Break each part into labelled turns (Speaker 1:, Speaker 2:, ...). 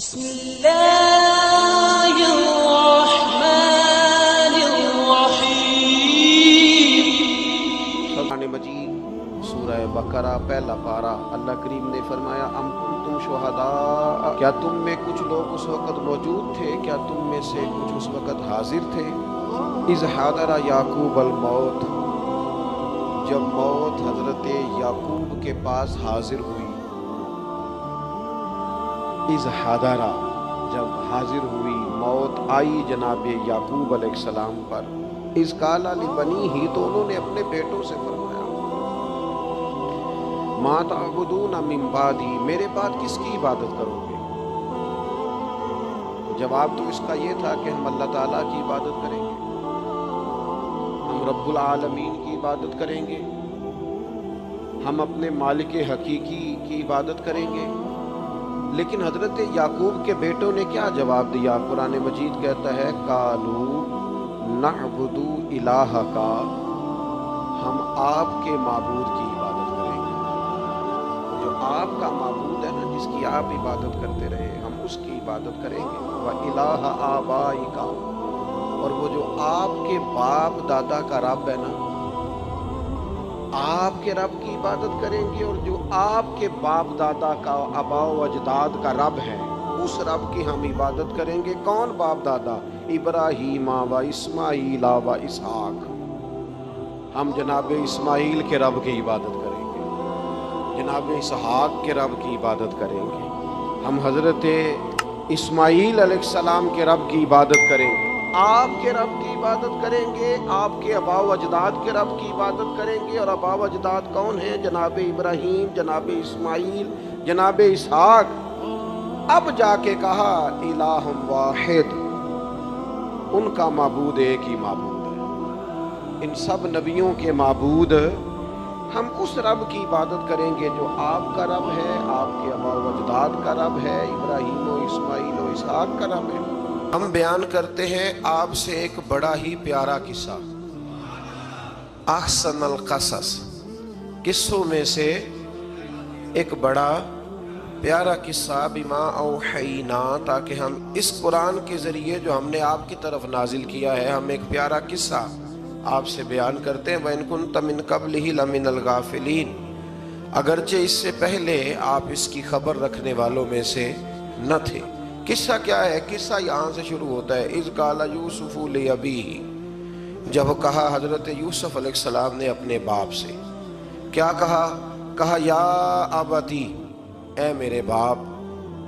Speaker 1: بسم اللہ الرحمن الرحیم۔
Speaker 2: قرآن مجید سورہ بقرہ پہلا پارہ۔ اللہ کریم نے فرمایا ام کنتم شہداء، کیا تم میں کچھ لوگ اس وقت موجود تھے، کیا تم میں سے کچھ اس وقت حاضر تھے؟ اذ حضر یعقوب الموت، جب موت حضرت یعقوب کے پاس حاضر ہوئی۔ اذ حضر، جب حاضر ہوئی، موت آئی جناب یعقوب علیہ السلام پر۔ اذ قال لبنیہ، تو انہوں نے اپنے بیٹوں سے فرمایا ما تعبدون من بعدی، میرے بعد کس کی عبادت کرو گے؟ جواب تو اس کا یہ تھا کہ ہم اللہ تعالیٰ کی عبادت کریں گے، ہم رب العالمین کی عبادت کریں گے، ہم اپنے مالک حقیقی کی عبادت کریں گے۔ لیکن حضرت یعقوب کے بیٹوں نے کیا جواب دیا؟ قرآن مجید کہتا ہے قالوا نعبد الہک، ہم آپ کے معبود کی عبادت کریں گے۔ جو آپ کا معبود ہے نا، جس کی آپ عبادت کرتے رہے، ہم اس کی عبادت کریں گے۔ وَإِلَٰهَ آبَائِكَ، اور وہ جو آپ کے باپ دادا کا رب ہے نا، آپ کے رب کی عبادت کریں گے، اور جو آپ کے باپ دادا کا آباء و اجداد کا رب ہے، اس رب کی ہم عبادت کریں گے۔ کون باپ دادا؟ ابراہیم و اسماعیل و اسحاق، ہم جناب اسماعیل کے رب کی عبادت کریں گے، جناب اسحاق کے رب کی عبادت کریں گے، ہم حضرت اسماعیل علیہ السلام کے رب کی عبادت کریں گے، آپ کے رب کی عبادت کریں گے، آپ کے آباء و اجداد کے رب کی عبادت کریں گے۔ اور آباء و اجداد کون ہیں؟ جناب ابراہیم، جناب اسماعیل، جناب اسحاق۔ اب جا کے کہا الہ واحد، ان کا معبود ایک ہی معبود ہے، ان سب نبیوں کے معبود ہم اس رب کی عبادت کریں گے جو آپ کا رب ہے، آپ کے آباء و اجداد کا رب ہے، ابراہیم و اسماعیل و اسحاق کا رب ہے۔ ہم بیان کرتے ہیں آپ سے ایک بڑا ہی پیارا قصہ، احسن القصص، قصوں میں سے ایک بڑا پیارا قصہ، بما اوحینا، تاکہ ہم اس قرآن کے ذریعے جو ہم نے آپ کی طرف نازل کیا ہے، ہم ایک پیارا قصہ آپ سے بیان کرتے ہیں۔ وَإِن كُنتَ مِن قَبْلِهِ لَمِنَ الْغَافِلِينَ، اگرچہ اس سے پہلے آپ اس کی خبر رکھنے والوں میں سے نہ تھے۔ قصہ کیا ہے؟ قصہ یہاں سے شروع ہوتا ہے۔ اذ قال یوسف لأبیہ، جب کہا حضرت یوسف علیہ السلام نے اپنے باپ سے، کیا کہا؟ کہا یا ابتی، اے میرے باپ،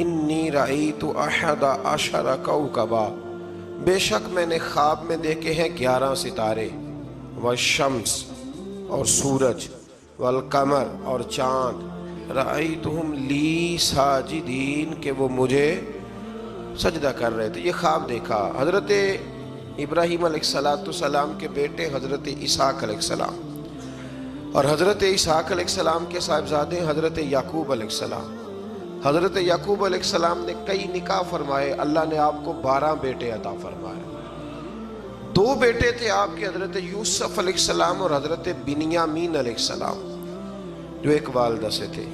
Speaker 2: انی رأیت احد عشر کوکبا، بے شک میں نے خواب میں دیکھے ہیں 11 ستارے، والشمس، اور سورج، والقمر، اور چاند، رأیتہم لی ساجدین، کہ وہ مجھے سجدہ کر رہے تھے۔ یہ خواب دیکھا حضرت ابراہیم علیہ السلام کے بیٹے حضرت اسحاق علیہ السلام، اور حضرت اسحاق علیہ السلام کے صاحبزادے حضرت یعقوب علیہ السلام۔ حضرت یعقوب علیہ السلام نے کئی نکاح فرمائے، اللہ نے آپ کو 12 بیٹے عطا فرمائے۔ 2 بیٹے تھے آپ کے، حضرت یوسف علیہ السلام اور حضرت بنیامین علیہ السلام، جو ایک والدہ سے تھے۔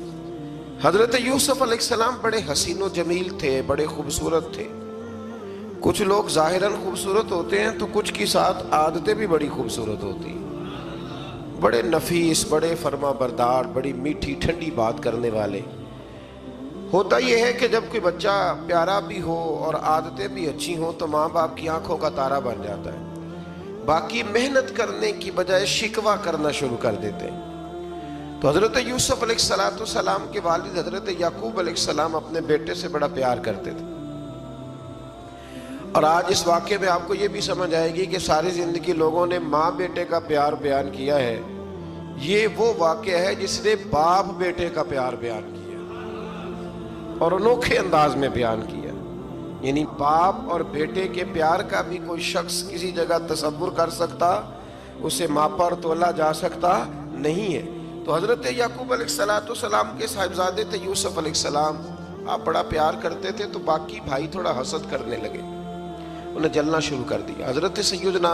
Speaker 2: حضرت یوسف علیہ السلام بڑے حسین و جمیل تھے، بڑے خوبصورت تھے۔ کچھ لوگ ظاہراً خوبصورت ہوتے ہیں تو کچھ کی ساتھ عادتیں بھی بڑی خوبصورت ہوتی ہیں، بڑے نفیس، بڑے فرما بردار، بڑی میٹھی ٹھنڈی بات کرنے والے۔ ہوتا یہ ہے کہ جب کوئی بچہ پیارا بھی ہو اور عادتیں بھی اچھی ہوں تو ماں باپ کی آنکھوں کا تارا بن جاتا ہے، باقی محنت کرنے کی بجائے شکوہ کرنا شروع کر دیتے ہیں۔ تو حضرت یوسف علیہ السلام کے والد حضرت یعقوب علیہ السلام اپنے بیٹے سے بڑا پیار کرتے تھے۔ اور آج اس واقعے میں آپ کو یہ بھی سمجھ آئے گی کہ ساری زندگی لوگوں نے ماں بیٹے کا پیار بیان کیا ہے، یہ وہ واقعہ ہے جس نے باپ بیٹے کا پیار بیان کیا اور انوکھے انداز میں بیان کیا۔ یعنی باپ اور بیٹے کے پیار کا بھی کوئی شخص کسی جگہ تصور کر سکتا، اسے ماپا اور تولا جا سکتا نہیں ہے۔ تو حضرت یعقوب علیہ السلام کے صاحبزادے تھے یوسف علیہ السلام، آپ بڑا پیار کرتے تھے، تو باقی بھائی تھوڑا حسد کرنے لگے، انہیں جلنا شروع کر دیا۔ حضرت سیدنا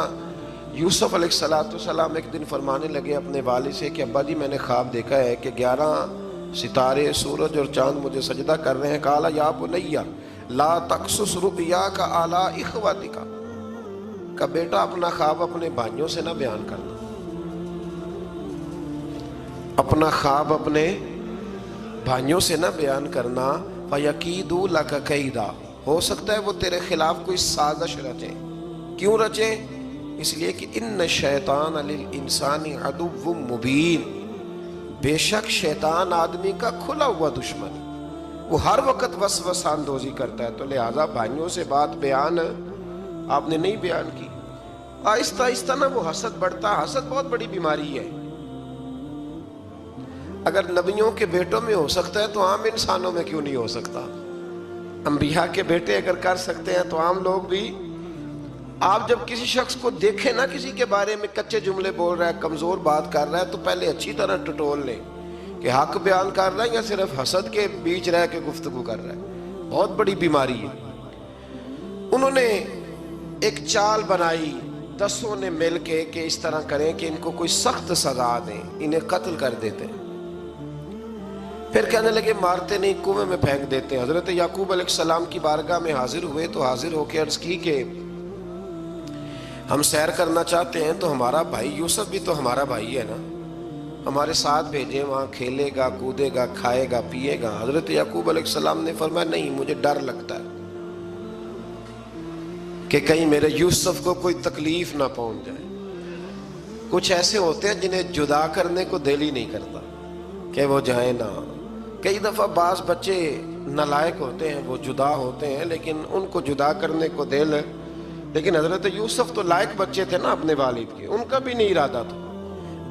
Speaker 2: یوسف علیہ السلام ایک دن فرمانے لگے اپنے والد سے کہ ابا جی میں نے خواب دیکھا ہے کہ 11 ستارے، سورج اور چاند مجھے سجدہ کر رہے ہیں۔ کہا یا بنیا، لا تقصص رؤیاک علی اخواتک، کہ بیٹا اپنا خواب اپنے بھائیوں سے نہ بیان کرنا، اپنا خواب اپنے بھائیوں سے نہ بیان کرنا، فَيَكِيدُوا لَكَ كَيْدًا، ہو سکتا ہے وہ تیرے خلاف کوئی سازش رچیں۔ کیوں رچیں؟ اس لیے کہ ان الشیطان للانسان عدو مبین، بے شک شیطان آدمی کا کھلا ہوا دشمن، وہ ہر وقت وسوسہ اندوزی کرتا ہے، تو لہٰذا بھائیوں سے بات بیان آپ نے نہیں بیان کی۔ آہستہ آہستہ نا وہ حسد بڑھتا، حسد بہت بڑی بیماری ہے۔ اگر نبیوں کے بیٹوں میں ہو سکتا ہے تو عام انسانوں میں کیوں نہیں ہو سکتا؟ انبیاء کے بیٹے اگر کر سکتے ہیں تو عام لوگ بھی۔ آپ جب کسی شخص کو دیکھیں نا کسی کے بارے میں کچے جملے بول رہا ہے، کمزور بات کر رہا ہے، تو پہلے اچھی طرح ٹٹول لیں کہ حق بیان کر رہا ہے یا صرف حسد کے بیچ رہ کے گفتگو کر رہا ہے۔ بہت بڑی بیماری ہے۔ انہوں نے ایک چال بنائی 10 نے مل کے کہ اس طرح کریں کہ ان کو کوئی سخت سزا دیں، انہیں قتل کر دیتے ہیں۔ پھر کہنے لگے مارتے نہیں، کنویں میں پھینک دیتے ہیں۔ حضرت یعقوب علیہ السلام کی بارگاہ میں حاضر ہوئے تو حاضر ہو کے عرض کی کہ ہم سیر کرنا چاہتے ہیں تو ہمارا بھائی یوسف بھی تو ہمارا بھائی ہے نا، ہمارے ساتھ بھیجیں، وہاں کھیلے گا، کودے گا، کھائے گا، پیے گا۔ حضرت یعقوب علیہ السلام نے فرمایا نہیں، مجھے ڈر لگتا ہے کہ کہیں میرے یوسف کو کوئی تکلیف نہ پہنچ جائے۔ کچھ ایسے ہوتے ہیں جنہیں جدا کرنے کو دل ہی نہیں کرتا کہ وہ جائیں نہ۔ کئی دفعہ بعض بچے نالائق ہوتے ہیں، وہ جدا ہوتے ہیں لیکن ان کو جدا کرنے کو دل، لیکن حضرت یوسف تو لائق بچے تھے نا اپنے والد کے، ان کا بھی نہیں ارادہ تھا۔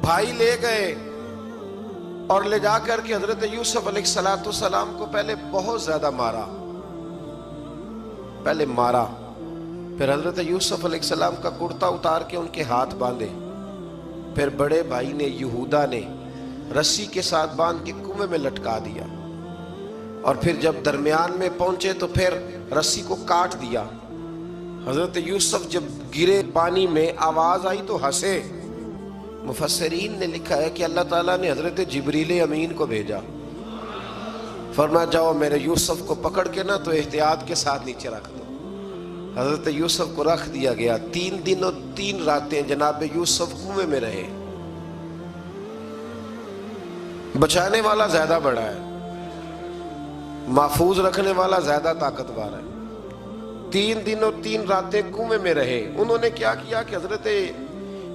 Speaker 2: بھائی لے گئے اور لے جا کر کے حضرت یوسف علیہ السلام کو پہلے بہت زیادہ مارا، پھر حضرت یوسف علیہ السلام کا کرتا اتار کے ان کے ہاتھ باندھے، پھر بڑے بھائی نے یہودا نے رسی کے ساتھ باندھ کے کنویں میں لٹکا دیا، اور پھر جب درمیان میں پہنچے تو پھر رسی کو کاٹ دیا۔ حضرت یوسف جب گرے پانی میں آواز آئی تو ہنسے۔ مفسرین نے لکھا ہے کہ اللہ تعالیٰ نے حضرت جبریل امین کو بھیجا، فرمایا جاؤ میرے یوسف کو پکڑ کے نا تو احتیاط کے ساتھ نیچے رکھ دو۔ حضرت یوسف کو رکھ دیا گیا۔ 3 دن اور 3 راتیں جناب یوسف کنویں میں رہے۔ بچانے والا زیادہ بڑا ہے، محفوظ رکھنے والا زیادہ طاقتور ہے۔ 3 دن اور 3 راتیں کنویں میں رہے۔ انہوں نے کیا کیا کہ حضرت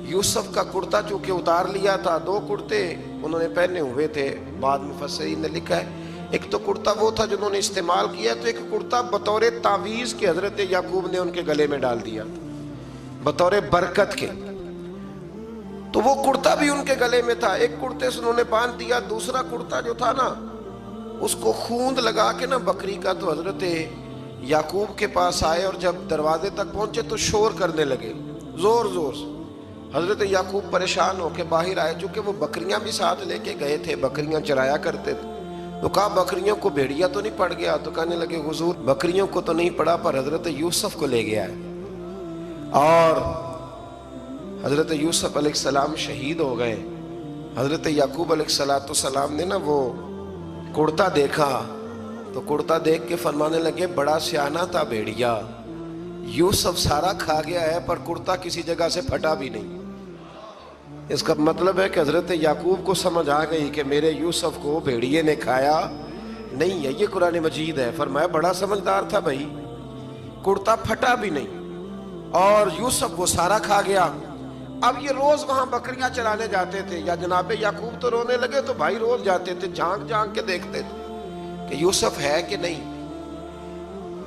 Speaker 2: یوسف کا کرتا چونکہ اتار لیا تھا، 2 کرتے انہوں نے پہنے ہوئے تھے۔ بعد مفسرین نے لکھا ہے ایک تو کرتا وہ تھا جنہوں نے استعمال کیا، تو ایک کرتا بطور تعویذ کے حضرت یعقوب نے ان کے گلے میں ڈال دیا بطور برکت کے، تو وہ کرتا بھی ان کے گلے میں تھا۔ ایک کرتے سے انہوں نے باندھ دیا، دوسرا کرتا جو تھا نا اس کو خوند لگا کے نا بکری کا، تو حضرت یعقوب کے پاس آئے اور جب دروازے تک پہنچے تو شور کرنے لگے زور زور سے۔ حضرت یعقوب پریشان ہو کے باہر آئے، چونکہ وہ بکریاں بھی ساتھ لے کے گئے تھے، بکریاں چرایا کرتے تھے، تو کہا بکریوں کو بھیڑیا تو نہیں پڑ گیا؟ تو کہنے لگے حضور بکریوں کو تو نہیں پڑا پر حضرت یوسف کو لے گیا ہے۔ اور حضرت یوسف علیہ السلام شہید ہو گئے۔ حضرت یعقوب علیہ السلام نے نا وہ کرتا دیکھا تو کرتا دیکھ کے فرمانے لگے بڑا سیانہ تھا بھیڑیا، یوسف سارا کھا گیا ہے پر کرتا کسی جگہ سے پھٹا بھی نہیں۔ اس کا مطلب ہے کہ حضرت یعقوب کو سمجھ آ گئی کہ میرے یوسف کو بھیڑیے نے کھایا نہیں ہے۔ یہ قرآن مجید ہے۔ فرمایا بڑا سمجھدار تھا بھائی، کرتا پھٹا بھی نہیں اور یوسف وہ سارا کھا گیا۔ اب یہ روز وہاں بکریاں چرانے جاتے تھے، یا جناب یعقوب تو رونے لگے تو بھائی روز جاتے تھے، جھانک جھانک کے دیکھتے تھے کہ یوسف ہے کہ نہیں۔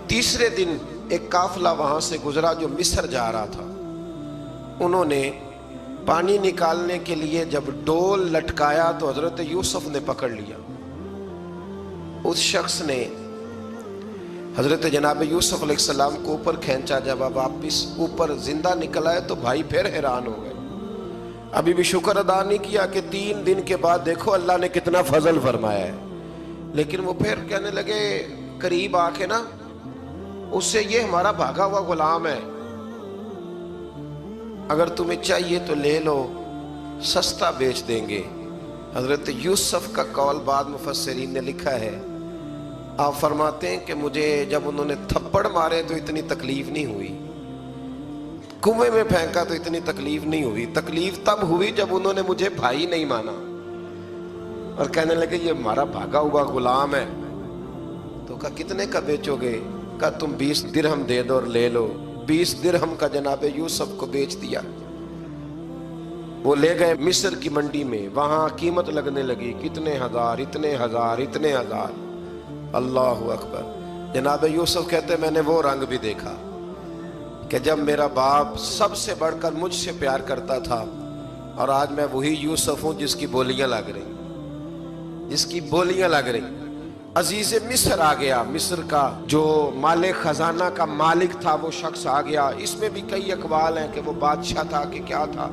Speaker 2: تیسرے دن ایک قافلہ وہاں سے گزرا جو مصر جا رہا تھا، انہوں نے پانی نکالنے کے لیے جب ڈول لٹکایا تو حضرت یوسف نے پکڑ لیا۔ اس شخص نے حضرت جناب یوسف علیہ السلام کو اوپر کھینچا، جب آپ واپس اوپر زندہ نکل آئے تو بھائی پھر حیران ہو گئے، ابھی بھی شکر ادا نہیں کیا کہ 3 دن کے بعد دیکھو اللہ نے کتنا فضل فرمایا ہے۔ لیکن وہ پھر کہنے لگے قریب آ کے نا اس سے یہ ہمارا بھاگا ہوا غلام ہے، اگر تمہیں چاہیے تو لے لو، سستا بیچ دیں گے۔ حضرت یوسف کا قول بعد مفسرین نے لکھا ہے آپ فرماتے ہیں کہ مجھے جب انہوں نے تھپڑ مارے تو اتنی تکلیف نہیں ہوئی، کنویں میں پھینکا تو اتنی تکلیف نہیں ہوئی، تکلیف تب ہوئی جب انہوں نے مجھے بھائی نہیں مانا اور کہنے لگے یہ ہمارا بھاگا ہوا غلام ہے۔ تو کہا کتنے کا بیچو گے؟ کہا تم 20 درہم دے دو اور لے لو۔ 20 درہم کا جناب یوسف کو بیچ دیا۔ وہ لے گئے مصر کی منڈی میں، وہاں قیمت لگنے لگی، کتنے ہزار، اتنے ہزار، اتنے ہزار۔ اللہ اکبر۔ جناب یوسف کہتے میں نے وہ رنگ بھی دیکھا کہ جب میرا باپ سب سے بڑھ کر مجھ سے پیار کرتا تھا اور آج میں وہی یوسف ہوں جس کی بولیاں لگ رہی، جس کی بولیاں لگ رہی۔ عزیز مصر آ گیا، مصر کا جو مال خزانہ کا مالک تھا وہ شخص آ گیا۔ اس میں بھی کئی اقوال ہیں کہ وہ بادشاہ تھا کہ کیا تھا،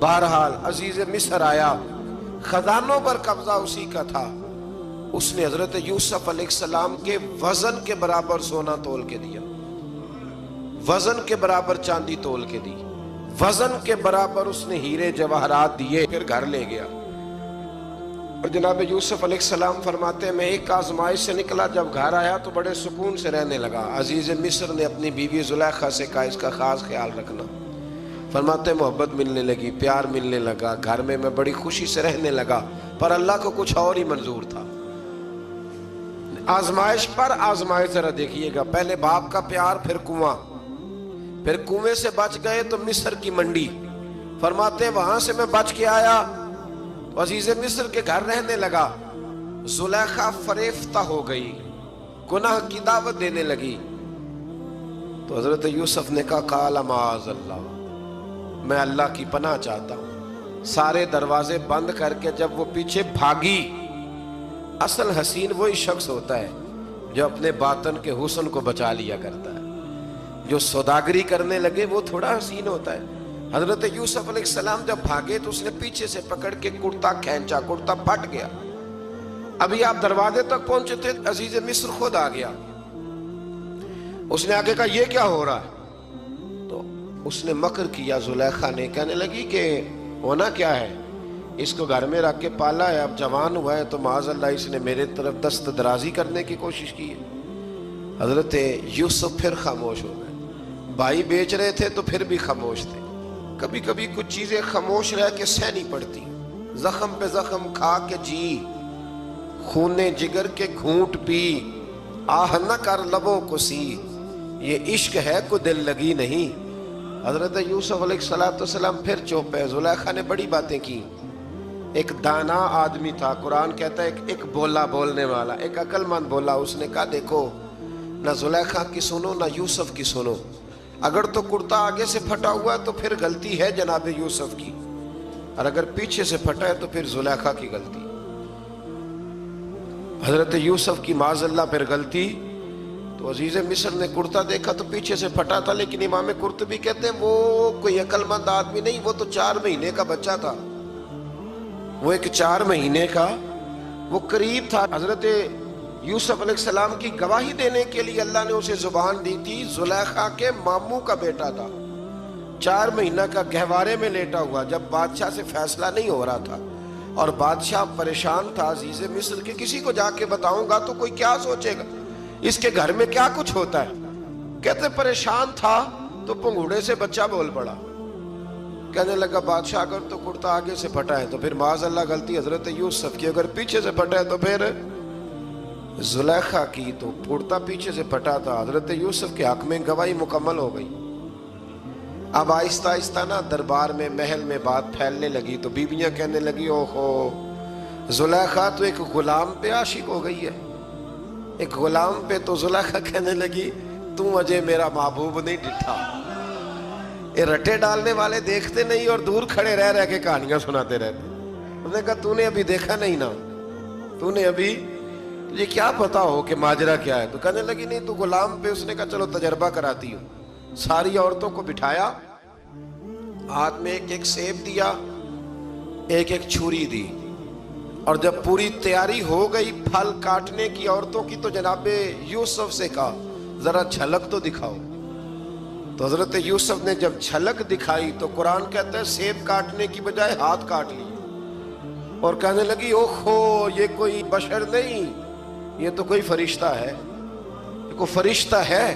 Speaker 2: بہرحال عزیز مصر آیا، خزانوں پر قبضہ اسی کا تھا۔ اس نے حضرت یوسف علیہ السلام کے وزن کے برابر سونا تول کے دیا، وزن کے برابر چاندی تول کے دی، وزن کے برابر اس نے ہیرے جواہرات دیے، پھر گھر لے گیا۔ اور جناب یوسف علیہ السلام فرماتے ہیں میں ایک آزمائش سے نکلا، جب گھر آیا تو بڑے سکون سے رہنے لگا۔ عزیز مصر نے اپنی بیوی زلیخا سے کہا اس کا خاص خیال رکھنا۔ فرماتے ہیں محبت ملنے لگی، پیار ملنے لگا، گھر میں بڑی خوشی سے رہنے لگا، پر اللہ کو کچھ اور ہی منظور تھا۔ آزمائش پر آزمائش ذرا دیکھیے گا، پہلے باپ کا پیار، پھر کنواں، پھر کنویں سے بچ گئے تو مصر کی منڈی۔ فرماتے ہیں وہاں سے میں بچ کے آیا تو عزیز مصر کے گھر رہنے لگا۔ زلیخا فریفتہ ہو گئی، گناہ کی دعوت دینے لگی۔ تو حضرت یوسف نے کہا قال معاذ اللہ، میں اللہ کی پناہ چاہتا ہوں۔ سارے دروازے بند کر کے جب وہ پیچھے بھاگی، اصل حسین وہی شخص ہوتا ہے جو اپنے باطن کے حسن کو بچا لیا کرتا ہے۔ جو سوداگری کرنے لگے وہ تھوڑا حسین ہوتا ہے۔ حضرت یوسف علیہ السلام جب بھاگے تو اس نے پیچھے سے پکڑ کے کرتا کھینچا، کرتا پھٹ گیا۔ ابھی آپ دروازے تک پہنچے تھے، عزیز مصر خود آ گیا۔ اس نے آگے کہا یہ کیا ہو رہا ہے؟ تو اس نے مکر کیا، زلیخا نے، کہنے لگی کہ ہونا کیا ہے، اس کو گھر میں رکھ کے پالا ہے، اب جوان ہوا ہے تو معاذ اللہ اس نے میرے طرف دست درازی کرنے کی کوشش کی ہے۔ حضرت یوسف پھر خاموش ہو گئے۔ بھائی بیچ رہے تھے تو پھر بھی خاموش تھے۔ کبھی کبھی کچھ چیزیں خاموش رہ کے سہنی پڑتی، زخم پہ زخم کھا کے جی، خون جگر کے گھونٹ پی، آہ نہ کر لبوں کو سی، یہ عشق ہے کو دل لگی نہیں۔ حضرت یوسف علیہ السلام پھر چپ ہے۔ زلیخا نے بڑی باتیں کی۔ ایک دانا آدمی تھا، قرآن کہتا ہے ایک بولا بولنے والا، ایک عقل مند بولا۔ اس نے کہا دیکھو نہ زلیخا کی سنو نہ یوسف کی سنو، اگر تو کرتا آگے سے پھٹا ہوا تو پھر غلطی ہے جناب یوسف کی، اور اگر پیچھے سے پھٹا ہے تو پھر زلیخا کی غلطی۔ حضرت یوسف کی معاذ اللہ پھر غلطی۔ تو عزیز مصر نے کرتا دیکھا تو پیچھے سے پھٹا تھا، لیکن امام قرطبی کہتے ہیں وہ کوئی عقل مند آدمی نہیں، وہ تو 4 مہینے کا بچہ تھا، وہ ایک 4 مہینے کا وہ قریب تھا۔ حضرت یوسف علیہ السلام کی گواہی دینے کے لیے اللہ نے اسے زبان دی تھی۔ زلیخا کے ماموں کا بیٹا تھا، 4 مہینہ کا گہوارے میں لیٹا ہوا، جب بادشاہ سے فیصلہ نہیں ہو رہا تھا اور بادشاہ پریشان تھا عزیز مصر کے، کسی کو جا کے بتاؤں گا تو کوئی کیا سوچے گا، اس کے گھر میں کیا کچھ ہوتا ہے۔ کہتے پریشان تھا تو پنگوڑے سے بچہ بول پڑا، کہنے لگا بادشاہ اگر تو کرتا آگے سے پھٹا ہے تو پھر معاذ اللہ غلطی حضرت یوسف کی، اگر پیچھے سے پھٹا ہے تو پھر زلیخا کی۔ تو کرتا پیچھے سے پھٹا تھا، حضرت یوسف کے حق میں گواہی مکمل ہو گئی۔ اب آہستہ آہستہ نا دربار میں محل میں بات پھیلنے لگی، تو بیویاں کہنے لگی اوہو زلیخا تو ایک غلام پہ عاشق ہو گئی ہے، ایک غلام پہ۔ تو زلیخا کہنے لگی تم اجے میرا محبوب نہیں ڈٹھا۔ یہ رٹے ڈالنے والے دیکھتے نہیں اور دور کھڑے رہ رہ کے کہانیاں سناتے رہتے۔ انہوں نے کہا تو نے ابھی دیکھا نہیں نا، تو نے ابھی تجھے کیا پتا ہو کہ ماجرا کیا ہے؟ تو کہنے لگی نہیں تو غلام پہ۔ اس نے کہا چلو تجربہ کراتی ہوں۔ ساری عورتوں کو بٹھایا، ہاتھ میں ایک ایک سیب دیا، ایک ایک چھری دی، اور جب پوری تیاری ہو گئی پھل کاٹنے کی عورتوں کی تو جناب یوسف سے کہا ذرا جھلک تو دکھاؤ۔ تو حضرت یوسف نے جب جھلک دکھائی تو قرآن کہتا ہے سیب کاٹنے کی بجائے ہاتھ کاٹ لیے، اور کہنے لگی اوہو یہ کوئی بشر نہیں، یہ تو کوئی فرشتہ ہے، یہ کوئی فرشتہ ہے،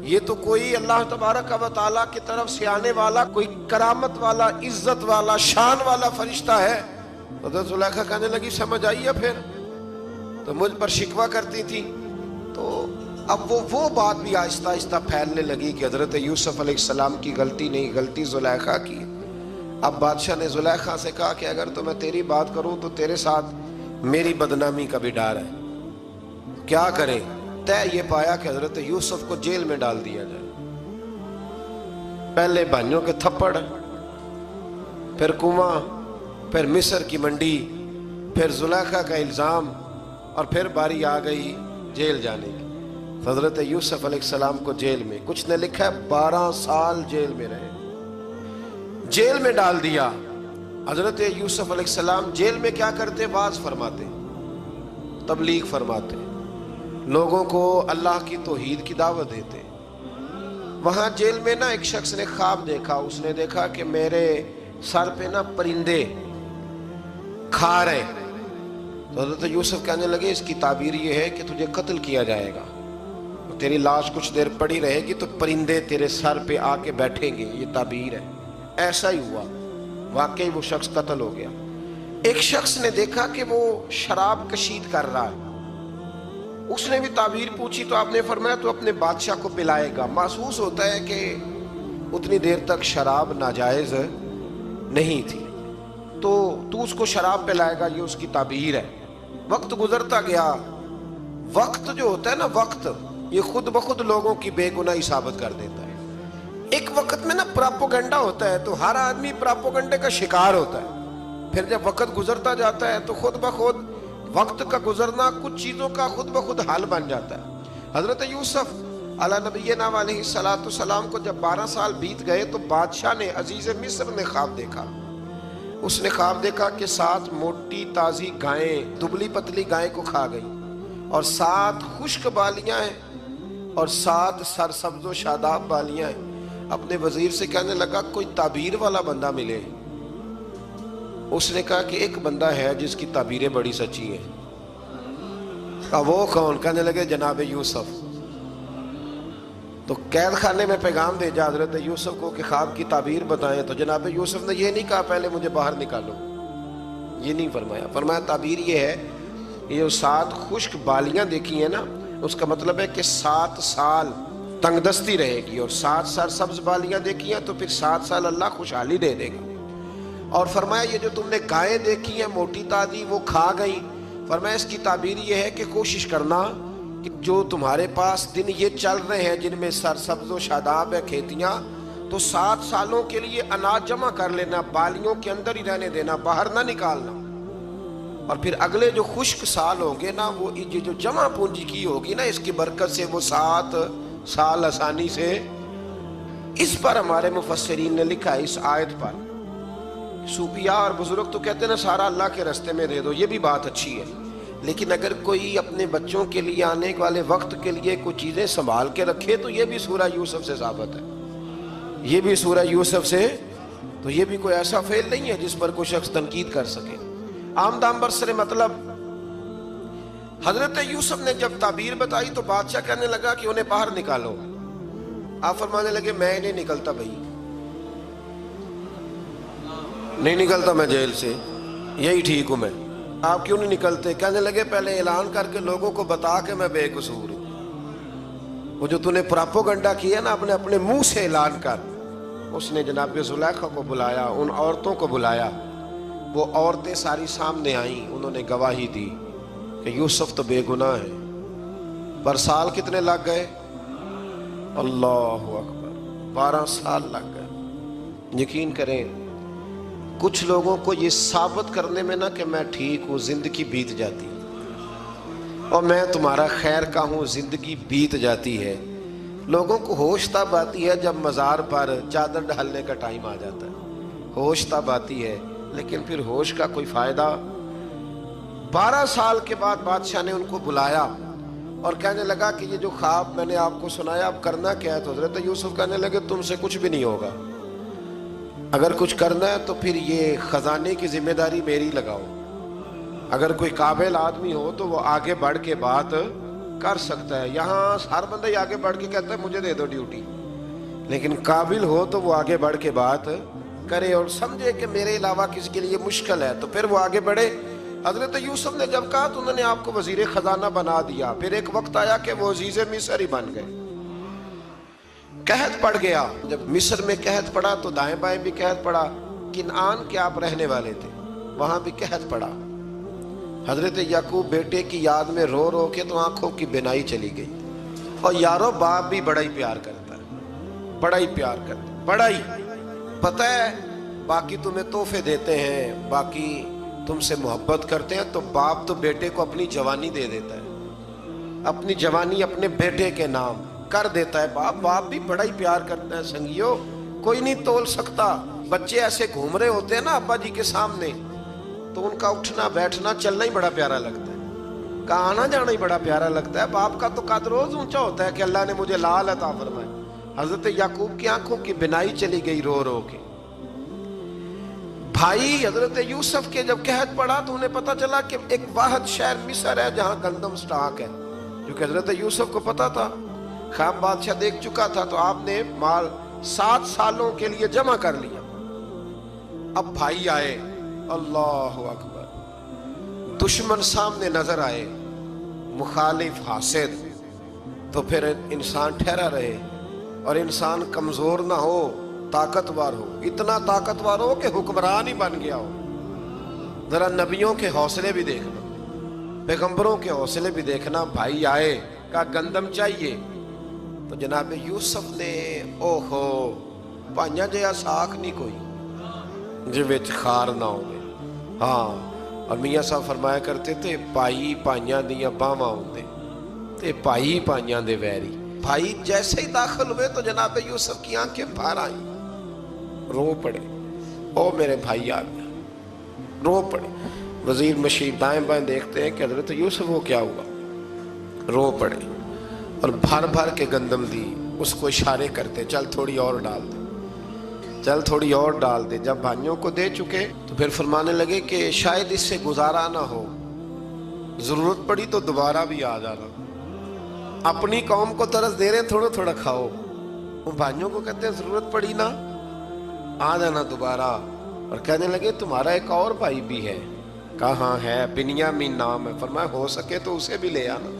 Speaker 2: یہ تو کوئی اللہ تبارک و تعالیٰ کی طرف سے آنے والا کوئی کرامت والا، عزت والا، شان والا فرشتہ ہے۔ حضرت زلیخا کہنے لگی سمجھ آئی ہے پھر؟ تو مجھ پر شکوہ کرتی تھی۔ تو اب وہ بات بھی آہستہ آہستہ پھیلنے لگی کہ حضرت یوسف علیہ السلام کی غلطی نہیں، غلطی زلیخا کی۔ اب بادشاہ نے زلیخا سے کہا کہ اگر تو میں تیری بات کروں تو تیرے ساتھ میری بدنامی کا بھی ڈر ہے، کیا کریں؟ طے یہ پایا کہ حضرت یوسف کو جیل میں ڈال دیا جائے۔ پہلے بھائیوں کے تھپڑ، پھر کنواں، پھر مصر کی منڈی، پھر زلیخا کا الزام، اور پھر باری آ گئی جیل جانے کی۔ حضرت یوسف علیہ السلام کو جیل میں، کچھ نے لکھا ہے 12 سال جیل میں رہے، جیل میں ڈال دیا۔ حضرت یوسف علیہ السلام جیل میں کیا کرتے؟ واعظ فرماتے، تبلیغ فرماتے، لوگوں کو اللہ کی توحید کی دعوت دیتے۔ وہاں جیل میں نا ایک شخص نے خواب دیکھا، اس نے دیکھا کہ میرے سر پہ نا پرندے کھا رہے۔ تو حضرت یوسف کہنے لگے اس کی تعبیر یہ ہے کہ تجھے قتل کیا جائے گا، تیری لاش کچھ دیر پڑی رہے گی تو پرندے تیرے سر پہ آ کے بیٹھیں گے، یہ تعبیر ہے۔ ایسا ہی ہوا، واقعی وہ شخص قتل ہو گیا۔ ایک شخص نے دیکھا کہ وہ شراب کشید کر رہا ہے، اس نے بھی تعبیر پوچھی تو آپ نے فرمایا تو اپنے بادشاہ کو پلائے گا۔ محسوس ہوتا ہے کہ اتنی دیر تک شراب ناجائز نہیں تھی، تو اس کو شراب پلائے گا، یہ اس کی تعبیر ہے۔ وقت گزرتا گیا، وقت جو ہوتا ہے نا، وقت یہ خود بخود لوگوں کی بے گناہی ثابت کر دیتا ہے۔ ایک وقت میں نا پراپوگنڈا ہوتا ہے تو ہر آدمی پراپوگنڈے کا شکار ہوتا ہے، پھر جب وقت گزرتا جاتا ہے تو خود بخود وقت کا گزرنا کچھ چیزوں کا خود بخود حل بن جاتا ہے۔ حضرت یوسف علی نبینا علیہ السلام کو جب 12 سال بیت گئے تو بادشاہ نے، عزیز مصر نے خواب دیکھا۔ اس نے خواب دیکھا کہ 7 موٹی تازی گائیں دبلی پتلی گائیں کو کھا گئی، اور 7 خشک بالیاں ہیں اور 7 سرسبز و شاداب بالیاں ہیں۔ اپنے وزیر سے کہنے لگا کوئی تعبیر والا بندہ ملے۔ اس نے کہا کہ ایک بندہ ہے جس کی تعبیریں بڑی سچی ہیں۔ کہا وہ کون؟ کہنے لگے جناب یوسف۔ تو قید خانے میں پیغام بھیجا حضرت یوسف کو کہ خواب کی تعبیر بتائیں، تو جناب یوسف نے یہ نہیں کہا پہلے مجھے باہر نکالو، یہ نہیں فرمایا۔ فرمایا تعبیر یہ ہے، یہ جو 7 خشک بالیاں دیکھی ہیں نا، اس کا مطلب ہے کہ 7 سال تنگ دستی رہے گی، اور 7 سرسبز بالیاں دیکھی ہیں تو پھر 7 سال اللہ خوشحالی دے دے گا۔ اور فرمایا یہ جو تم نے گائیں دیکھی ہیں موٹی تازی وہ کھا گئی، فرمایا اس کی تعبیر یہ ہے کہ کوشش کرنا کہ جو تمہارے پاس دن یہ چل رہے ہیں جن میں سرسبز و شاداب ہے کھیتیاں، تو 7 سالوں کے لیے اناج جمع کر لینا، بالیوں کے اندر ہی رہنے دینا، باہر نہ نکالنا، اور پھر اگلے جو خشک سال ہوں گے نا، وہ یہ جو جمع پونجی کی ہوگی نا، اس کی برکت سے وہ 7 سال آسانی سے۔ اس پر ہمارے مفسرین نے لکھا ہے، اس آیت پر صوفیاء اور بزرگ تو کہتے ہیں نا سارا اللہ کے راستے میں دے دو، یہ بھی بات اچھی ہے، لیکن اگر کوئی اپنے بچوں کے لیے آنے والے وقت کے لیے کوئی چیزیں سنبھال کے رکھے تو یہ بھی سورہ یوسف سے ثابت ہے، یہ بھی سورہ یوسف سے، تو یہ بھی کوئی ایسا فعل نہیں ہے جس پر کوئی شخص تنقید کر سکے۔ آمدام برسر مطلب حضرت یوسف نے جب تعبیر بتائی تو بادشاہ کہنے لگا کہ انہیں باہر نکالو۔ آپ فرمانے لگے میں نہیں نکلتا بھائی، نہیں نکلتا میں جیل سے، یہی ٹھیک ہوں میں۔ آپ کیوں نہیں نکلتے؟ کہنے لگے پہلے اعلان کر کے لوگوں کو بتا کہ میں بے قصور ہوں۔ وہ جو تو نے پراپوگنڈا کیا نا اپنے منہ سے اعلان کر۔ اس نے جناب زلیخا کو بلایا، ان عورتوں کو بلایا، وہ عورتیں ساری سامنے آئیں، انہوں نے گواہی دی کہ یوسف تو بے گناہ ہے۔ پر سال کتنے لگ گئے؟ اللہ اکبر، 12 سال لگ گئے۔ یقین کریں کچھ لوگوں کو یہ ثابت کرنے میں نا کہ میں ٹھیک ہوں زندگی بیت جاتی، اور میں تمہارا خیر کا ہوں زندگی بیت جاتی ہے۔ لوگوں کو ہوش تب آتی ہے جب مزار پر چادر ڈالنے کا ٹائم آ جاتا ہے، ہوش تب آتی ہے، لیکن پھر ہوش کا کوئی فائدہ۔ 12 سال کے بعد بادشاہ نے ان کو بلایا اور کہنے لگا کہ یہ جو خواب میں نے آپ کو سنایا اب کرنا کیا ہے؟ تو حضرت یوسف کہنے لگے تم سے کچھ بھی نہیں ہوگا، اگر کچھ کرنا ہے تو پھر یہ خزانے کی ذمہ داری میری لگاؤ، اگر کوئی قابل آدمی ہو تو وہ آگے بڑھ کے بات کر سکتا ہے. یہاں ہر بندہ ہی آگے بڑھ کے کہتا ہے مجھے دے دو ڈیوٹی، لیکن قابل ہو تو وہ آگے بڑھ کے بات کرے اور سمجھے کہ میرے علاوہ کسی کے لیے مشکل ہے تو پھر وہ آگے بڑھے. حضرت یوسف نے جب کہا تو انہوں نے آپ کو وزیر خزانہ بنا دیا. پھر ایک وقت آیا کہ وہ عزیز مصر ہی بن گئے. قحط پڑ گیا. جب مصر میں قحط پڑا تو دائیں بائیں بھی قحط پڑا. کنعان کے آپ رہنے والے تھے، وہاں بھی قحط پڑا. حضرت یعقوب بیٹے کی یاد میں رو رو کے تو آنکھوں کی بینائی چلی گئی. اور یارو باپ بھی بڑا ہی پیار کرتا ہے، بڑا ہی پیار کرتا ہے، بڑا ہی. پتہ ہے باقی تمہیں تحفے دیتے ہیں، باقی تم سے محبت کرتے ہیں، تو باپ تو بیٹے کو اپنی جوانی دے دیتا ہے، اپنی جوانی اپنے بیٹے کے نام کر دیتا ہے. باپ بھی بڑا ہی پیار کرتا ہے. سنگیو کوئی نہیں تول سکتا. بچے ایسے گھوم رہے ہوتے ہیں نا ابا جی کے سامنے، تو ان کا اٹھنا بیٹھنا چلنا ہی بڑا پیارا لگتا ہے، کا آنا جانا ہی بڑا پیارا لگتا ہے. باپ کا تو قد روز اونچا ہوتا ہے کہ اللہ نے مجھے لال عطا فرمائے. حضرت یعقوب کی آنکھوں کی بینائی چلی گئی رو رو کے. بھائی حضرت یوسف کے جب قحط پڑا تو انہیں پتا چلا کہ ایک واحد شہر مصر ہے جہاں گندم سٹاک ہے، جو کہ حضرت یوسف کو پتا تھا. خواب بادشاہ دیکھ چکا تھا تو آپ نے مال 7 سالوں کے لیے جمع کر لیا. اب بھائی آئے، اللہ اکبر، دشمن سامنے نظر آئے، مخالف حاسد، تو پھر انسان ٹھہرا رہے اور انسان کمزور نہ ہو، طاقتور ہو. اتنا طاقتور ہو کہ حکمران ہی بن گیا ہو. ذرا نبیوں کے حوصلے بھی دیکھنا، پیغمبروں کے حوصلے بھی دیکھنا. بھائی آئے، کہا گندم چاہیے، تو جناب یوسف نے اوہو پائیاں جیا ساکھ نہیں کوئی جی وچ خار نہ ہوئے. ہاں، اور میاں صاحب فرمایا کرتے تھے پائی پائیاں دیاں باواں ہوندے تے پائی پائیاں دے ویری. بھائی جیسے ہی داخل ہوئے تو جناب یوسف کی آنکھیں بھر آئیں، رو پڑے. او میرے بھائی آ گیا، رو پڑے. وزیر مشیر دائیں بائیں دیکھتے ہیں کہ حضرت یوسف وہ کیا ہوا، رو پڑے اور بھر بھر کے گندم دی. اس کو اشارے کرتے چل تھوڑی اور ڈال دے، چل تھوڑی اور ڈال دے. جب بھائیوں کو دے چکے تو پھر فرمانے لگے کہ شاید اس سے گزارا نہ ہو، ضرورت پڑی تو دوبارہ بھی آ جانا. اپنی قوم کو ترس دے رہے ہیں تھوڑا تھوڑا کھاؤ. ان بھائیوں کو کہتے ہیں ضرورت پڑی نا آ جانا دوبارہ. اور کہنے لگے تمہارا ایک اور بھائی بھی ہے. کہاں ہے؟ بنیامین نام ہے. فرمایا ہو سکے تو اسے بھی لے آنا.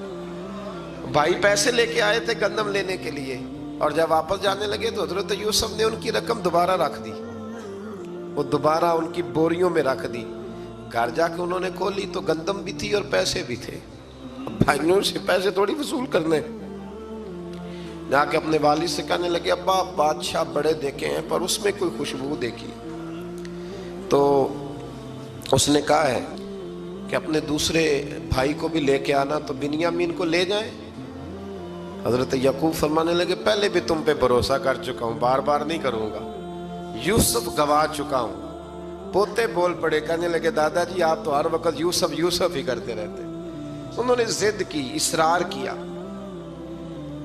Speaker 2: بھائی پیسے لے کے آئے تھے گندم لینے کے لیے، اور جب واپس جانے لگے تو حضرت یوسف نے ان کی رقم دوبارہ رکھ دی. وہ دوبارہ ان کی بوریوں میں رکھ دی. گھر جا کے انہوں نے کھولی تو گندم بھی تھی اور پیسے بھی تھے. بھائیوں سے پیسے تھوڑی وصول کرنے. جا کے اپنے والد سے کہنے لگے ابا بادشاہ بڑے دیکھے ہیں پر اس میں کوئی خوشبو دیکھی. تو اس نے کہا ہے کہ اپنے دوسرے بھائی کو بھی لے کے آنا، تو بنیامین کو لے جائیں. حضرت یعقوب فرمانے لگے پہلے بھی تم پہ بھروسہ کر چکا ہوں، بار بار نہیں کروں گا. یوسف گوا چکا ہوں. پوتے بول پڑے، کہنے لگے دادا جی آپ تو ہر وقت یوسف یوسف ہی کرتے رہتے. انہوں نے ضد کی، اصرار کیا،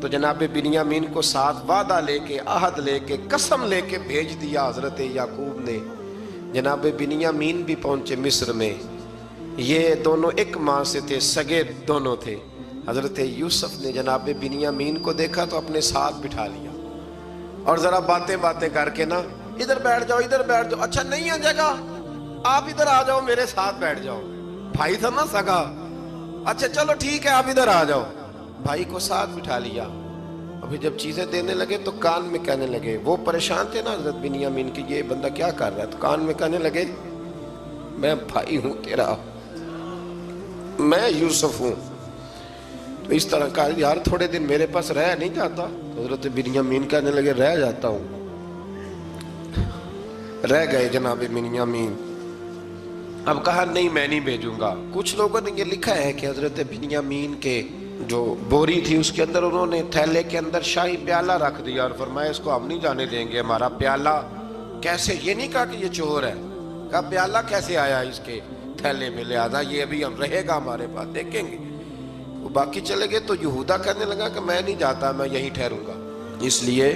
Speaker 2: تو جناب بنیامین کو ساتھ وعدہ لے کے، عہد لے کے، قسم لے کے بھیج دیا حضرت یعقوب نے. جناب بنیامین بھی پہنچے مصر میں. یہ دونوں ایک ماں سے تھے، سگے دونوں تھے. حضرت یوسف نے جناب بنیامین کو دیکھا تو اپنے ساتھ بٹھا لیا اور ذرا باتیں کر کے نا ادھر بیٹھ جاؤ، ادھر بیٹھ جاؤ. اچھا نہیں ہے جگہ، آپ ادھر آ جاؤ میرے ساتھ بیٹھ جاؤ. بھائی تھا نا سگا. اچھا چلو ٹھیک ہے آپ ادھر آ جاؤ. بھائی کو ساتھ بٹھا لیا. ابھی جب چیزیں دینے لگے تو کان میں کہنے لگے، وہ پریشان تھے نا حضرت بنیامین کی یہ بندہ کیا کر رہا ہے، تو کان میں کہنے لگے میں بھائی ہوں تیرا، میں یوسف ہوں. تو اس طرح کہا یار تھوڑے دن میرے پاس رہ نہیں جاتا. حضرت بنیامین کہنے لگے رہ جاتا ہوں. رہ گئے جناب بنیامین. اب کہا نہیں میں نہیں بھیجوں گا. کچھ لوگوں نے یہ لکھا ہے کہ حضرت بنیامین کے جو بوری تھی اس کے اندر انہوں نے تھیلے کے اندر شاہی پیالہ رکھ دیا اور فرمایا اس کو ہم نہیں جانے دیں گے. ہمارا پیالہ کیسے، یہ نہیں کہا کہ یہ چور ہے، کہا پیالہ کیسے آیا اس کے تھیلے میں، لہذا یہ ابھی ہم رہے گا ہمارے پاس، دیکھیں گے. وہ باقی چلے گئے تو یہودا کہنے لگا کہ میں نہیں جاتا، میں یہیں ٹھہروں گا، اس لیے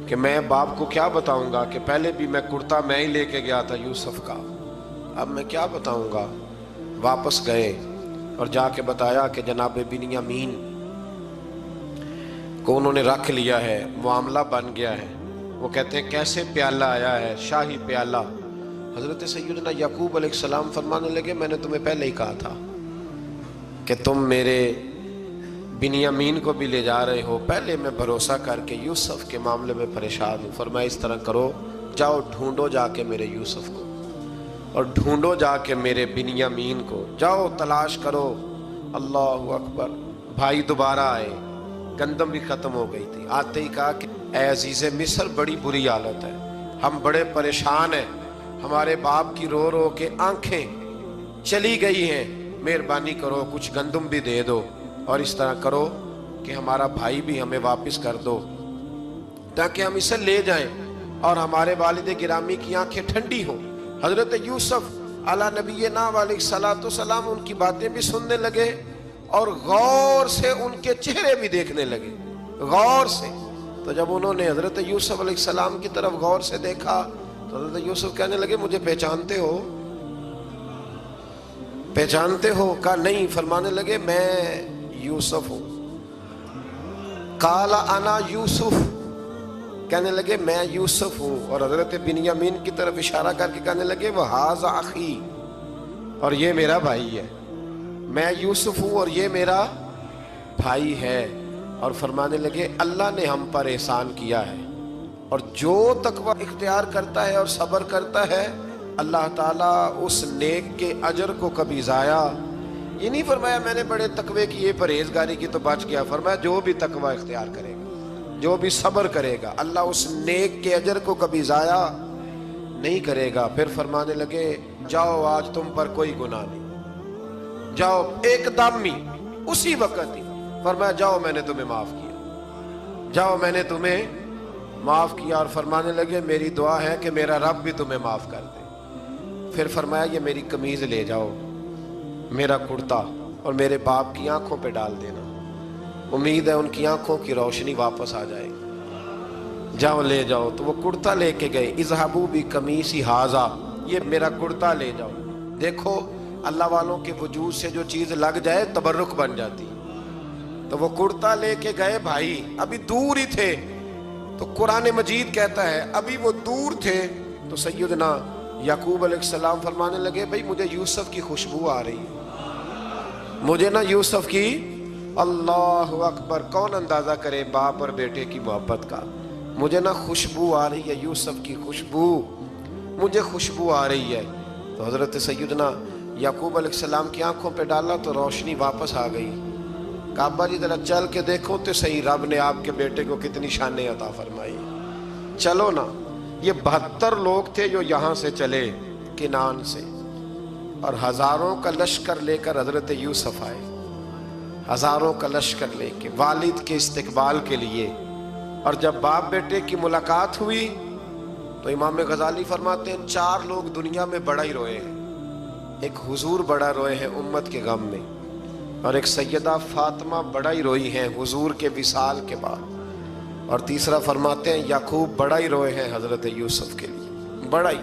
Speaker 2: کہ میں باپ کو کیا بتاؤں گا کہ پہلے بھی میں کرتا میں ہی لے کے گیا تھا یوسف کا، اب میں کیا بتاؤں گا. واپس گئے اور جا کے بتایا کہ جناب بنیامین کو انہوں نے رکھ لیا ہے، معاملہ بن گیا ہے۔ وہ کہتے ہیں کیسے پیالہ آیا ہے؟ شاہی پیالہ۔ حضرت سیدنا یعقوب علیہ السلام فرمانے لگے میں نے تمہیں پہلے ہی کہا تھا کہ تم میرے بنیامین کو بھی لے جا رہے ہو، پہلے میں بھروسہ کر کے یوسف کے معاملے میں پریشان ہوں۔ فرمایا اس طرح کرو، جاؤ ڈھونڈو جا کے میرے یوسف کو اور ڈھونڈو جا کے میرے بنیامین کو، جاؤ تلاش کرو۔ اللہ اکبر۔ بھائی دوبارہ آئے، گندم بھی ختم ہو گئی تھی، آتے ہی کہا کہ اے عزیز مصر بڑی بری حالت ہے، ہم بڑے پریشان ہیں، ہمارے باپ کی رو رو کے آنکھیں چلی گئی ہیں، مہربانی کرو کچھ گندم بھی دے دو، اور اس طرح کرو کہ ہمارا بھائی بھی ہمیں واپس کر دو تاکہ ہم اسے لے جائیں اور ہمارے والد گرامی کی آنکھیں ٹھنڈی ہوں۔ حضرت یوسف علی نبینا علیہ الصلوۃ والسلام ان کی باتیں بھی سننے لگے اور غور سے ان کے چہرے بھی دیکھنے لگے، غور سے۔ تو جب انہوں نے حضرت یوسف علیہ السلام کی طرف غور سے دیکھا تو حضرت یوسف کہنے لگے مجھے پہچانتے ہو؟ پہچانتے ہو؟ کہا نہیں۔ فرمانے لگے میں یوسف ہوں۔ قال انا یوسف، کہنے لگے میں یوسف ہوں، اور حضرت بنیامین کی طرف اشارہ کر کے کہنے لگے وہذا اخی، اور یہ میرا بھائی ہے، میں یوسف ہوں اور یہ میرا بھائی ہے۔ اور فرمانے لگے اللہ نے ہم پر احسان کیا ہے، اور جو تقوی اختیار کرتا ہے اور صبر کرتا ہے اللہ تعالیٰ اس نیک کے اجر کو کبھی ضائع۔ یہ نہیں فرمایا میں نے بڑے تقوی کی یہ پرہیزگاری کی تو بچ گیا، فرمایا جو بھی تقوی اختیار کرے گا، جو بھی صبر کرے گا، اللہ اس نیک کے اجر کو کبھی ضائع نہیں کرے گا۔ پھر فرمانے لگے جاؤ آج تم پر کوئی گناہ نہیں، جاؤ ایک دم ہی اسی وقت ہی فرمایا جاؤ میں نے تمہیں معاف کیا، جاؤ میں نے تمہیں معاف کیا۔ اور فرمانے لگے میری دعا ہے کہ میرا رب بھی تمہیں معاف کر دے۔ پھر فرمایا یہ میری قمیض لے جاؤ، میرا کرتا، اور میرے باپ کی آنکھوں پہ ڈال دینا، امید ہے ان کی آنکھوں کی روشنی واپس آ جائے گی، جاؤ لے جاؤ۔ تو وہ کرتا لے کے گئے، اذهبوا بقمیصی ھذا، یہ میرا کرتا لے جاؤ۔ دیکھو اللہ والوں کے وجود سے جو چیز لگ جائے تبرک بن جاتی۔ تو وہ کرتا لے کے گئے، بھائی ابھی دور ہی تھے، تو قرآن مجید کہتا ہے ابھی وہ دور تھے تو سیدنا یعقوب علیہ السلام فرمانے لگے بھئی مجھے یوسف کی خوشبو آ رہی ہے، مجھے نا یوسف کی، اللہ اکبر، کون اندازہ کرے باپ اور بیٹے کی محبت کا، مجھے نا خوشبو آ رہی ہے، یوسف کی خوشبو، مجھے خوشبو آ رہی ہے۔ تو حضرت سیدنا یعقوب علیہ السلام کی آنکھوں پہ ڈالا تو روشنی واپس آ گئی۔ کعبہ جی ذرا چل کے دیکھو تو صحیح رب نے آپ کے بیٹے کو کتنی شانیں عطا فرمائی۔ چلو نا، یہ 72 لوگ تھے جو یہاں سے چلے کنان سے، اور ہزاروں کا لشکر لے کر حضرت یوسف آئے، ہزاروں کا لشکر لے کے والد کے استقبال کے لیے۔ اور جب باپ بیٹے کی ملاقات ہوئی تو امام غزالی فرماتے ہیں 4 لوگ دنیا میں بڑا ہی روئے ہیں، ایک حضور بڑا روئے ہیں امت کے غم میں، اور ایک سیدہ فاطمہ بڑا ہی روئی ہیں حضور کے وصال کے بعد، اور تیسرا فرماتے ہیں یعقوب بڑا ہی روئے ہیں حضرت یوسف کے لیے، بڑا ہی،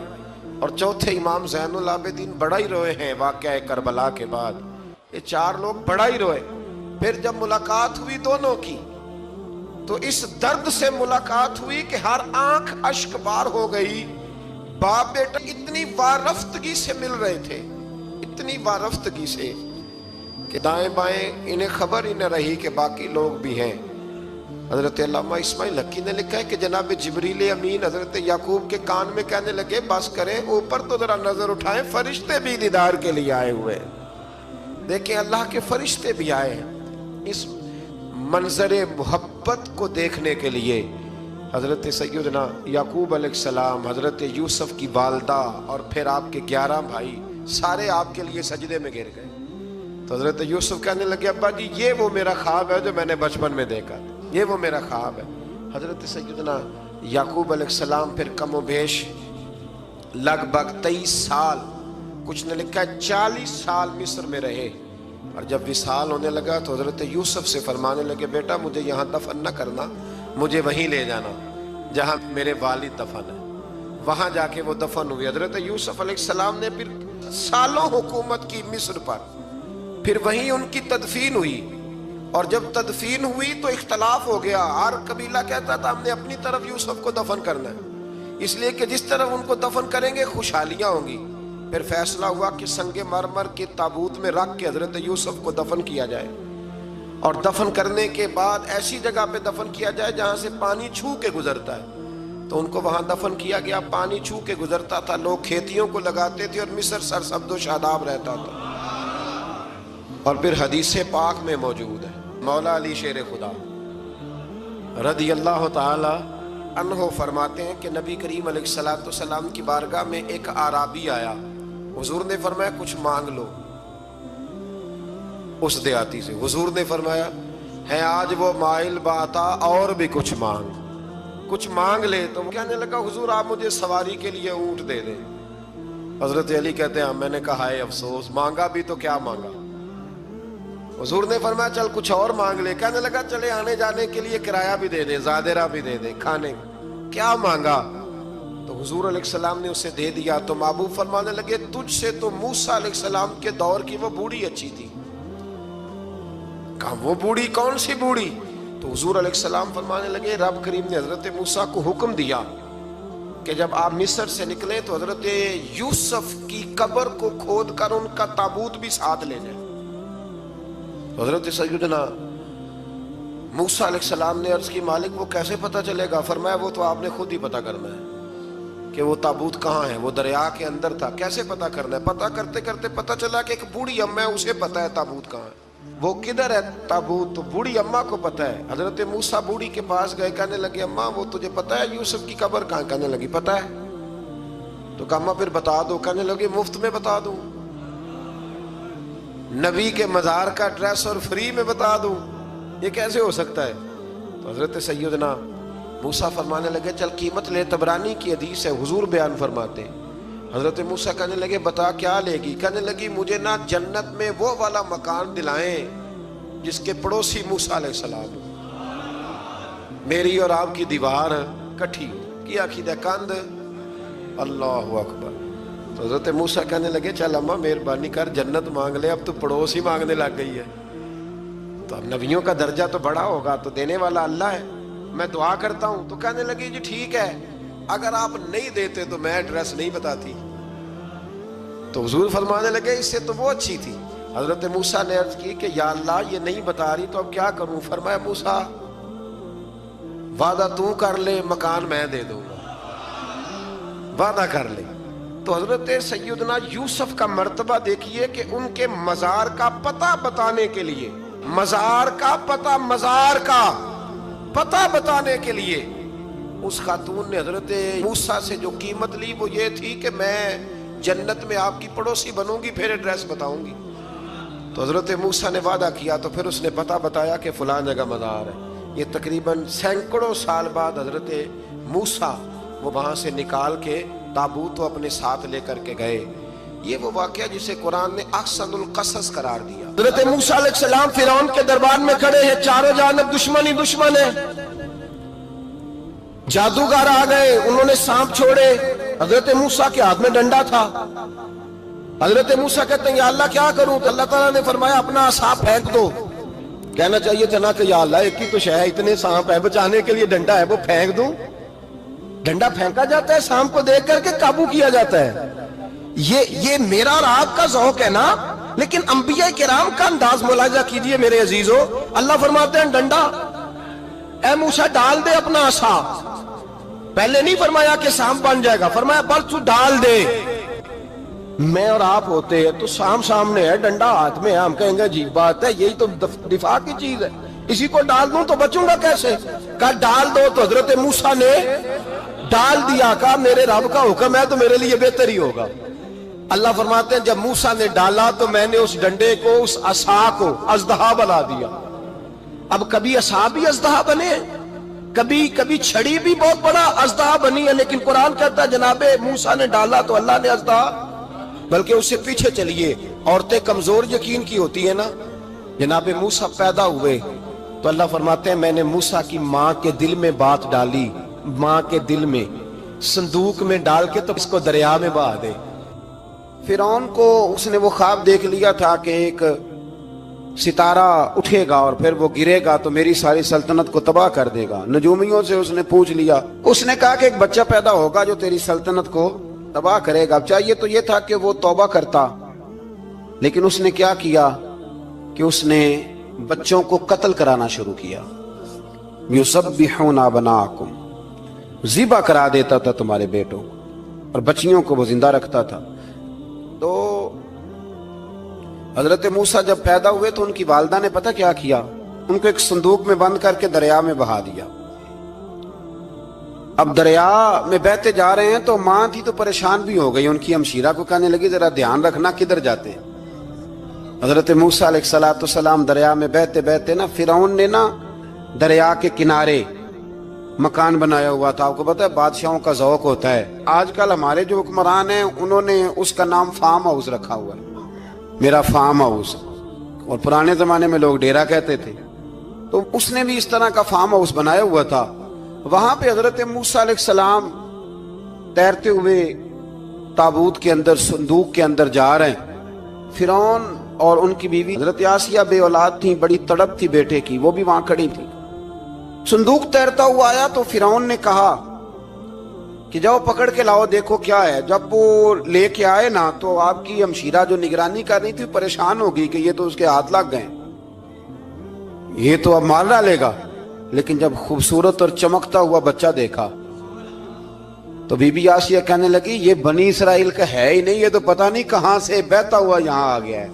Speaker 2: اور چوتھے امام زین العابدین بڑا ہی روئے ہیں واقعہ کربلا کے بعد۔ یہ 4 لوگ بڑا ہی روئے۔ پھر جب ملاقات ہوئی دونوں کی تو اس درد سے ملاقات ہوئی کہ ہر آنکھ اشک بار ہو گئی، باپ بیٹا اتنی وارفتگی سے مل رہے تھے، اتنی وارفتگی سے کہ دائیں بائیں انہیں خبر ہی نہ رہی کہ باقی لوگ بھی ہیں۔ حضرت علامہ اسماعیل حقی نے لکھا ہے کہ جناب جبریل امین حضرت یعقوب کے کان میں کہنے لگے بس کریں، اوپر تو ذرا نظر اٹھائیں، فرشتے بھی دیدار کے لیے آئے ہوئے ہیں، دیکھیں اللہ کے فرشتے بھی آئے ہیں اس منظر محبت کو دیکھنے کے لیے۔ حضرت سیدنا یعقوب علیہ السلام، حضرت یوسف کی والدہ، اور پھر آپ کے 11 بھائی سارے آپ کے لیے سجدے میں گر گئے۔ تو حضرت یوسف کہنے لگے ابا جی یہ وہ میرا خواب ہے جو میں نے بچپن میں دیکھا تھا، یہ وہ میرا خواب ہے۔ حضرت سیدنا یعقوب علیہ السلام پھر کم و بیش لگ بھگ 23 سال، کچھ نے لکھا ہے 40 سال مصر میں رہے، اور جب وصال ہونے لگا تو حضرت یوسف سے فرمانے لگے بیٹا مجھے یہاں دفن نہ کرنا، مجھے وہیں لے جانا جہاں میرے والد دفن ہے۔ وہاں جا کے وہ دفن ہوئے۔ حضرت یوسف علیہ السلام نے پھر سالوں حکومت کی مصر پر، پھر وہیں ان کی تدفین ہوئی، اور جب تدفین ہوئی تو اختلاف ہو گیا، ہر قبیلہ کہتا تھا ہم نے اپنی طرف یوسف کو دفن کرنا ہے، اس لیے کہ جس طرف ان کو دفن کریں گے خوشحالیاں ہوں گی۔ پھر فیصلہ ہوا کہ سنگ مرمر کے تابوت میں رکھ کے حضرت یوسف کو دفن کیا جائے، اور دفن کرنے کے بعد ایسی جگہ پہ دفن کیا جائے جہاں سے پانی چھو کے گزرتا ہے، تو ان کو وہاں دفن کیا گیا، پانی چھو کے گزرتا تھا، لوگ کھیتیوں کو لگاتے تھے، اور مصر سرسبز و شاداب رہتا تھا۔ اور پھر حدیث پاک میں موجود ہے، مولا علی شیر خدا رضی اللہ تعالی عنہ فرماتے ہیں کہ نبی کریم علیہ الصلوۃ والسلام کی بارگاہ میں ایک اعرابی آیا، حضور نے فرمایا کچھ مانگ لو اس دیہاتی سے۔ حضور نے فرمایا ہے آج وہ مائل باتا، اور بھی کچھ مانگ لے۔ تو وہ کہنے لگا حضور آپ مجھے سواری کے لیے اونٹ دے دیں۔ حضرت علی کہتے ہیں میں نے کہا ہے افسوس، مانگا بھی تو کیا مانگا۔ حضور نے فرمایا چل کچھ اور مانگ لے۔ کہنے لگا چلے آنے جانے کے لیے کرایہ بھی دے دے، زادرہ بھی دے دے، کھانے۔ کیا مانگا؟ تو حضور علیہ السلام نے اسے دے دیا۔ تو محبوب فرمانے لگے تجھ سے تو موسیٰ علیہ السلام کے دور کی وہ بوڑھی اچھی تھی۔ کہا وہ بوڑھی کون سی بوڑھی؟ تو حضور علیہ السلام فرمانے لگے رب کریم نے حضرت موسیٰ کو حکم دیا کہ جب آپ مصر سے نکلیں تو حضرت یوسف کی قبر کو کھود کر ان کا تابوت بھی ساتھ لے جائیں۔ حضرت سیدنا موسیٰ علیہ السلام نے عرض کی مالک وہ کیسے پتہ چلے گا؟ فرمایا وہ تو آپ نے خود ہی پتہ کرنا ہے کہ وہ تابوت کہاں ہے۔ وہ دریا کے اندر تھا، کیسے پتہ کرنا ہے؟ پتہ کرتے کرتے پتہ چلا کہ ایک بوڑھی اماں ہے، اسے پتہ ہے تابوت کہاں ہے، وہ کدھر ہے تابوت، تو بوڑھی اماں کو پتہ ہے۔ حضرت موسیٰ بوڑھی کے پاس گئے، کہنے لگے اماں وہ تجھے پتہ ہے یوسف کی قبر کہاں؟ کہنے لگی پتہ ہے۔ تو کہا اماں پھر بتا دو۔ کہنے لگے مفت میں بتا دوں، نبی کے مزار کا ایڈریس اور فری میں بتا دوں، یہ کیسے ہو سکتا ہے؟ تو حضرت سیدنا موسیٰ فرمانے لگے چل قیمت لے، طبرانی کی حدیث ہے، حضور بیان فرماتے ہیں۔ حضرت موسیٰ کہنے لگے بتا کیا لے گی؟ کہنے لگی مجھے نہ جنت میں وہ والا مکان دلائیں جس کے پڑوسی موسیٰ علیہ السلام، میری اور آپ کی دیوار کٹھی کی عقیدہ کند، اللہ اکبر۔ تو حضرت موسیٰ کہنے لگے چل اماں مہربانی کر جنت مانگ لے، اب تو پڑوس ہی مانگنے لگ گئی ہے، تو اب نبیوں کا درجہ تو بڑا ہوگا، تو دینے والا اللہ ہے، میں دعا کرتا ہوں۔ تو کہنے لگی جی ٹھیک ہے، اگر آپ نہیں دیتے تو میں ایڈریس نہیں بتاتی۔ تو حضور فرمانے لگے اس سے تو وہ اچھی تھی۔ حضرت موسیٰ نے عرض کی کہ یا اللہ یہ نہیں بتا رہی تو اب کیا کروں؟ فرمایا موسیٰ وعدہ تو کر لے، مکان میں دے دوں گا، وعدہ کر لے۔ تو حضرت سیدنا یوسف کا مرتبہ دیکھیے کہ ان کے مزار کا پتہ بتانے کے لیے، مزار کا پتہ بتانے کے لیے اس خاتون نے حضرت موسیٰ سے جو قیمت لی وہ یہ تھی کہ میں جنت میں آپ کی پڑوسی بنوں گی پھر ایڈریس بتاؤں گی۔ تو حضرت موسیٰ نے وعدہ کیا، تو پھر اس نے پتہ بتایا کہ فلاں جگہ مزار ہے۔ یہ تقریباً سینکڑوں سال بعد حضرت موسیٰ وہ وہاں سے نکال کے تابوت کو اپنے ساتھ لے کر کے گئے۔ یہ وہ واقعہ جسے قرآن نے احسن القصص قرار دیا۔ حضرت موسیٰ علیہ السلام فرعون کے دربار میں کھڑے ہیں، چاروں جانب دشمن ہی دشمن ہے، جادوگر آ گئے، انہوں نے سانپ چھوڑے، حضرت موسیٰ کے ہاتھ میں ڈنڈا تھا۔ حضرت موسیٰ کہتے ہیں یا اللہ کیا کروں؟ تو اللہ تعالیٰ نے فرمایا اپنا عصا پھینک دو۔ کہنا چاہیے تھا نا کہ یا اللہ ایک ہی تو شے ہے، اتنے سانپ ہے، بچانے کے لیے ڈنڈا ہے وہ پھینک دوں؟ ڈنڈا پھینکا جاتا ہے، سانپ کو دیکھ کر کے قابو کیا جاتا ہے۔ یہ میرا اور آپ کا ذوق ہے نا، لیکن انبیاء کرام کا انداز ملاحظہ کیجئے میرے عزیزو۔ اللہ فرماتے ہیں ڈنڈا، اے موسیٰ ڈال دے اپنا عصا۔ پہلے نہیں فرمایا کہ سانپ بن جائے گا، فرمایا بس تو ڈال دے۔ میں اور آپ ہوتے ہیں تو سانپ سامنے ہے، ڈنڈا ہاتھ میں ہے، ہم کہیں گے عجیب بات ہے، یہی تو دفاع کی چیز ہے، اسی کو ڈال دوں تو بچوں گا کیسے؟ کہا ڈال دو۔ تو حضرت موسیٰ نے ڈال دیا، کہا میرے رب کا حکم ہے تو میرے لیے بہتر ہی ہوگا۔ اللہ فرماتے ہیں جب موسیٰ نے ڈالا تو میں نے اس ڈنڈے کو، اس عصا کو اژدہا بنا دیا۔ اب کبھی عصا بھی اژدہا بنے، کبھی چھڑی بھی بہت بڑا اژدہا بنی ہے، لیکن قرآن کہتا ہے جناب موسیٰ نے ڈالا تو اللہ نے اژدہا۔ بلکہ اس سے پیچھے چلیے، عورتیں کمزور یقین کی ہوتی ہیں نا، جناب موسیٰ پیدا ہوئے تو اللہ فرماتے ہیں میں نے موسیٰ کی ماں کے دل میں بات ڈالی، ماں کے دل میں صندوق میں ڈال کے تو اس کو دریا میں بہا دے۔ فرعون کو اس نے وہ خواب دیکھ لیا تھا کہ ایک ستارہ اٹھے گا اور پھر وہ گرے گا تو میری ساری سلطنت کو تباہ کر دے گا۔ نجومیوں سے اس نے پوچھ لیا، اس نے کہا کہ ایک بچہ پیدا ہوگا جو تیری سلطنت کو تباہ کرے گا۔ چاہیے تو یہ تھا کہ وہ توبہ کرتا، لیکن اس نے کیا کیا کہ اس نے بچوں کو قتل کرانا شروع کیا۔ یُذَبِّحُونَ أَبْنَاءَکُمْ، ذبح کرا دیتا تھا تمہارے بیٹوں کو، اور بچیوں کو وہ زندہ رکھتا تھا۔ تو حضرت موسیٰ جب پیدا ہوئے تو ان کی والدہ نے پتہ کیا کیا، ان کو ایک صندوق میں بند کر کے دریا میں بہا دیا۔ اب دریا میں بہتے جا رہے ہیں تو ماں تھی تو پریشان بھی ہو گئی، ان کی ہمشیرہ کو کہنے لگی ذرا دھیان رکھنا کدھر جاتے ہیں۔ حضرت موسیٰ علیہ السلام دریا میں بہتے بہتے نا، فرعون نے نا دریا کے کنارے مکان بنایا ہوا تھا۔ آپ کو پتہ ہے بادشاہوں کا ذوق ہوتا ہے، آج کل ہمارے جو حکمران ہیں انہوں نے اس کا نام فارم ہاؤس رکھا ہوا ہے، میرا فارم ہاؤس، اور پرانے زمانے میں لوگ ڈیرا کہتے تھے۔ تو اس نے بھی اس طرح کا فارم ہاؤس بنایا ہوا تھا۔ وہاں پہ حضرت موسیٰ علیہ السلام تیرتے ہوئے تابوت کے اندر، صندوق کے اندر جا رہے ہیں۔ فرعون اور ان کی بیوی حضرت آسیہ بے اولاد تھیں، بڑی تڑپ تھی بیٹے کی، وہ بھی وہاں کھڑی تھی۔ صندوق تیرتا ہوا آیا تو فرعون نے کہا کہ جاؤ پکڑ کے لاؤ، دیکھو کیا ہے۔ جب وہ لے کے آئے نا تو آپ کی ہمشیرہ جو نگرانی کر رہی تھی پریشان ہو گئی کہ یہ تو اس کے ہاتھ لگ گئے، یہ تو اب مار ڈالے گا۔ لیکن جب خوبصورت اور چمکتا ہوا بچہ دیکھا تو بی بی آسیہ کہنے لگی یہ بنی اسرائیل کا ہے ہی نہیں، یہ تو پتہ نہیں کہاں سے بہتا ہوا یہاں آ گیا ہے،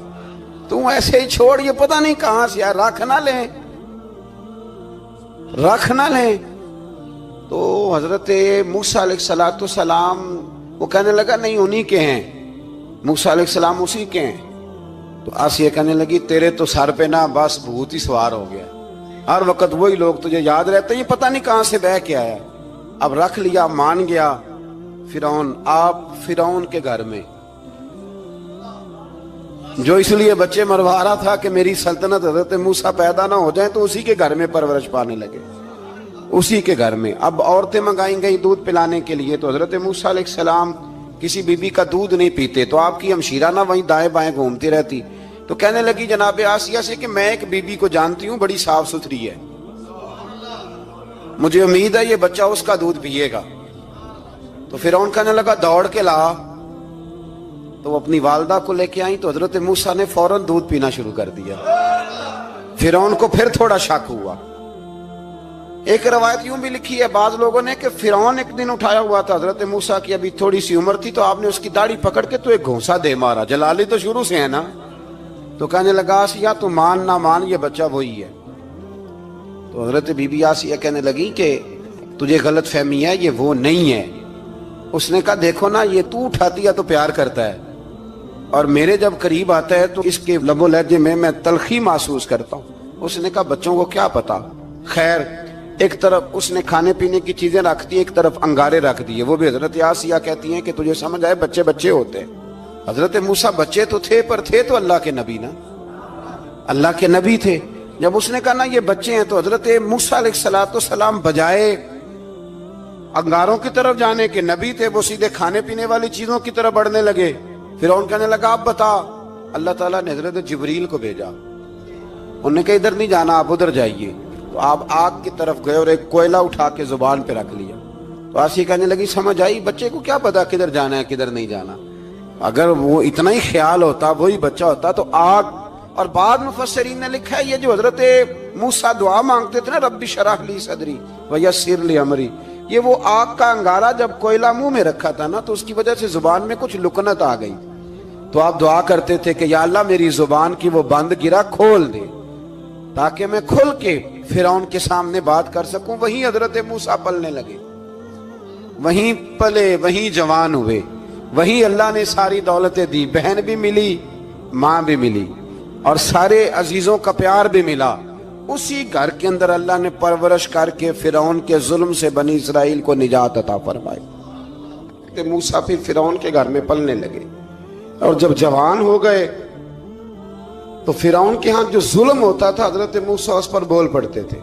Speaker 2: تم ایسے ہی چھوڑ، یہ پتہ نہیں کہاں سے ہے، رکھ نہ لیں، رکھ نہ لیں۔ تو حضرت موسیٰ علیہ السلام وہ کہنے لگا نہیں انہی کے ہیں، موسیٰ علیہ السلام اسی کے ہیں۔ تو آسیہ کہنے لگی تیرے تو سر پہ نا بس بھوت ہی سوار ہو گیا، ہر وقت وہی لوگ تجھے یاد رہتے ہیں، یہ پتہ نہیں کہاں سے بہ کے آیا۔ اب رکھ لیا، مان گیا فرعون۔ آپ فرعون کے گھر میں جو اس لیے بچے مروا رہا تھا کہ میری سلطنت حضرت موسیٰ پیدا نہ ہو جائیں، تو اسی کے گھر میں پرورش پانے لگے، اسی کے گھر میں۔ اب عورتیں منگائیں گئی دودھ پلانے کے لیے، تو حضرت موسیٰ علیہ السلام کسی بی بی کا دودھ نہیں پیتے، تو آپ کی ہمشیرہ نہ وہیں دائیں بائیں گھومتی رہتی۔ تو کہنے لگی جناب آسیہ سے کہ میں ایک بی بی کو جانتی ہوں، بڑی صاف ستھری ہے، مجھے امید ہے یہ بچہ اس کا دودھ پیے گا۔ تو فرعون کہنے لگا دوڑ کے لا، تو وہ اپنی والدہ کو لے کے آئیں تو حضرت موسیٰ نے فوراً دودھ پینا شروع کر دیا۔ فرعون کو پھر تھوڑا شک ہوا۔ ایک روایت یوں بھی لکھی ہے بعض لوگوں نے کہ فرعون ایک دن اٹھایا ہوا تھا حضرت موسیٰ کی ابھی تھوڑی سی عمر تھی، تو آپ نے اس کی داڑھی پکڑ کے تو ایک گھونسا دے مارا، جلالی تو شروع سے ہے نا۔ تو کہنے لگا آسیہ تو مان نہ مان یہ بچہ وہی ہے۔ تو حضرت بی بی آسیہ کہنے لگی کہ تجھے غلط فہمی ہے، یہ وہ نہیں ہے۔ اس نے کہا دیکھو نا یہ تو اٹھاتی ہے تو پیار کرتا ہے، اور میرے جب قریب آتا ہے تو اس کے لب و لہجے میں تلخی محسوس کرتا ہوں۔ اس نے کہا بچوں کو کیا پتا۔ خیر ایک طرف اس نے کھانے پینے کی چیزیں رکھ دی، ایک طرف انگارے رکھ دیے۔ وہ بھی حضرت آسیہ کہتی ہیں کہ تجھے سمجھ آئے بچے بچے ہوتے ہیں۔ حضرت موسیٰ بچے تو تھے پر تھے تو اللہ کے نبی نا، اللہ کے نبی تھے۔ جب اس نے کہا نا یہ بچے ہیں، تو حضرت موسیٰ علیہ السلام بجائے انگاروں کی طرف جانے کے، نبی تھے وہ سیدھے کھانے پینے والی چیزوں کی طرف بڑھنے لگے۔ فرعون کہنے لگا آپ بتا۔ اللہ تعالیٰ نے حضرت جبریل کو بھیجا، انہوں نے کہا ادھر نہیں جانا آپ ادھر جائیے۔ تو آپ آگ کی طرف گئے اور ایک کوئلہ اٹھا کے زبان پہ رکھ لیا۔ تو آسیہ کہنے لگی سمجھ آئی، بچے کو کیا پتا کدھر جانا ہے کدھر نہیں جانا، اگر وہ اتنا ہی خیال ہوتا وہی بچہ ہوتا تو آگ۔ اور بعد مفسرین نے لکھا ہے یہ جو حضرت موسیٰ دعا مانگتے تھے نا رب اشرح لی صدری ویسر لی امری، یہ وہ آگ کا انگارہ جب کوئلہ منہ میں رکھا تھا نا تو اس کی وجہ سے زبان میں کچھ لکنت آ گئی، تو آپ دعا کرتے تھے کہ یا اللہ میری زبان کی وہ بند گرا کھول دے تاکہ میں کھل کے فرعون کے سامنے بات کر سکوں۔ وہیں حضرت موسیٰ پلنے لگے، وہیں پلے، وہیں جوان ہوئے، وہیں اللہ نے ساری دولتیں دی، بہن بھی ملی، ماں بھی ملی، اور سارے عزیزوں کا پیار بھی ملا۔ اسی گھر کے اندر اللہ نے پرورش کر کے فرعون کے ظلم سے بنی اسرائیل کو نجات عطا فرمائی۔ کہ موسیٰ پھر فرعون کے گھر میں پلنے لگے، اور جب جوان ہو گئے تو فرعون کے ہاں جو ظلم ہوتا تھا حضرت موسیٰ اس پر بول پڑتے تھے،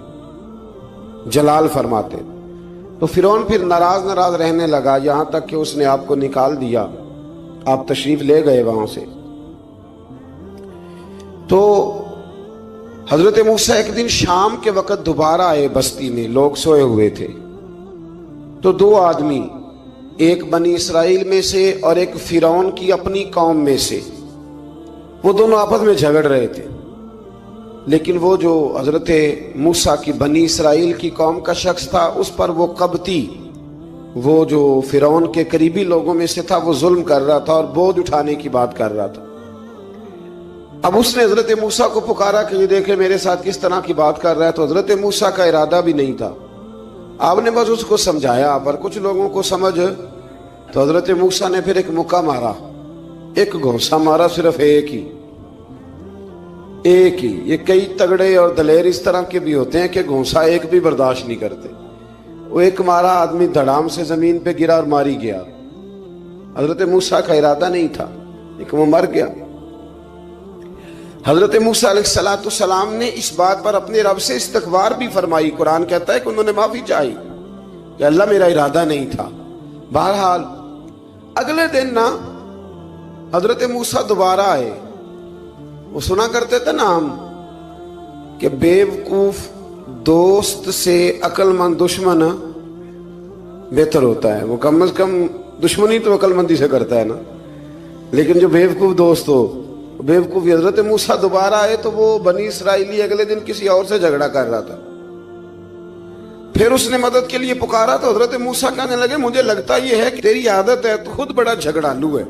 Speaker 2: جلال فرماتے۔ تو فرعون پھر ناراض رہنے لگا، یہاں تک کہ اس نے آپ کو نکال دیا، آپ تشریف لے گئے وہاں سے۔ تو حضرت موسیٰ ایک دن شام کے وقت دوبارہ آئے بستی میں، لوگ سوئے ہوئے تھے، تو دو آدمی، ایک بنی اسرائیل میں سے اور ایک فرعون کی اپنی قوم میں سے، وہ دونوں آپس میں جھگڑ رہے تھے۔ لیکن وہ جو حضرت موسیٰ کی بنی اسرائیل کی قوم کا شخص تھا، اس پر وہ قبطی، وہ جو فرعون کے قریبی لوگوں میں سے تھا، وہ ظلم کر رہا تھا اور بوجھ اٹھانے کی بات کر رہا تھا۔ اب اس نے حضرت موسیٰ کو پکارا کہ یہ دیکھے میرے ساتھ کس طرح کی بات کر رہا ہے۔ تو حضرت موسیٰ کا ارادہ بھی نہیں تھا، آپ نے بس اس کو سمجھایا، پر کچھ لوگوں کو سمجھ، تو حضرت موسیٰ نے پھر ایک مکہ مارا، ایک گھونسا مارا، صرف ایک ہی۔ یہ کئی تگڑے اور دلیر اس طرح کے بھی ہوتے ہیں کہ گھونسا ایک بھی برداشت نہیں کرتے۔ وہ ایک مارا، آدمی دھڑام سے زمین پہ گرا اور ماری گیا۔ حضرت موسیٰ کا ارادہ نہیں تھا لیکن وہ مر گیا۔ حضرت موسیٰ علیہ السلام نے اس بات پر اپنے رب سے استغفار بھی فرمائی۔ قرآن کہتا ہے کہ انہوں نے معافی چاہی کہ اللہ میرا ارادہ نہیں تھا۔ بہرحال اگلے دن نا حضرت موسیٰ دوبارہ آئے۔ وہ سنا کرتے تھے نا ہم کہ بیوقوف دوست سے عقل مند دشمن بہتر ہوتا ہے۔ وہ کم از کم دشمنی تو عقل مندی سے کرتا ہے نا، لیکن جو بیوقوف دوست ہو بیوقوفی۔ حضرت موسیٰ دوبارہ آئے تو وہ بنی اسرائیلی اگلے دن کسی اور سے جھگڑا کر رہا تھا، پھر اس نے مدد کے لیے پکارا تو حضرت موسیٰ کہنے لگے مجھے لگتا یہ ہے کہ تیری عادت ہے، تو خود بڑا جھگڑالو ہے،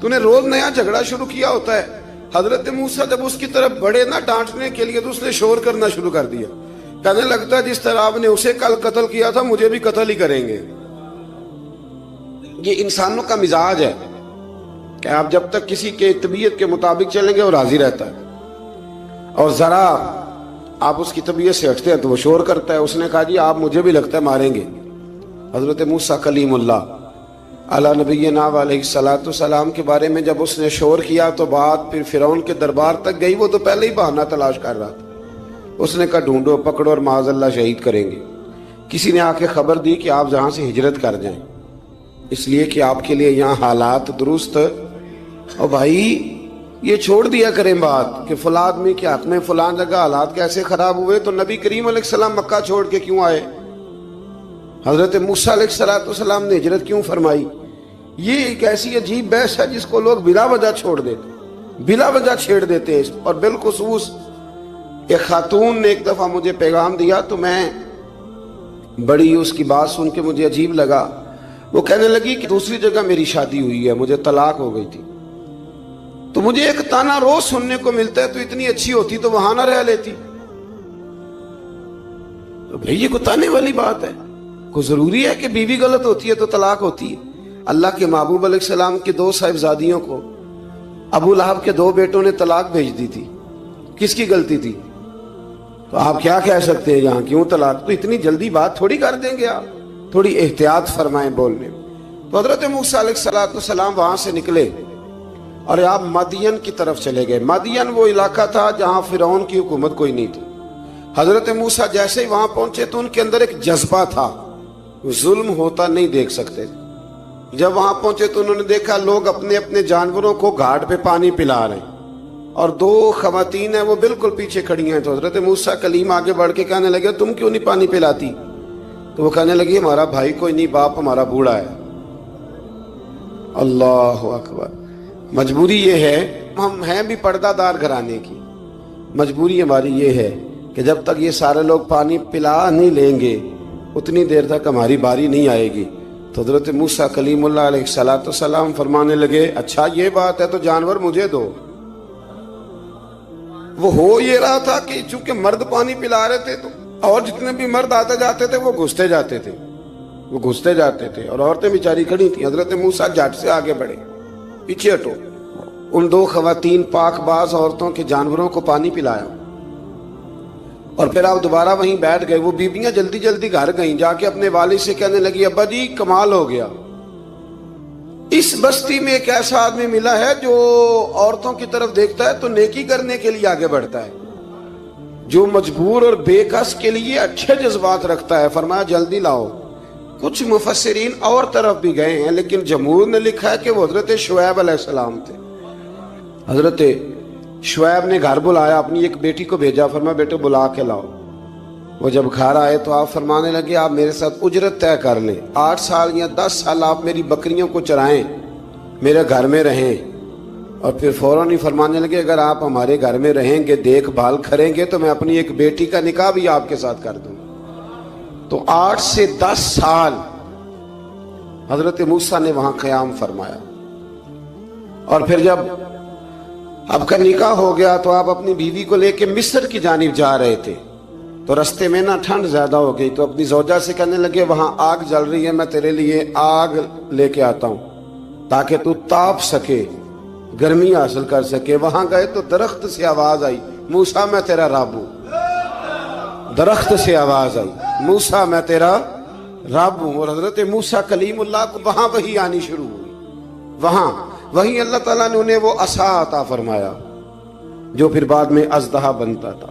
Speaker 2: تو نے روز نیا جھگڑا شروع کیا ہوتا ہے۔ حضرت موسیٰ جب اس کی طرف بڑھے نہ ڈانٹنے کے لیے تو اس نے شور کرنا شروع کر دیا، کہنے لگتا ہے جس طرح آپ نے اسے کل قتل کیا تھا مجھے بھی قتل ہی کریں گے۔ یہ انسانوں کا مزاج ہے کہ آپ جب تک کسی کے طبیعت کے مطابق چلیں گے وہ راضی رہتا ہے، اور ذرا آپ اس کی طبیعت سے ہٹتے ہیں تو وہ شور کرتا ہے۔ اس نے کہا جی آپ مجھے بھی لگتا ہے ماریں گے۔ حضرت موسیٰ کلیم اللہ علیہ نبینا علیہ السلام کے بارے میں جب اس نے شور کیا تو بات پھر فرعون کے دربار تک گئی۔ وہ تو پہلے ہی بہانہ تلاش کر رہا تھا، اس نے کہا ڈھونڈو پکڑو اور معاذ اللہ شہید کریں گے۔ کسی نے آ کے خبر دی کہ آپ جہاں سے ہجرت کر جائیں، اس لیے کہ آپ کے لیے یہاں حالات درست، اور بھائی یہ چھوڑ دیا کریں بات کہ فلاں آدمی کے حق میں فلاں جگہ حالات کیسے خراب ہوئے، تو نبی کریم علیہ السلام مکہ چھوڑ کے کیوں آئے؟ حضرت موسیٰ علیہ السلام نے ہجرت کیوں فرمائی؟ یہ ایک ایسی عجیب بحث ہے جس کو لوگ بلا وجہ چھوڑ دیتے، بلا وجہ چھیڑ دیتے ہیں۔ اور بالخصوص ایک خاتون نے ایک دفعہ مجھے پیغام دیا تو میں بڑی اس کی بات سن کے مجھے عجیب لگا۔ وہ کہنے لگی کہ دوسری جگہ میری شادی ہوئی ہے، مجھے طلاق ہو گئی تھی، تو مجھے ایک تانا روز سننے کو ملتا ہے تو اتنی اچھی ہوتی تو وہاں نہ رہ لیتی۔ تو بھئی یہ کوئی تانے والی بات ہے؟ کوئی ضروری ہے کہ بیوی غلط ہوتی ہے تو طلاق ہوتی ہے؟ اللہ کے محبوب علیہ السلام کی دو صاحبزادیوں کو ابو لہب کے دو بیٹوں نے طلاق بھیج دی تھی، کس کی غلطی تھی؟ تو آپ کیا کہہ سکتے ہیں یہاں کیوں طلاق؟ تو اتنی جلدی بات تھوڑی کر دیں گے آپ، تھوڑی احتیاط فرمائیں بولنے میں۔ تو حضرت موسیٰ علیہ السلام وہاں سے نکلے اور آپ مدین کی طرف چلے گئے۔ مدین وہ علاقہ تھا جہاں فرعون کی حکومت کوئی نہیں تھی۔ حضرت موسیٰ جیسے ہی وہاں پہنچے تو ان کے اندر ایک جذبہ تھا، ظلم ہوتا نہیں دیکھ سکتے۔ جب وہاں پہنچے تو انہوں نے دیکھا لوگ اپنے اپنے جانوروں کو گھاٹ پہ پانی پلا رہے ہیں، اور دو خواتین ہیں وہ بالکل پیچھے کھڑی ہیں۔ تو حضرت موسیٰ کلیم آگے بڑھ کے کہنے لگے تم کیوں نہیں پانی پلاتی؟ تو وہ کہنے لگی ہمارا بھائی کوئی نہیں، باپ ہمارا بوڑھا ہے۔ اللہ اکبر۔ مجبوری یہ ہے، ہم ہیں بھی پردہ دار گھرانے کی، مجبوری ہماری یہ ہے کہ جب تک یہ سارے لوگ پانی پلا نہیں لیں گے اتنی دیر تک ہماری باری نہیں آئے گی۔ تو حضرت موسیٰ کلیم اللہ علیہ السلام فرمانے لگے اچھا یہ بات ہے تو جانور مجھے دو۔ وہ ہو یہ رہا تھا کہ چونکہ مرد پانی پلا رہے تھے تو اور جتنے بھی مرد آتے جاتے تھے وہ گھستے جاتے تھے اور عورتیں بیچاری کھڑی تھیں۔ حضرت موسیٰ جھٹ سے آگے بڑھے، پیچھے ہٹو۔ ان دو خواتین پاک باز عورتوں کے جانوروں کو پانی پلایا اور پھر آپ دوبارہ وہیں بیٹھ گئے۔ وہ بیبیاں جلدی جلدی گھر گئیں، جا کے اپنے والد سے کہنے لگی ابا جی کمال ہو گیا، اس بستی میں ایک ایسا آدمی ملا ہے جو عورتوں کی طرف دیکھتا ہے تو نیکی کرنے کے لیے آگے بڑھتا ہے، جو مجبور اور بے کس کے لیے اچھے جذبات رکھتا ہے۔ فرمایا جلدی لاؤ، کچھ مفسرین اور طرف بھی گئے ہیں، لیکن جمہور نے لکھا ہے کہ وہ حضرت شعیب علیہ السلام تھے۔ حضرت شعیب نے گھر بلایا، اپنی ایک بیٹی کو بھیجا، فرمایا بیٹے بلا کے لاؤ۔ وہ جب گھر آئے تو آپ فرمانے لگے آپ میرے ساتھ اجرت طے کر لیں، 8 سال یا 10 سال آپ میری بکریوں کو چرائیں، میرے گھر میں رہیں۔ اور پھر فوراً ہی فرمانے لگے اگر آپ ہمارے گھر میں رہیں گے، دیکھ بھال کریں گے، تو میں اپنی ایک بیٹی کا نکاح بھی آپ کے ساتھ کر دوں۔ تو 8 سے 10 سال حضرت موسیٰ نے وہاں قیام فرمایا۔ اور پھر جب آپ کا نکاح ہو گیا تو آپ اپنی بیوی کو لے کے مصر کی جانب جا رہے تھے، تو رستے میں نا ٹھنڈ زیادہ ہو گئی، تو اپنی زوجہ سے کہنے لگے وہاں آگ جل رہی ہے، میں تیرے لیے آگ لے کے آتا ہوں تاکہ تو تاپ سکے، گرمی حاصل کر سکے۔ وہاں گئے تو درخت سے آواز آئی موسیٰ میں تیرا رب ہوں۔ درخت سے آواز آئی موسیٰ میں تیرا رب ہوں۔ اور حضرت موسیٰ کلیم اللہ کو وہاں وحی آنی شروع ہوئی، وہاں وہی اللہ تعالیٰ نے انہیں وہ عصا عطا فرمایا جو پھر بعد میں اژدہا بنتا تھا۔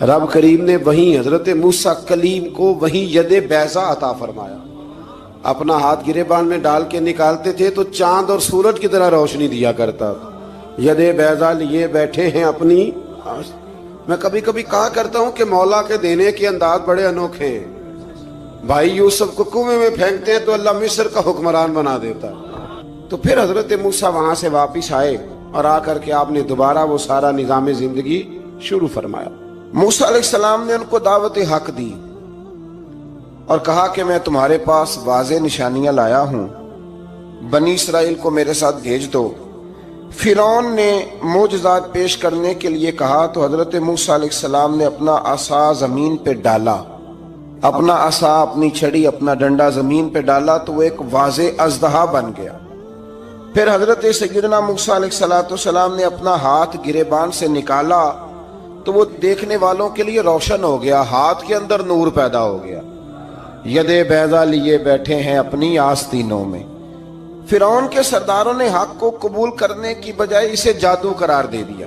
Speaker 2: رب کریم نے وہیں حضرت موسیٰ کلیم کو وہیں ید بیضا عطا فرمایا۔ اپنا ہاتھ گریبان میں ڈال کے نکالتے تھے تو چاند اور سورج کی طرح روشنی دیا کرتا تھا۔ ید بیضا لیے بیٹھے ہیں اپنی۔ میں کبھی کبھی کہا کرتا ہوں کہ مولا کے دینے کے انداز بڑے انوکھے ہیں۔ بھائی یوسف کو کنویں میں پھینکتے ہیں تو اللہ مصر کا حکمران بنا دیتا۔ تو پھر حضرت موسیٰ وہاں سے واپس آئے اور آ کر کے آپ نے دوبارہ وہ سارا نظام زندگی شروع فرمایا۔ موسیٰ علیہ السلام نے ان کو دعوت حق دی اور کہا کہ میں تمہارے پاس واضح نشانیاں لایا ہوں، بنی اسرائیل کو میرے ساتھ بھیج دو۔ فرعون نے معجزات پیش کرنے کے لیے کہا تو حضرت موسیٰ علیہ السلام نے اپنا عصا زمین پہ ڈالا، اپنا عصا، اپنی چھڑی، اپنا ڈنڈا زمین پہ ڈالا تو وہ ایک واضح اژدہا بن گیا۔ پھر حضرت سیدنا موسیٰ علیہ السلام نے اپنا ہاتھ گریبان سے نکالا تو وہ دیکھنے والوں کے لیے روشن ہو گیا، ہاتھ کے اندر نور پیدا ہو گیا۔ ید بیضا لیے بیٹھے ہیں اپنی آستینوں میں۔ فرعون کے سرداروں نے حق کو قبول کرنے کی بجائے اسے جادو قرار دے دیا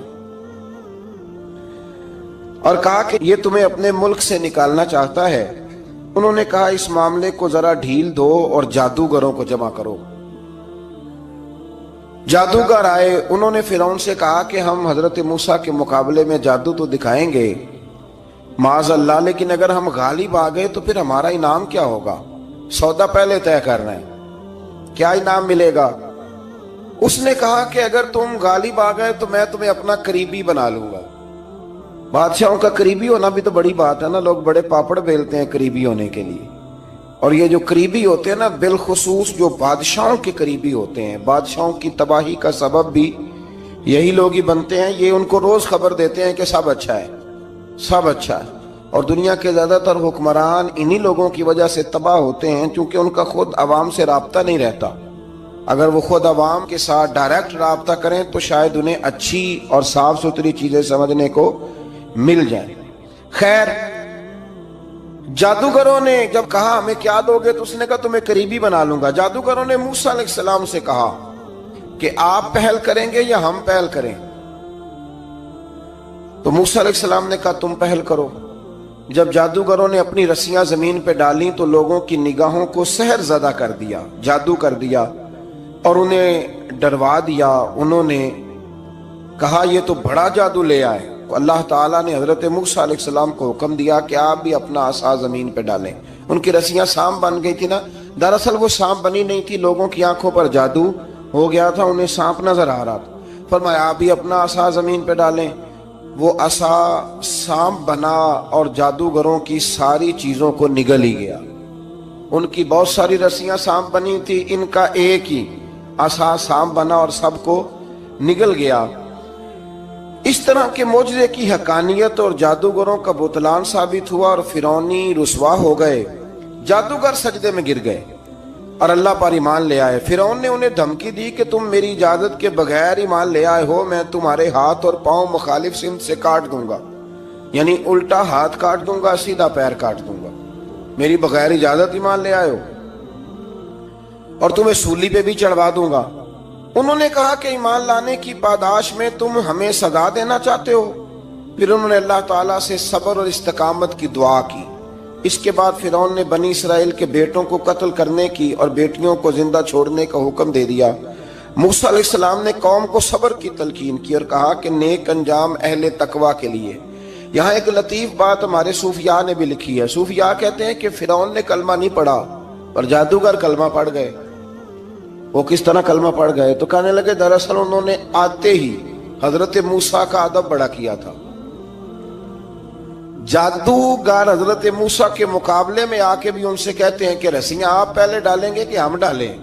Speaker 2: اور کہا کہ یہ تمہیں اپنے ملک سے نکالنا چاہتا ہے۔ انہوں نے کہا اس معاملے کو ذرا ڈھیل دو اور جادوگروں کو جمع کرو۔ جادوگر آئے، انہوں نے فرعون سے کہا کہ ہم حضرت موسیٰ کے مقابلے میں جادو تو دکھائیں گے معاذ اللہ، لیکن اگر ہم غالب آ گئے تو پھر ہمارا انعام کیا ہوگا؟ سودا پہلے طے کرنا ہے، کیا انعام ملے گا؟ اس نے کہا کہ اگر تم غالب آ گئے تو میں تمہیں اپنا قریبی بنا لوں گا۔ بادشاہوں کا قریبی ہونا بھی تو بڑی بات ہے نا، لوگ بڑے پاپڑ بیلتے ہیں قریبی ہونے کے لیے۔ اور یہ جو قریبی ہوتے ہیں نا، بالخصوص جو بادشاہوں کے قریبی ہوتے ہیں، بادشاہوں کی تباہی کا سبب بھی یہی لوگ ہی بنتے ہیں۔ یہ ان کو روز خبر دیتے ہیں کہ سب اچھا ہے، سب اچھا ہے۔ اور دنیا کے زیادہ تر حکمران انہی لوگوں کی وجہ سے تباہ ہوتے ہیں، چونکہ ان کا خود عوام سے رابطہ نہیں رہتا۔ اگر وہ خود عوام کے ساتھ ڈائریکٹ رابطہ کریں تو شاید انہیں اچھی اور صاف ستھری چیزیں سمجھنے کو مل جائیں۔ خیر، جادوگروں نے جب کہا ہمیں کیا دو گے تو اس نے کہا تمہیں قریبی بنا لوں گا۔ جادوگروں نے موسیٰ علیہ السلام سے کہا کہ آپ پہل کریں گے یا ہم پہل کریں؟ تو موسیٰ علیہ السلام نے کہا تم پہل کرو۔ جب جادوگروں نے اپنی رسیاں زمین پہ ڈالیں تو لوگوں کی نگاہوں کو سحر زدہ کر دیا، جادو کر دیا اور انہیں ڈروا دیا۔ انہوں نے کہا یہ تو بڑا جادو لے آئے۔ اللہ تعالیٰ نے حضرت موسیٰ علیہ السلام کو حکم دیا کہ آپ بھی اپنا عصا زمین پہ ڈالیں۔ ان کی رسیاں سانپ بن گئی تھی نا، دراصل وہ سانپ بنی نہیں تھی، لوگوں کی آنکھوں پر جادو ہو گیا تھا، انہیں سانپ نظر آ رہا تھا۔ فرمایا آپ بھی اپنا عصا زمین پہ ڈالیں۔ وہ عصا سانپ بنا اور جادوگروں کی ساری چیزوں کو نگل ہی گیا۔ ان کی بہت ساری رسیاں سانپ بنی تھی، ان کا ایک ہی عصا سانپ بنا اور سب کو نگل گیا۔ اس طرح کے معجزے کی حقانیت اور جادوگروں کا بطلان ثابت ہوا اور فرعونی رسوا ہو گئے۔ جادوگر سجدے میں گر گئے اور اللہ پر ایمان لے آئے۔ فرعون نے انہیں دھمکی دی کہ تم میری اجازت کے بغیر ایمان لے آئے ہو، میں تمہارے ہاتھ اور پاؤں مخالف سمت سے کاٹ دوں گا، یعنی الٹا ہاتھ کاٹ دوں گا، سیدھا پیر کاٹ دوں گا، میری بغیر اجازت ایمان لے آئے ہو، اور تمہیں سولی پہ بھی چڑھوا دوں گا۔ انہوں نے کہا کہ ایمان لانے کی پاداش میں تم ہمیں سزا دینا چاہتے ہو؟ پھر انہوں نے اللہ تعالیٰ سے صبر اور استقامت کی دعا کی۔ اس کے بعد فرعون نے بنی اسرائیل کے بیٹوں کو قتل کرنے کی اور بیٹیوں کو زندہ چھوڑنے کا حکم دے دیا۔ موسیٰ علیہ السلام نے قوم کو صبر کی تلقین کی اور کہا کہ نیک انجام اہل تقوی کے لیے۔ یہاں ایک لطیف بات ہمارے صوفیاء نے بھی لکھی ہے۔ صوفیاء کہتے ہیں کہ فرعون نے کلمہ نہیں پڑھا پر جادوگر کلمہ پڑھ گئے۔ وہ کس طرح کلمہ پڑھ گئے؟ تو کہنے لگے دراصل انہوں نے آتے ہی حضرت موسیٰ کا ادب بڑا کیا تھا۔ جادوگر حضرت موسیٰ کے مقابلے میں آ کے بھی ان سے کہتے ہیں کہ رسیاں آپ پہلے ڈالیں گے کہ ہم ڈالیں؟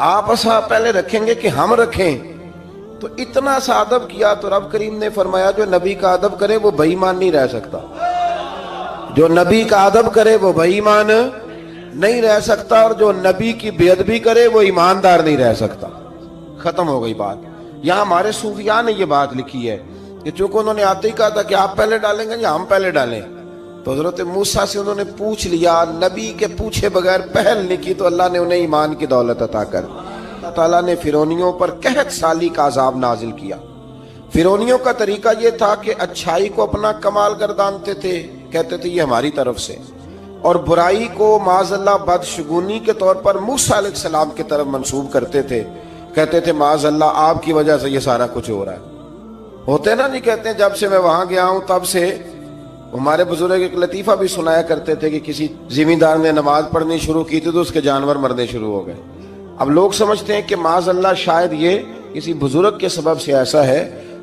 Speaker 2: آپ اصحاب پہلے رکھیں گے کہ ہم رکھیں؟ تو اتنا سا ادب کیا تو رب کریم نے فرمایا جو نبی کا ادب کرے وہ بے ایمان نہیں رہ سکتا۔ جو نبی کا ادب کرے وہ بے ایمان نہیں رہ سکتا، اور جو نبی کی بے ادبی کرے وہ ایماندار نہیں رہ سکتا۔ ختم ہو گئی بات۔ یہاں ہمارے صوفیاء نے یہ بات لکھی ہے کہ چونکہ انہوں نے آتے ہی کہا تھا کہ آپ پہلے ڈالیں گے یا ہم پہلے ڈالیں، تو حضرت موسیٰ سے انہوں نے پوچھ لیا، نبی کے پوچھے بغیر پہل نہیں کی تو اللہ نے انہیں ایمان کی دولت عطا کر دی۔ اللہ تعالیٰ نے فرعونیوں پر قحط سالی کا عذاب نازل کیا۔ فرعونیوں کا طریقہ یہ تھا کہ اچھائی کو اپنا کمال گردانتے تھے، کہتے تھے یہ ہماری طرف سے، اور برائی کو معاذ اللہ بدشگونی کے طور پر موسیٰ علیہ السلام کی طرف منسوب کرتے تھے، کہتے تھے معاذ اللہ آپ کی وجہ سے یہ سارا کچھ ہو رہا ہے۔ ہوتے نا، نہیں کہتے ہیں جب سے میں وہاں گیا ہوں تب سے۔ ہمارے بزرگ ایک لطیفہ بھی سنایا کرتے تھے کہ کسی زمیندار نے نماز پڑھنی شروع کی تھی تو اس کے جانور مرنے شروع ہو گئے۔ اب لوگ سمجھتے ہیں کہ معاذ اللہ شاید یہ کسی بزرگ کے سبب سے ایسا ہے،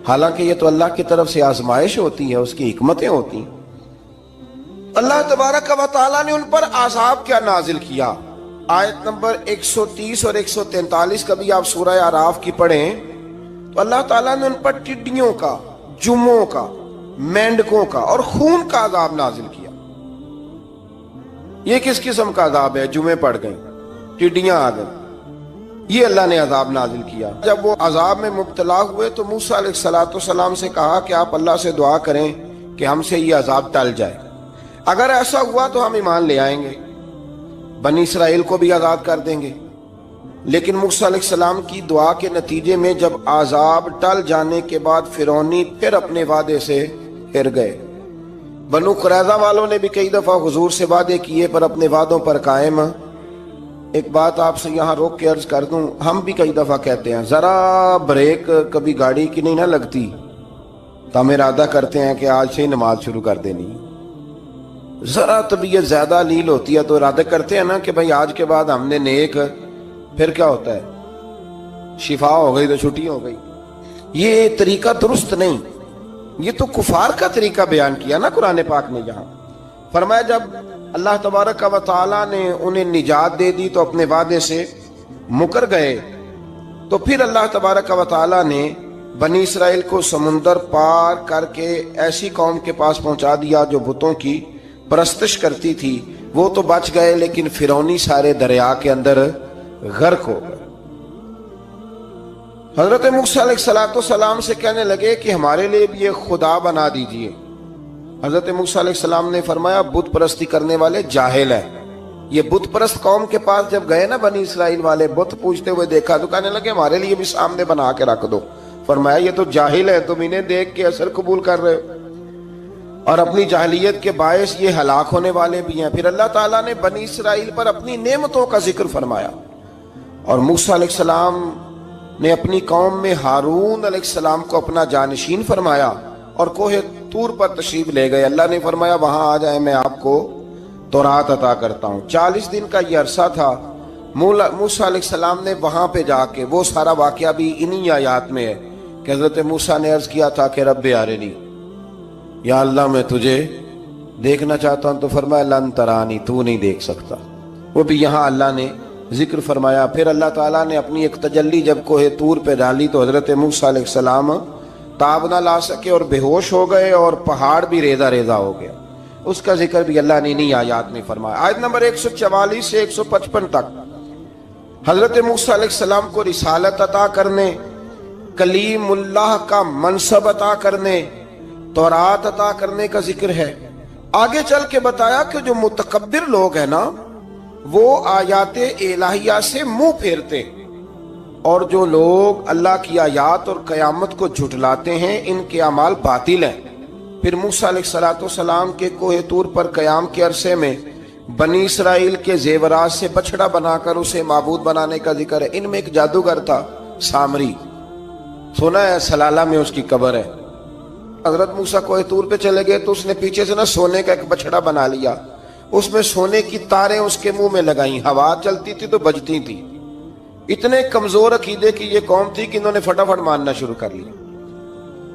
Speaker 2: حالانکہ یہ تو اللہ کی طرف سے آزمائش ہوتی ہے، اس کی حکمتیں ہوتی ہیں۔ اللہ تبارک و تعالیٰ نے ان پر عذاب کیا نازل کیا؟ آیت نمبر 130 اور 143 کا بھی آپ سورہ اعراف کی پڑھیں تو اللہ تعالیٰ نے ان پر ٹڈیوں کا، جموں کا، مینڈکوں کا اور خون کا عذاب نازل کیا۔ یہ کس قسم کا عذاب ہے؟ جمعے پڑ گئیں، ٹڈیاں آ گئیں، یہ اللہ نے عذاب نازل کیا۔ جب وہ عذاب میں مبتلا ہوئے تو موسیٰ علیہ السلام سے کہا کہ آپ اللہ سے دعا کریں کہ ہم سے یہ عذاب ٹل جائے، اگر ایسا ہوا تو ہم ایمان لے آئیں گے، بنی اسرائیل کو بھی آزاد کر دیں گے۔ لیکن موسیٰ علیہ السلام کی دعا کے نتیجے میں جب عذاب ٹل جانے کے بعد فرعونی پھر اپنے وعدے سے پھر گئے۔ بنو قریظہ والوں نے بھی کئی دفعہ حضور سے وعدے کیے پر اپنے وعدوں پر قائم۔ ایک بات آپ سے یہاں روک کے عرض کر دوں، ہم بھی کئی دفعہ کہتے ہیں ذرا بریک کبھی گاڑی کی نہیں نہ لگتی تو ہم ارادہ کرتے ہیں کہ آج سے ہی نماز شروع کر دینی۔ ذرا طبیعت زیادہ لیل ہوتی ہے تو ارادہ کرتے ہیں نا کہ بھائی آج کے بعد ہم نے نیک، پھر کیا ہوتا ہے؟ شفا ہو گئی تو چھٹی ہو گئی۔ یہ طریقہ درست نہیں، یہ تو کفار کا طریقہ بیان کیا نا قرآن پاک نے۔ یہاں فرمایا جب اللہ تبارک و تعالیٰ نے انہیں نجات دے دی تو اپنے وعدے سے مکر گئے، تو پھر اللہ تبارک و تعالیٰ نے بنی اسرائیل کو سمندر پار کر کے ایسی قوم کے پاس پہنچا دیا جو بتوں کی پرستش کرتی تھی۔ وہ تو بچ گئے لیکن فرعونی سارے دریا کے اندر غرق ہو گئے۔ حضرت موسیٰ علیہ السلام سے کہنے لگے کہ ہمارے لیے بھی ایک خدا بنا دیجئے۔ حضرت موسیٰ علیہ السلام نے فرمایا بت پرستی کرنے والے جاہل ہیں۔ یہ بت پرست قوم کے پاس جب گئے نا بنی اسرائیل والے، بت پوجتے ہوئے دیکھا تو کہنے لگے ہمارے لیے بھی سامنے بنا کے رکھ دو۔ فرمایا یہ تو جاہل ہے، تم انہیں دیکھ کے اثر قبول کر رہے ہو اور اپنی جاہلیت کے باعث یہ ہلاک ہونے والے بھی ہیں۔ پھر اللہ تعالیٰ نے بنی اسرائیل پر اپنی نعمتوں کا ذکر فرمایا، اور موسیٰ علیہ السلام نے اپنی قوم میں ہارون علیہ السلام کو اپنا جانشین فرمایا اور کوہ طور پر تشریف لے گئے۔ اللہ نے فرمایا وہاں آ جائیں، میں آپ کو تورات عطا کرتا ہوں۔ 40 دن کا یہ عرصہ تھا۔ موسیٰ علیہ السلام نے وہاں پہ جا کے، وہ سارا واقعہ بھی انہی آیات میں ہے کہ حضرت موسیٰ نے عرض کیا تھا کہ رب ارنی، یا اللہ میں تجھے دیکھنا چاہتا ہوں، تو فرمایا لن ترانی، تو نہیں دیکھ سکتا۔ وہ بھی یہاں اللہ نے ذکر فرمایا۔ پھر اللہ تعالیٰ نے اپنی ایک تجلی جب کوہ طور پہ ڈالی تو حضرت موسیٰ علیہ السلام تاب نہ لا سکے اور بے ہوش ہو گئے، اور پہاڑ بھی ریزہ ریزہ ہو گیا۔ اس کا ذکر بھی اللہ نے انہی آیات میں فرمایا۔ آیت نمبر 144 سے 155 تک حضرت موسیٰ علیہ السلام کو رسالت عطا کرنے، کلیم اللہ کا منصب عطا کرنے، تورات عطا کرنے کا ذکر ہے۔ آگے چل کے بتایا کہ جو متکبر لوگ ہیں نا وہ آیات الہیہ سے منہ پھیرتے، اور جو لوگ اللہ کی آیات اور قیامت کو جھٹلاتے ہیں ان کے اعمال باطل ہیں۔ پھر موسیٰ علیہ السلام کے کوہ طور پر قیام کے عرصے میں بنی اسرائیل کے زیورات سے بچڑا بنا کر اسے معبود بنانے کا ذکر ہے۔ ان میں ایک جادوگر تھا سامری، سنا ہے سلالہ میں اس کی قبر ہے۔ حضرت موسیٰ کوہ طور پہ چلے گئے تو اس نے پیچھے سے سونے کا ایک بچڑا بنا لیا، اس میں سونے کی تاریں اس کے منہ میں لگائیں، ہوا چلتی تھی تو بجتی تھی۔ اتنے کمزور عقیدے کی یہ قوم تھی کہ انہوں نے فٹافٹ ماننا شروع کر لیا،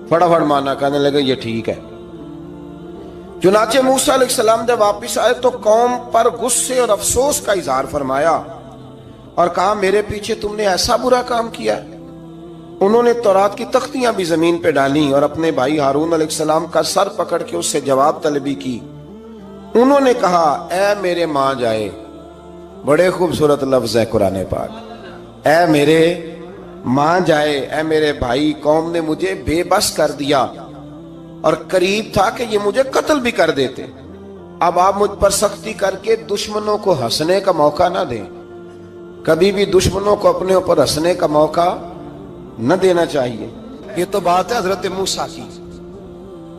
Speaker 2: فٹافٹ ماننا، کہنے لگے یہ ٹھیک ہے۔ چنانچہ موسیٰ علیہ السلام جب واپس آئے تو قوم پر غصے اور افسوس کا اظہار فرمایا اور کہا میرے پیچھے تم نے ایسا برا کام کیا۔ انہوں نے تورات کی تختیاں بھی زمین پہ ڈالیں اور اپنے بھائی ہارون علیہ السلام کا سر پکڑ کے اس سے جواب طلبی کی۔ انہوں نے کہا اے میرے ماں جائے، بڑے خوبصورت لفظ ہے قرآن پاک، اے میرے ماں جائے، اے میرے بھائی، قوم نے مجھے بے بس کر دیا اور قریب تھا کہ یہ مجھے قتل بھی کر دیتے۔ اب آپ مجھ پر سختی کر کے دشمنوں کو ہنسنے کا موقع نہ دیں، کبھی بھی دشمنوں کو اپنے اوپر ہنسنے کا موقع نہ دینا چاہیے۔ یہ تو بات ہے حضرت موسیٰ کی،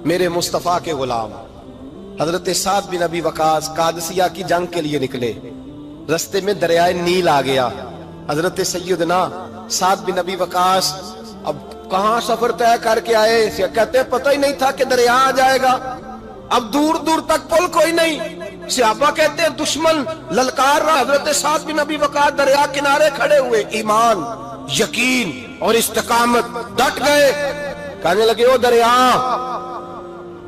Speaker 2: میرے مصطفیٰ کے غلام۔ حضرت سعد بن ابی وقاص قادسیہ کی جنگ کے لیے نکلے، رستے میں دریائے نیل آ گیا۔ حضرت سیدنا سعد بن ابی وقاص اب کہاں سفر طے کر کے آئے، کہتے پتہ ہی نہیں تھا کہ دریا آ جائے گا، اب دور دور تک پل کوئی نہیں۔ صحابہ کہتے ہیں دشمن للکار رہا، حضرت سعد بن ابی وقاص دریا کنارے کھڑے ہوئے، ایمان، یقین اور استقامت، ڈٹ گئے، کہنے لگے او دریا،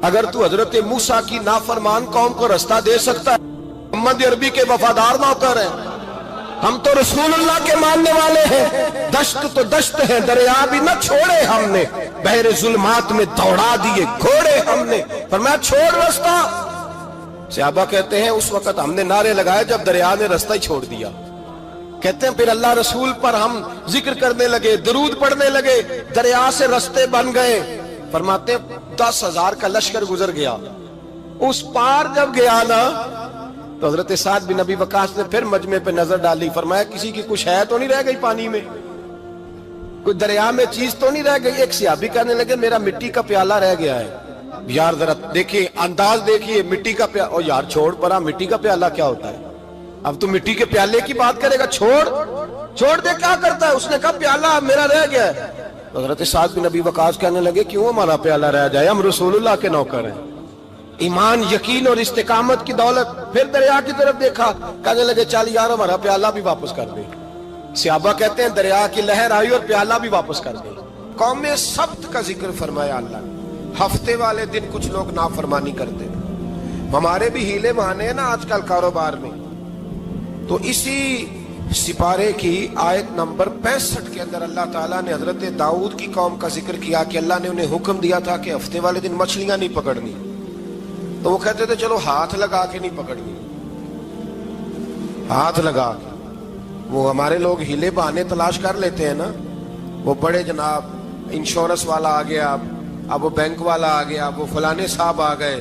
Speaker 2: اگر تو حضرت موسیٰ کی نافرمان قوم کو رستہ دے سکتا ہے، محمد عربی کے وفادار نوکر ہیں، ہم تو رسول اللہ کے ماننے والے ہیں، دشت تو دشت ہے، دریا بھی نہ چھوڑے ہم نے، بحر ظلمات میں دوڑا دیے گھوڑے ہم نے، فرمایا چھوڑ رستہ۔ صحابہ کہتے ہیں اس وقت ہم نے نعرے لگائے جب دریا نے رستہ ہی چھوڑ دیا۔ کہتے ہیں پھر اللہ رسول پر ہم ذکر کرنے لگے، درود پڑھنے لگے، دریا سے رستے بن گئے۔ فرماتے ہیں 10,000 کا لشکر گزر گیا، اس پار جب گیا نا تو حضرت سعد بن ابی وقاص نے پھر مجمع پہ نظر ڈالی، فرمایا کسی کی کچھ ہے تو نہیں رہ گئی پانی میں، کوئی دریا میں چیز تو نہیں رہ گئی۔ ایک صحابی کہنے لگے میرا مٹی کا پیالہ رہ گیا ہے۔ یار ذرا دیکھیں انداز دیکھیے، مٹی کا پیالہ، او یار چھوڑ پرا، مٹی کا پیالہ کیا ہوتا ہے، اب تو مٹی کے پیالے کی بات کرے گا، چھوڑ دے، کیا کرتا ہے؟ اس نے کہا پیالہ میرا رہ گیا ہے۔ حضرت سعد بن ابی وقاص کہنے لگے کیوں ہمارا پیالہ رہ جائے، ہم رسول اللہ کے نوکر ہیں۔ ایمان، یقین اور استقامت کی دولت، پھر دریا کی طرف دیکھا، کہنے لگے چل یار ہمارا پیالہ بھی واپس کر دے۔ صحابہ کہتے ہیں دریا کی لہر آئی اور پیالہ بھی واپس کر دے۔ قوم سبت کا ذکر فرمایا اللہ نے، ہفتے والے دن کچھ لوگ نافرمانی کرتے ہیں، ہمارے بھی ہیلے بہانے ہیں نا آج کل کاروبار میں۔ تو اسی سپارے کی آیت نمبر 65 کے اندر اللہ تعالیٰ نے حضرت داؤد کی قوم کا ذکر کیا کہ اللہ نے انہیں حکم دیا تھا کہ ہفتے والے دن مچھلیاں نہیں پکڑنی، تو وہ کہتے تھے چلو ہاتھ لگا کے نہیں پکڑنی، ہاتھ لگا کے۔ وہ ہمارے لوگ ہیلے بہانے تلاش کر لیتے ہیں نا، وہ بڑے جناب انشورنس والا آ گیا، اب وہ بینک والا آ گیا، وہ فلانے صاحب آ گئے،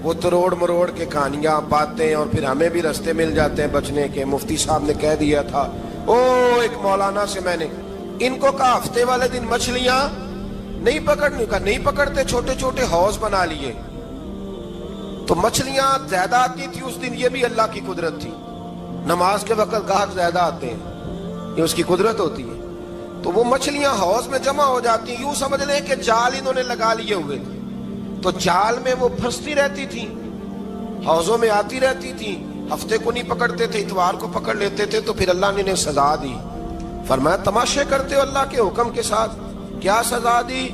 Speaker 2: وہ تروڑ مروڑ کے کہانیاں باتیں، اور پھر ہمیں بھی رستے مل جاتے ہیں بچنے کے۔ مفتی صاحب نے کہہ دیا تھا، ایک مولانا سے میں نے ان کو کہا ہفتے والے دن مچھلیاں نہیں پکڑنی، کہا نہیں پکڑتے، چھوٹے چھوٹے حوض بنا لیے تو مچھلیاں زیادہ آتی تھی اس دن۔ یہ بھی اللہ کی قدرت تھی، نماز کے وقت گاہک زیادہ آتے ہیں، یہ اس کی قدرت ہوتی ہے۔ تو وہ مچھلیاں حوض میں جمع ہو جاتی، یوں سمجھ لیں کہ جال انہوں نے لگا لیے ہوئے تھے، تو جال میں وہ پھنستی رہتی تھی، حوضوں میں آتی رہتی تھی۔ ہفتے کو نہیں پکڑتے تھے، اتوار کو پکڑ لیتے تھے، تو پھر اللہ نے انہیں سزا دی۔ فرمایا تماشے کرتے ہو اللہ کے حکم کے ساتھ، کیا سزا دی؟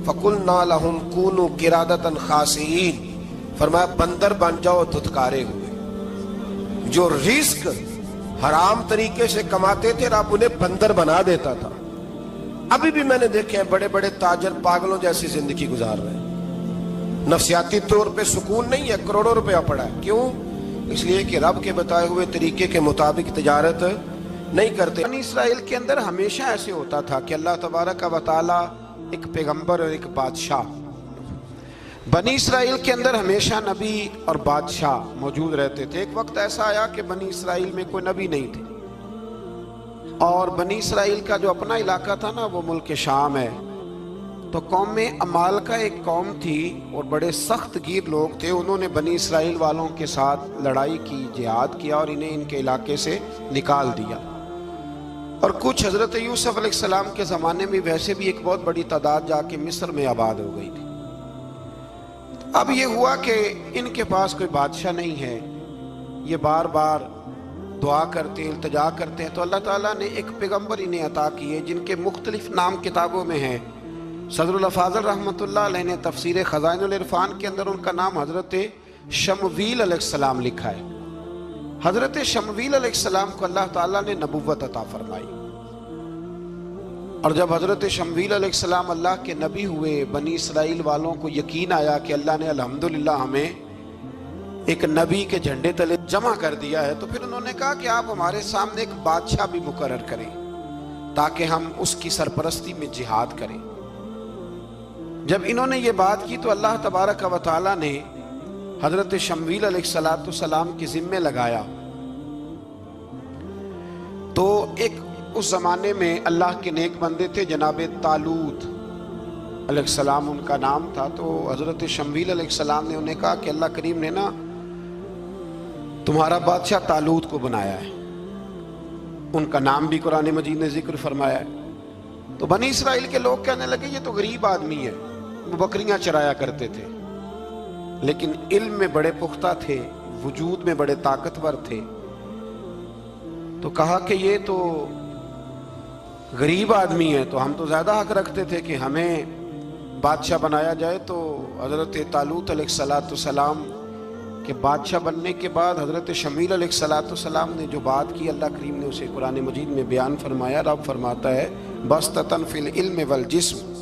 Speaker 2: فَقُلْنَا لَهُمْ كُونُوا قِرَادَةً خَاسِئِينَ، فرمایا بندر بن جاؤ دھتکارے ہوئے۔ جو رزق حرام طریقے سے کماتے تھے رب انہیں بندر بنا دیتا تھا۔ ابھی بھی میں نے دیکھے ہیں بڑے بڑے تاجر پاگلوں جیسی زندگی گزار رہے ہیں، نفسیاتی طور پہ سکون نہیں ہے، کروڑوں روپیہ پڑا ہے۔ کیوں؟ اس لیے کہ رب کے بتائے ہوئے طریقے کے مطابق تجارت نہیں کرتے۔ بنی اسرائیل کے اندر ہمیشہ ایسے ہوتا تھا کہ اللہ تبارک و تعالی ایک پیغمبر اور ایک بادشاہ، بنی اسرائیل کے اندر ہمیشہ نبی اور بادشاہ موجود رہتے تھے۔ ایک وقت ایسا آیا کہ بنی اسرائیل میں کوئی نبی نہیں تھے، اور بنی اسرائیل کا جو اپنا علاقہ تھا نا وہ ملک شام ہے، تو قوم عمال کا ایک قوم تھی اور بڑے سخت گیر لوگ تھے. انہوں نے بنی اسرائیل والوں کے ساتھ لڑائی کی، جہاد کیا اور انہیں ان کے علاقے سے نکال دیا. اور کچھ حضرت یوسف علیہ السلام کے زمانے میں ویسے بھی ایک بہت بڑی تعداد جا کے مصر میں آباد ہو گئی تھی. اب یہ ہوا کہ ان کے پاس کوئی بادشاہ نہیں ہے، یہ بار بار دعا کرتے ہیں، التجا کرتے ہیں. تو اللہ تعالیٰ نے ایک پیغمبر انہیں عطا کیے جن کے مختلف نام کتابوں میں ہیں. صدر الافاضل رحمۃ اللہ علیہ نے تفسیر خزائن العرفان کے اندر ان کا نام حضرت شمویل علیہ السلام لکھا ہے. حضرت شمویل علیہ السلام کو اللہ تعالیٰ نے نبوت عطا فرمائی. اور جب حضرت شمویل علیہ السلام اللہ کے نبی ہوئے، بنی اسرائیل والوں کو یقین آیا کہ اللہ نے الحمدللہ ہمیں ایک نبی کے جھنڈے تلے جمع کر دیا ہے، تو پھر انہوں نے کہا کہ آپ ہمارے سامنے ایک بادشاہ بھی مقرر کریں تاکہ ہم اس کی سرپرستی میں جہاد کریں. جب انہوں نے یہ بات کی تو اللہ تبارک و تعالی نے حضرت شمویل علیہ السلام کے ذمے لگایا. تو ایک اس زمانے میں اللہ کے نیک بندے تھے جناب طالوت علیہ السلام ان کا نام تھا. تو حضرت شمویل علیہ السلام نے انہیں کہا کہ اللہ کریم نے نا تمہارا بادشاہ طالوت کو بنایا ہے. ان کا نام بھی قرآن مجید نے ذکر فرمایا ہے. تو بنی اسرائیل کے لوگ کہنے لگے یہ تو غریب آدمی ہے، وہ بکریاں چرایا کرتے تھے لیکن علم میں بڑے پختہ تھے، وجود میں بڑے طاقتور تھے. تو کہا کہ یہ تو غریب آدمی ہے، تو ہم تو زیادہ حق رکھتے تھے کہ ہمیں بادشاہ بنایا جائے. تو حضرت طالوت علیہ السلام کے بادشاہ بننے کے بعد حضرت شمویل علیہ السلام نے جو بات کی اللہ کریم نے اسے قرآن مجید میں بیان فرمایا. رب فرماتا ہے بسطۃ فی العلم والجسم،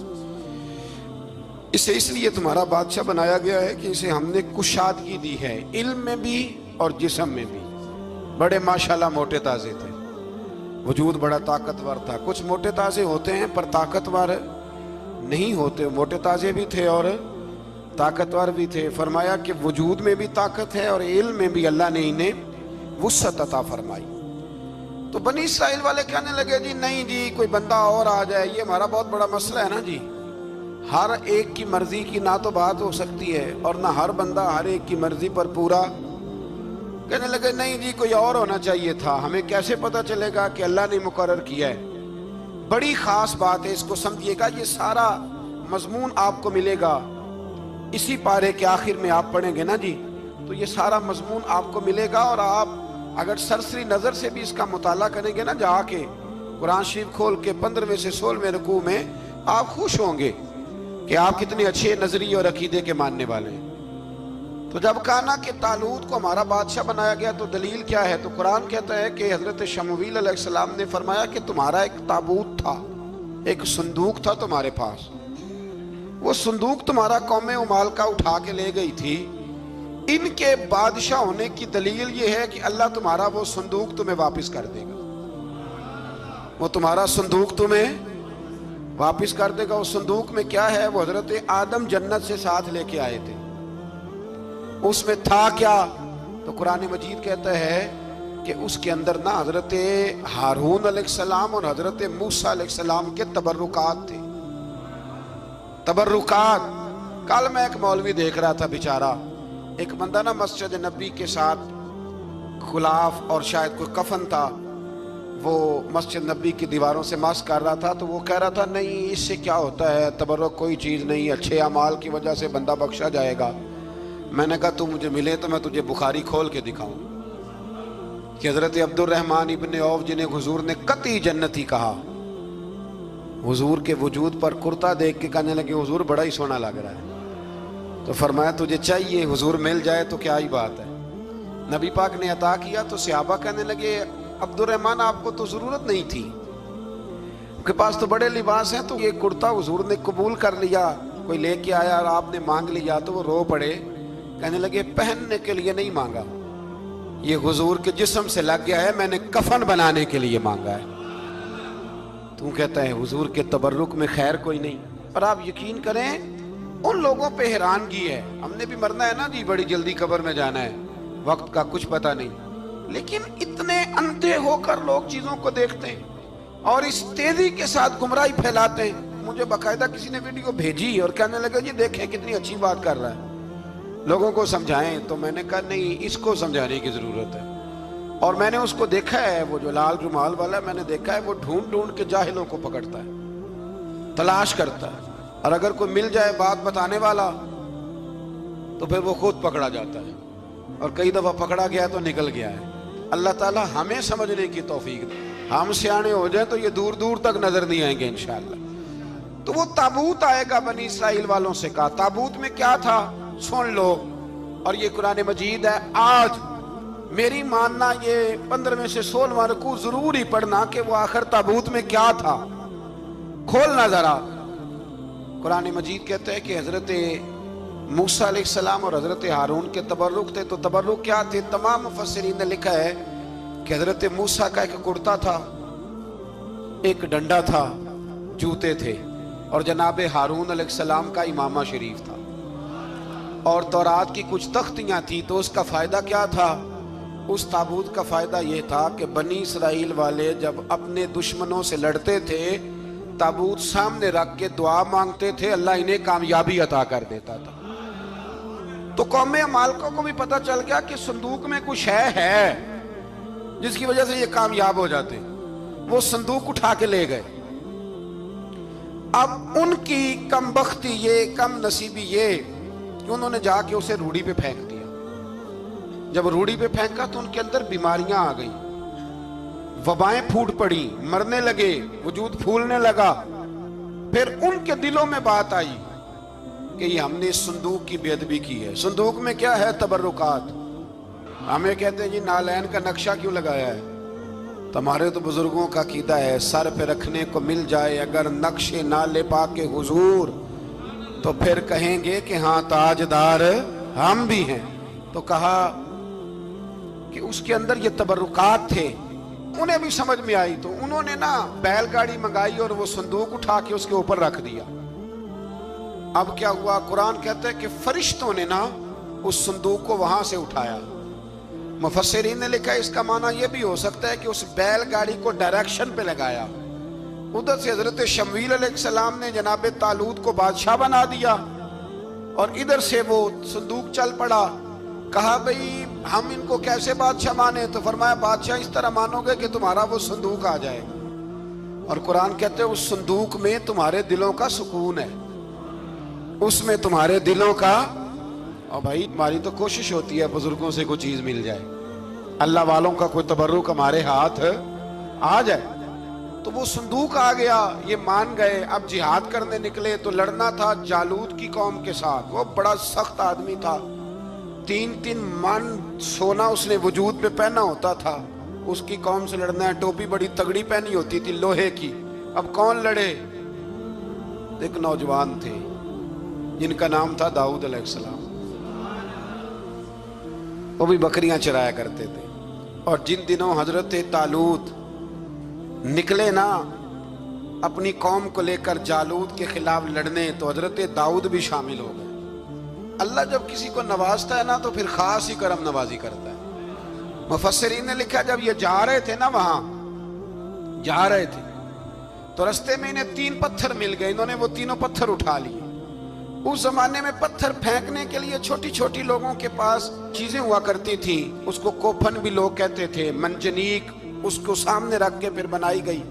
Speaker 2: اسے اس لیے تمہارا بادشاہ بنایا گیا ہے کہ اسے ہم نے کشادگی دی ہے، علم میں بھی اور جسم میں بھی. بڑے ماشاءاللہ موٹے تازے تھے، وجود بڑا طاقتور تھا. کچھ موٹے تازے ہوتے ہیں پر طاقتور نہیں ہوتے، موٹے تازے بھی تھے اور طاقتور بھی تھے. فرمایا کہ وجود میں بھی طاقت ہے اور علم میں بھی اللہ نے انہیں وسعت عطا فرمائی. تو بنی اسرائیل والے کہنے لگے جی نہیں جی کوئی بندہ اور آ جائے، یہ ہمارا بہت بڑا مسئلہ ہے نا جی، ہر ایک کی مرضی کی نہ تو بات ہو سکتی ہے اور نہ ہر بندہ ہر ایک کی مرضی پر پورا. کہنے لگے نہیں جی کوئی اور ہونا چاہیے تھا، ہمیں کیسے پتہ چلے گا کہ اللہ نے مقرر کیا ہے. بڑی خاص بات ہے، اس کو سمجھیے گا. یہ سارا مضمون آپ کو ملے گا اسی پارے کے آخر میں، آپ پڑھیں گے نا جی تو یہ سارا مضمون آپ کو ملے گا. اور آپ اگر سرسری نظر سے بھی اس کا مطالعہ کریں گے نا، جا کے قرآن شریف کھول کے 15ویں سے 16ویں رکوع میں آپ خوش ہوں گے کہ آپ کتنے اچھے نظریے اور عقیدے کے ماننے والے ہیں. تو جب کہا نا کہ طالوت کو ہمارا بادشاہ بنایا گیا تو دلیل کیا ہے؟ تو قرآن کہتا ہے کہ حضرت شمویل علیہ السلام نے فرمایا کہ تمہارا ایک تابوت تھا، ایک صندوق تھا تمہارے پاس، وہ صندوق تمہارا قوم عمال کا اٹھا کے لے گئی تھی. ان کے بادشاہ ہونے کی دلیل یہ ہے کہ اللہ تمہارا وہ صندوق تمہیں واپس کر دے گا، وہ تمہارا صندوق تمہیں واپس کر دے گا. اس صندوق میں کیا ہے؟ وہ حضرت آدم جنت سے ساتھ لے کے آئے تھے. اس میں تھا کیا؟ تو قرآن مجید کہتا ہے کہ اس کے اندر نا حضرت ہارون علیہ السلام اور حضرت موسیٰ علیہ السلام کے تبرکات تھے. تبرکات. کل میں ایک مولوی دیکھ رہا تھا بیچارہ، ایک بندہ نا مسجد نبی کے ساتھ غلاف اور شاید کوئی کفن تھا، وہ مسجد نبی کی دیواروں سے مس کر رہا تھا. تو وہ کہہ رہا تھا نہیں اس سے کیا ہوتا ہے، تبرک کوئی چیز نہیں، اچھے اعمال کی وجہ سے بندہ بخشا جائے گا. میں نے کہا تو مجھے ملے تو میں تجھے بخاری کھول کے دکھاؤں کہ حضرت عبد الرحمن ابن عوف جنہیں حضور نے قطعی جنتی کہا، حضور کے وجود پر کرتا دیکھ کے کہنے لگے حضور بڑا ہی سونا لگ رہا ہے. تو فرمایا تجھے چاہیے حضور مل جائے تو کیا ہی بات ہے. نبی پاک نے عطا کیا تو صحابہ کہنے لگے عبد الرحمن آپ کو تو ضرورت نہیں تھی، آپ کے پاس تو بڑے لباس ہیں، تو یہ کرتا حضور نے قبول کر لیا، کوئی لے کے آیا اور آپ نے مانگ لیا. تو وہ رو پڑے، کہنے لگے پہننے کے لیے نہیں مانگا، یہ حضور کے جسم سے لگ گیا ہے، میں نے کفن بنانے کے لیے مانگا ہے. تو کہتا ہے حضور کے تبرک میں خیر کوئی نہیں. اور آپ یقین کریں ان لوگوں پہ حیرانگی ہے، ہم نے بھی مرنا ہے نا جی، بڑی جلدی قبر میں جانا ہے، وقت کا کچھ پتہ نہیں، لیکن اتنے اندھے ہو کر لوگ چیزوں کو دیکھتے ہیں اور اس تیزی کے ساتھ گمراہی پھیلاتے ہیں. مجھے باقاعدہ کسی نے ویڈیو بھیجی اور کہنے لگا جی دیکھیں کتنی اچھی بات کر رہا ہے، لوگوں کو سمجھائیں. تو میں نے کہا نہیں، اس کو سمجھانے کی ضرورت ہے. اور میں نے اس کو دیکھا ہے، وہ جو لال رومال والا میں نے دیکھا ہے، وہ ڈھونڈ ڈھونڈ کے جاہلوں کو پکڑتا ہے، تلاش کرتا ہے، اور اگر کوئی مل جائے بات بتانے والا تو پھر وہ خود پکڑا جاتا ہے، اور کئی دفعہ پکڑا گیا تو نکل گیا ہے. اللہ تعالی ہمیں سمجھنے کی توفیق دے. ہم سیانے ہو جائیں تو یہ دور دور تک نظر نہیں آئیں گے انشاءاللہ. تو وہ تابوت آئے گا، بنی اسرائیل والوں سے کہا تابوت میں کیا تھا سن لو. اور یہ قرآن مجید ہے. آج میری ماننا یہ 15 میں سے 16واں رکوع ضرور ہی پڑھنا کہ وہ آخر تابوت میں کیا تھا. کھولنا ذرا. قرآن مجید کہتا ہے کہ حضرت موسیٰ علیہ السلام اور حضرت ہارون کے تبرک تھے. تو تبرک کیا تھے؟ تمام مفسرین نے لکھا ہے کہ حضرت موسیٰ کا ایک کرتا تھا، ایک ڈنڈا تھا، جوتے تھے، اور جناب ہارون علیہ السلام کا امامہ شریف تھا، اور تورات کی کچھ تختیاں تھی. تو اس کا فائدہ کیا تھا؟ اس تابوت کا فائدہ یہ تھا کہ بنی اسرائیل والے جب اپنے دشمنوں سے لڑتے تھے تابوت سامنے رکھ کے دعا مانگتے تھے، اللہ انہیں کامیابی عطا کر دیتا تھا. تو قوم عمالقہ کو بھی پتہ چل گیا کہ صندوق میں کچھ ہے جس کی وجہ سے یہ کامیاب ہو جاتے. وہ صندوق اٹھا کے لے گئے. اب ان کی کم بختی یہ، کم نصیبی یہ کہ انہوں نے جا کے اسے روڑی پہ پھینک دیا. جب روڑی پہ پھینکا تو ان کے اندر بیماریاں آ گئیں، وبائیں پھوٹ پڑی، مرنے لگے، وجود پھولنے لگا. پھر ان کے دلوں میں بات آئی کہ یہ ہم نے اس صندوق کی بے ادبی کی ہے. صندوق میں کیا ہے؟ تبرکات. ہمیں کہتے ہیں جی نالین کا نقشہ کیوں لگایا ہے؟ تمہارے تو بزرگوں کا عقیدہ ہے سر پہ رکھنے کو مل جائے اگر نقش نالے پاک حضور تو پھر کہیں گے کہ ہاں تاجدار ہم بھی ہیں. تو کہا کہ اس کے اندر یہ تبرکات تھے. انہیں بھی سمجھ میں آئی تو انہوں نے نا بیل گاڑی منگائی اور وہ صندوق اٹھا کے اس کے اوپر رکھ دیا. اب کیا ہوا؟ قرآن کہتا ہے کہ فرشتوں نے نا اس صندوق کو وہاں سے اٹھایا. مفسرین نے لکھا اس کا معنی یہ بھی ہو سکتا ہے کہ اس بیل گاڑی کو ڈائریکشن پہ لگایا. ادھر سے حضرت شمویل علیہ السلام نے جناب طالوت کو بادشاہ بنا دیا اور ادھر سے وہ صندوق چل پڑا. کہا بھئی ہم ان کو کیسے بادشاہ مانے؟ تو فرمایا بادشاہ اس طرح مانو گے کہ تمہارا وہ صندوق آ جائے. اور قرآن کہتے ہیں اس صندوق میں تمہارے دلوں کا سکون ہے، اس میں تمہارے دلوں کا. اور بھائی ہماری تو کوشش ہوتی ہے بزرگوں سے کوئی چیز مل جائے، اللہ والوں کا کوئی تبرک ہمارے ہاتھ آ جائے. تو وہ صندوق آ گیا، یہ مان گئے. اب جہاد کرنے نکلے تو لڑنا تھا جالوت کی قوم کے ساتھ. وہ بڑا سخت آدمی تھا، 3 من سونا اس نے وجود پہ پہنا ہوتا تھا. اس کی قوم سے لڑنا ہے، ٹوپی بڑی تگڑی پہنی ہوتی تھی لوہے کی. اب کون لڑے؟ ایک نوجوان تھے جن کا نام تھا داؤد علیہ السلام. وہ بھی بکریاں چرایا کرتے تھے. اور جن دنوں حضرت طالوت نکلے نا اپنی قوم کو لے کر جالوت کے خلاف لڑنے تو حضرت داؤد بھی شامل ہو گئے. اللہ جب کسی کو نوازتا ہے نا تو پھر خاص ہی کرم نوازی کرتا ہے. مفسرین نے لکھا جب یہ جا رہے تھے نا، وہاں جا رہے تھے تو رستے میں انہیں 3 پتھر مل گئے. انہوں نے وہ تینوں پتھر اٹھا لیے. اس زمانے میں پتھر پھینکنے کے لیے چھوٹی چھوٹی لوگوں کے پاس چیزیں ہوا کرتی تھی. اس کو کوپھن بھی لوگ کہتے تھے، منجنیک، اس کو سامنے رکھ کے پھر بنائی گئی.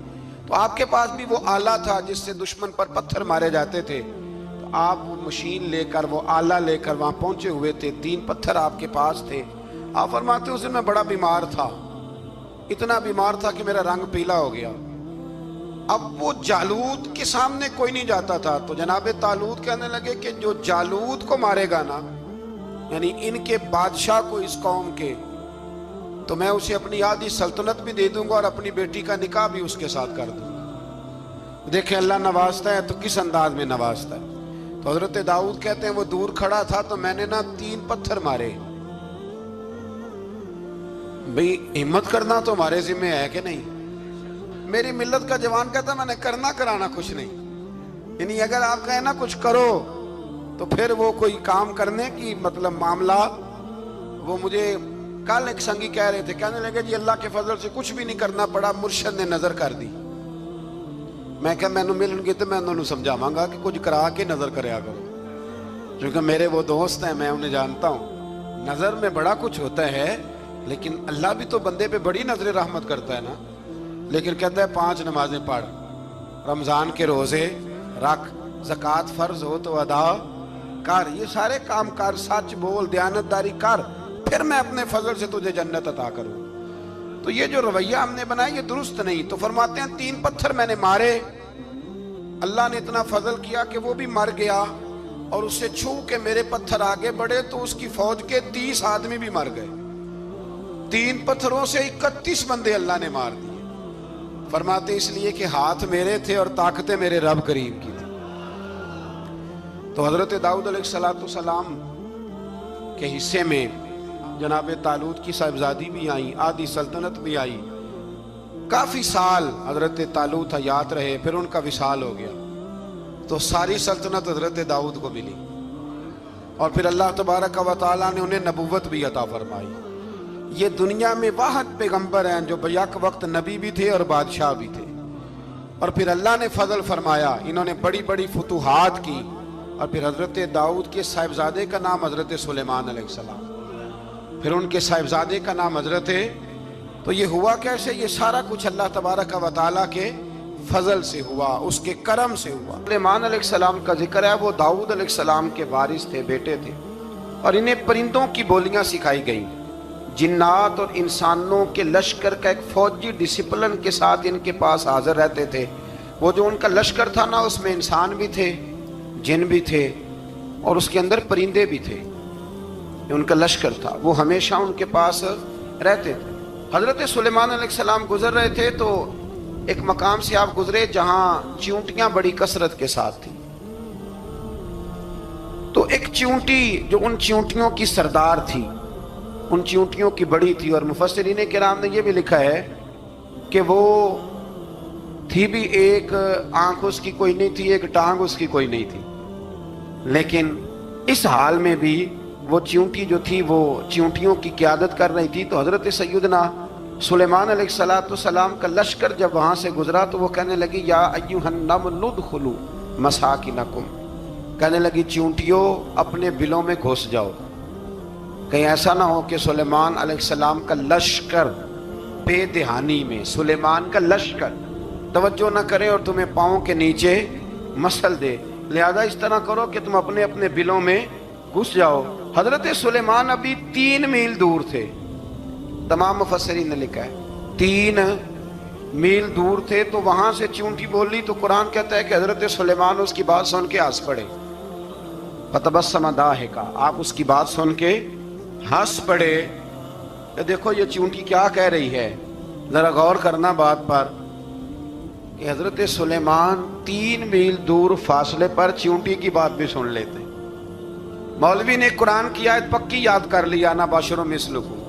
Speaker 2: تو آپ کے پاس بھی وہ آلہ تھا جس سے دشمن پر پتھر مارے جاتے تھے. تو آپ وہ مشین لے کر، وہ آلہ لے کر وہاں پہنچے ہوئے تھے. 3 پتھر آپ کے پاس تھے. آپ فرماتے اس دن میں بڑا بیمار تھا، اتنا بیمار تھا کہ میرا رنگ پیلا ہو گیا. اب وہ جالوت کے سامنے کوئی نہیں جاتا تھا. تو جناب طالوت کہنے لگے کہ جو جالوت کو مارے گا نا، یعنی ان کے بادشاہ کو اس قوم کے، تو میں اسے اپنی آدھی سلطنت بھی دے دوں گا اور اپنی بیٹی کا نکاح بھی اس کے ساتھ کر دوں گا. دیکھیں اللہ نوازتا ہے تو کس انداز میں نوازتا ہے. تو حضرت داؤد کہتے ہیں وہ دور کھڑا تھا تو میں نے نا 3 پتھر مارے. بھئی ہمت کرنا تو ہمارے ذمہ ہے کہ نہیں؟ میری ملت کا جوان کہتا میں نے کرنا کرانا کچھ نہیں. یعنی اگر آپ کہیں نا کچھ کرو تو پھر وہ کوئی کام کرنے کی مطلب معاملہ. وہ مجھے کل ایک سنگی کہہ رہے تھے، کہنے لگے جی اللہ کے فضل سے کچھ بھی نہیں کرنا پڑا، مرشد نے نظر کر دی.
Speaker 3: میں کہا مینوں ملن گے تو میں انہوں سمجھاواں گا کہ کچھ کرا کے نظر کریا کرو، کیونکہ میرے وہ دوست ہیں، میں انہیں جانتا ہوں۔ نظر میں بڑا کچھ ہوتا ہے، لیکن اللہ بھی تو بندے پہ بڑی نظر رحمت کرتا ہے نا۔ لیکن کہتا ہے 5 نمازیں پڑھ، رمضان کے روزے رکھ، زکوٰۃ فرض ہو تو ادا کر، یہ سارے کام کر، سچ بول، دیانتداری کر، پھر میں اپنے فضل سے تجھے جنت عطا کروں۔ تو یہ جو رویہ ہم نے بنایا یہ درست نہیں۔ تو فرماتے ہیں 3 پتھر میں نے مارے، اللہ نے اتنا فضل کیا کہ وہ بھی مر گیا، اور اس سے چھو کے میرے پتھر آگے بڑھے تو اس کی فوج کے 30 آدمی بھی مر گئے۔ 3 پتھروں سے 31 بندے اللہ نے مار دیے۔ فرماتے اس لیے کہ ہاتھ میرے تھے اور طاقتیں میرے رب کریم کی تھی۔ تو حضرت داؤد علیہ السلام کے حصے میں جناب طالوت کی صاحبزادی بھی آئیں، آدھی سلطنت بھی آئی، کافی سال حضرت طالوت حیات رہے، پھر ان کا وصال ہو گیا، تو ساری سلطنت حضرت داؤد کو ملی، اور پھر اللہ تبارک و تعالیٰ نے انہیں نبوت بھی عطا فرمائی۔ یہ دنیا میں واحد پیغمبر ہیں جو بیک وقت نبی بھی تھے اور بادشاہ بھی تھے، اور پھر اللہ نے فضل فرمایا، انہوں نے بڑی بڑی فتوحات کی، اور پھر حضرت داؤد کے صاحبزادے کا نام حضرت سلیمان علیہ السلام، پھر ان کے صاحبزادے کا نام حضرت۔ تو یہ ہوا کیسے؟ یہ سارا کچھ اللہ تبارک و تعالیٰ کے فضل سے ہوا، اس کے کرم سے ہوا۔ سلیمان علیہ السلام کا ذکر ہے، وہ داؤد علیہ السلام کے وارث تھے، بیٹے تھے، اور انہیں پرندوں کی بولیاں سکھائی گئیں۔ جنات اور انسانوں کے لشکر کا ایک فوجی ڈسپلن کے ساتھ ان کے پاس حاضر رہتے تھے۔ وہ جو ان کا لشکر تھا نا، اس میں انسان بھی تھے، جن بھی تھے، اور اس کے اندر پرندے بھی تھے، ان کا لشکر تھا، وہ ہمیشہ ان کے پاس رہتے تھے۔ حضرت سلیمان علیہ السلام گزر رہے تھے تو ایک مقام سے آپ گزرے جہاں چیونٹیاں بڑی کثرت کے ساتھ تھیں۔ تو ایک چیونٹی جو ان چیونٹیوں کی سردار تھی، ان چیونٹیوں کی بڑی تھی، اور مفسرین کرام نے یہ بھی لکھا ہے کہ وہ تھی بھی ایک آنکھ اس کی کوئی نہیں تھی، ایک ٹانگ اس کی کوئی نہیں تھی، لیکن اس حال میں بھی وہ چیونٹی جو تھی وہ چیونٹیوں کی قیادت کر رہی تھی۔ تو حضرت سیدنا سلیمان علیہ السلام کا لشکر جب وہاں سے گزرا تو وہ کہنے لگی یا ایھا النمل ادخلوا مساکنکم، کہنے لگی چیونٹیوں اپنے بلوں میں گھس جاؤ، کہیں ایسا نہ ہو کہ سلیمان علیہ السلام کا لشکر بے دہانی میں، سلیمان کا لشکر توجہ نہ کرے اور تمہیں پاؤں کے نیچے مسل دے، لہذا اس طرح کرو کہ تم اپنے اپنے بلوں میں گھس جاؤ۔ حضرت سلیمان ابھی 3 میل دور تھے، تمام مفسرین نے لکھا ہے 3 میل دور تھے، تو وہاں سے چیونٹی بولی تو قرآن کہتا ہے کہ حضرت سلیمان اس کی بات سن کے ہنس پڑے، فتبسم ضاحکا، آپ اس کی بات سن کے ہنس پڑے کہ دیکھو یہ چیونٹی کیا کہہ رہی ہے، ذرا غور کرنا بات پر کہ حضرت سلیمان 3 میل دور فاصلے پر چیونٹی کی بات بھی سن لیتے۔ مولوی نے قرآن کی آیت پکی یاد کر لیا، انا بشر مثلکم،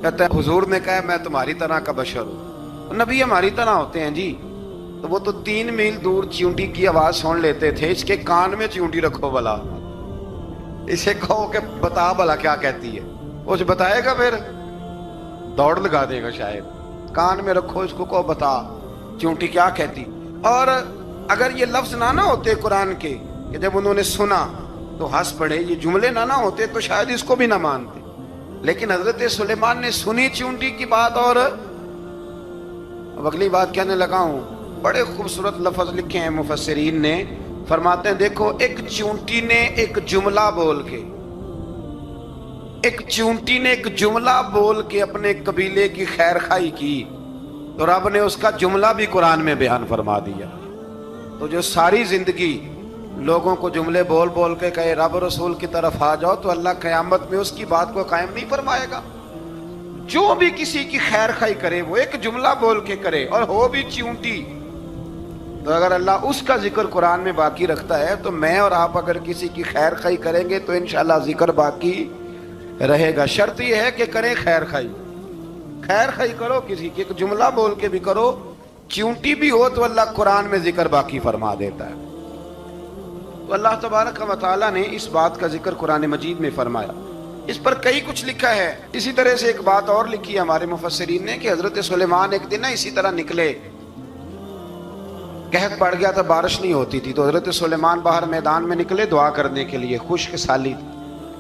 Speaker 3: کہتا ہے حضور نے کہا میں تمہاری طرح کا بشر ہوں، نبی ہماری طرح ہوتے ہیں جی، تو وہ تو 3 میل دور چیونٹی کی آواز سن لیتے تھے، اس کے کان میں چیونٹی رکھو بلا، اسے کہو کہ بتا بلا کیا کہتی ہے، وہ جو بتائے گا پھر دوڑ لگا دے گا شاید، کان میں رکھو اس کو، کہو بتا چیونٹی کیا کہتی۔ اور اگر یہ لفظ نہ ہوتے قرآن کے کہ جب انہوں نے سنا تو ہنس پڑے، یہ جملے نہ ہوتے تو شاید اس کو بھی نہ مانتے، لیکن حضرت سلیمان نے سنی چیونٹی کی بات، اور اب اگلی بات کہنے لگا ہوں، بڑے خوبصورت لفظ لکھے ہیں مفسرین نے، فرماتے ہیں دیکھو ایک چیونٹی نے ایک جملہ بول کے، ایک چیونٹی نے ایک جملہ بول کے اپنے قبیلے کی خیر خواہی کی، تو رب نے اس کا جملہ بھی قرآن میں بیان فرما دیا۔ تو جو ساری زندگی لوگوں کو جملے بول بول کے کہے رب رسول کی طرف آ جاؤ، تو اللہ قیامت میں اس کی بات کو قائم نہیں فرمائے گا۔ جو بھی کسی کی خیر خواہی کرے وہ ایک جملہ بول کے کرے، اور ہو بھی چیونٹی، تو اگر اللہ اس کا ذکر قرآن میں باقی رکھتا ہے تو میں اور آپ اگر کسی کی خیر خواہی کریں گے تو انشاءاللہ ذکر باقی رہے گا۔ شرط یہ ہے کہ کریں خیر خواہی، خیر خواہی کرو کسی کی، ایک جملہ بول کے بھی کرو، چیونٹی بھی ہو تو اللہ قرآن میں ذکر باقی فرما دیتا ہے۔ تو اللہ تبارک و تعالیٰ نے اس بات کا ذکر قرآن مجید میں فرمایا، اس پر کئی کچھ لکھا ہے۔ اسی طرح سے ایک بات اور لکھی ہے ہمارے مفسرین نے کہ حضرت سلیمان ایک دن اسی طرح نکلے قحط پڑ گیا تھا، بارش نہیں ہوتی تھی، تو حضرت سلیمان باہر میدان میں نکلے دعا کرنے کے لیے، خشک سالی تھی۔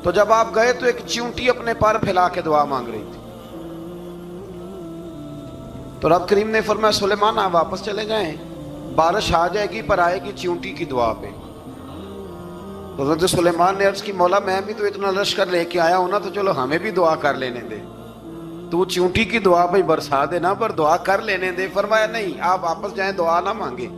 Speaker 3: تو جب آپ گئے تو ایک چیونٹی اپنے پر پھیلا کے دعا مانگ رہی تھی۔ تو رب کریم نے فرمایا سلیمان آپ واپس چلے جائیں، بارش آ جائے گی پر آئے گی چیونٹی کی دعا پہ۔ تو حضرت سلیمان نے عرض کی مولا میں بھی تو اتنا لشکر لے کے آیا ہوں نا، تو چلو ہمیں بھی دعا کر لینے دے، تو چیونٹی کی دعا پہ برسا دینا پر دعا کر لینے دے۔ فرمایا نہیں آپ واپس جائیں، دعا نہ مانگے۔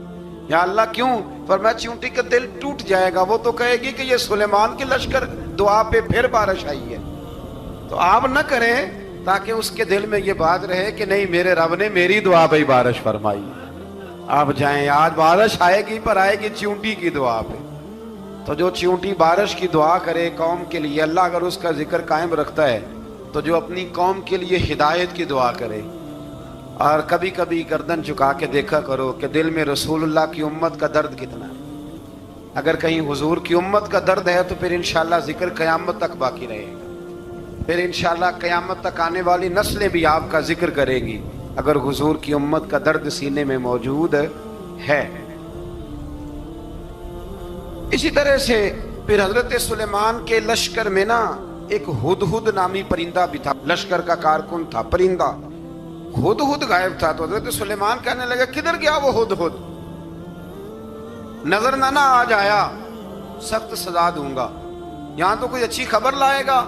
Speaker 3: یا اللہ کیوں؟ فرمایا چیونٹی کا دل ٹوٹ جائے گا، وہ تو کہے گی کہ یہ سلیمان کے لشکر دعا پہ پھر بارش آئی ہے۔ تو آپ نہ کریں تاکہ اس کے دل میں یہ بات رہے کہ نہیں میرے رب نے میری دعا پہ ہی بارش فرمائی۔ آپ جائیں، آج بارش آئے گی پر آئے گی چیونٹی کی دعا پہ۔ تو جو چیونٹی بارش کی دعا کرے قوم کے لیے، اللہ اگر اس کا ذکر قائم رکھتا ہے تو جو اپنی قوم کے لیے ہدایت کی دعا کرے۔ اور کبھی کبھی گردن جھکا کے دیکھا کرو کہ دل میں رسول اللہ کی امت کا درد کتنا ہے۔ اگر کہیں حضور کی امت کا درد ہے تو پھر انشاءاللہ ذکر قیامت تک باقی رہے گا، پھر انشاءاللہ قیامت تک آنے والی نسلیں بھی آپ کا ذکر کریں گی اگر حضور کی امت کا درد سینے میں موجود ہے۔ اسی طرح سے پھر حضرت سلیمان کے لشکر میں نا ایک ہدہد نامی پرندہ بھی تھا، لشکر کا کارکن تھا پرندہ۔ ہدہد غائب تھا تو حضرت سلیمان کہنے لگا کدھر گیا وہ ہدہد؟ نظر نہ آ جایا سخت سزا دوں گا، یہاں تو کوئی اچھی خبر لائے گا،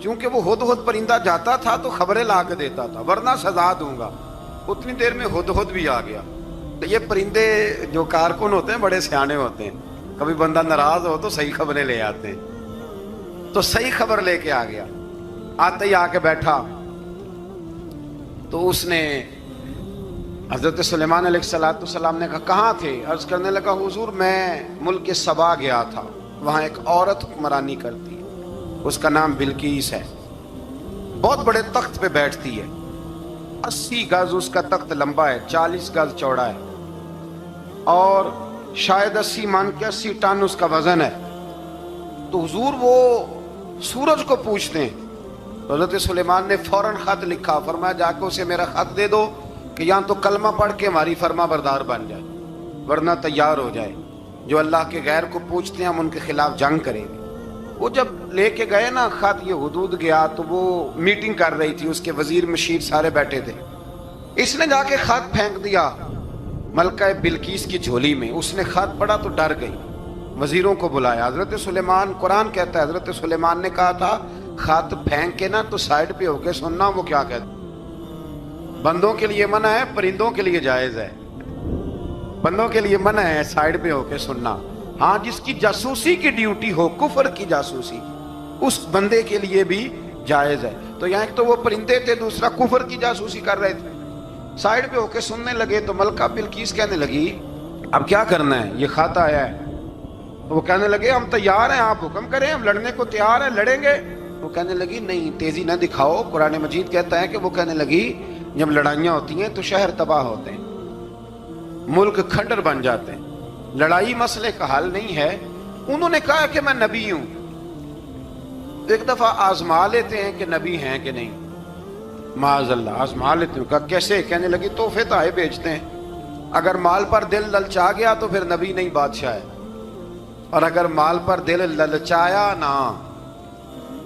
Speaker 3: چونکہ وہ ہدہد پرندہ جاتا تھا تو خبریں لا کے دیتا تھا، ورنہ سزا دوں گا۔ اتنی دیر میں ہدہد بھی آ گیا۔ یہ پرندے جو کارکن ہوتے ہیں بڑے سیانے ہوتے ہیں، کبھی بندہ ناراض ہو تو صحیح خبریں لے آتے ہیں، تو صحیح خبر لے کے آ گیا۔ آتے ہی آ کے بیٹھا تو اس نے حضرت سلیمان علیہ السلام نے کہا کہاں تھے؟ عرض کرنے لگا حضور میں ملک سبا گیا تھا، وہاں ایک عورت حکمرانی کرتی ہے، اس کا نام بلقیس ہے، بہت بڑے تخت پہ بیٹھتی ہے، 80 گز اس کا تخت لمبا ہے، 40 گز چوڑا ہے، اور شاید 80 من کے 80 ٹن اس کا وزن ہے۔ تو حضور وہ سورج کو پوچھتے ہیں۔ تو حضرت سلیمان نے فوراً خط لکھا، فرمایا جا کے اسے میرا خط دے دو کہ یہاں تو کلمہ پڑھ کے ہماری فرما بردار بن جائے، ورنہ تیار ہو جائے، جو اللہ کے غیر کو پوچھتے ہیں ہم ان کے خلاف جنگ کریں گے۔ وہ جب لے کے گئے نا خط، یہ حدود گیا تو وہ میٹنگ کر رہی تھی، اس کے وزیر مشیر سارے بیٹھے تھے۔ اس نے جا کے خط پھینک دیا ملکہ بلقیس کی جھولی میں، اس نے خط پڑھا تو ڈر گئی، وزیروں کو بلایا۔ حضرت سلیمان، قرآن کہتا ہے حضرت سلیمان نے کہا تھا خط پھینک کے نا تو سائڈ پہ ہو کے سننا وہ کیا کہتا۔ بندوں کے لیے منع ہے، پرندوں کے لیے جائز ہے۔ بندوں کے لیے منع ہے سائڈ پہ ہو کے سننا، ہاں جس کی جاسوسی کی ڈیوٹی ہو، کفر کی جاسوسی، اس بندے کے لیے بھی جائز ہے۔ تو یہاں ایک تو وہ پرندے تھے، دوسرا کفر کی جاسوسی کر رہے تھے، سائڈ پہ ہو کے سننے لگے۔ تو ملکہ بلقیس کہنے لگی اب کیا کرنا ہے، یہ خط آیا ہے۔ تو وہ کہنے لگے ہم تیار ہیں، آپ حکم کریں، ہم لڑنے کو تیار ہیں، لڑیں گے۔ وہ کہنے لگی نہیں تیزی نہ دکھاؤ، قرآن مجید کہتا ہے کہ وہ کہنے لگی جب لڑائیاں ہوتی ہیں تو شہر تباہ ہوتے ہیں، ملک کھنڈر بن جاتے ہیں، لڑائی مسئلے کا حل نہیں ہے۔ انہوں نے کہا کہ میں نبی ہوں، ایک دفعہ آزما لیتے ہیں کہ نبی ہیں کہ نہیں، معاذ اللہ آزما لیتے ہیں۔ کہا کیسے؟ کہنے لگی تحفے تائے بیچتے ہیں، اگر مال پر دل للچا گیا تو پھر نبی نہیں بادشاہ ہے، اور اگر مال پر دل للچایا نہ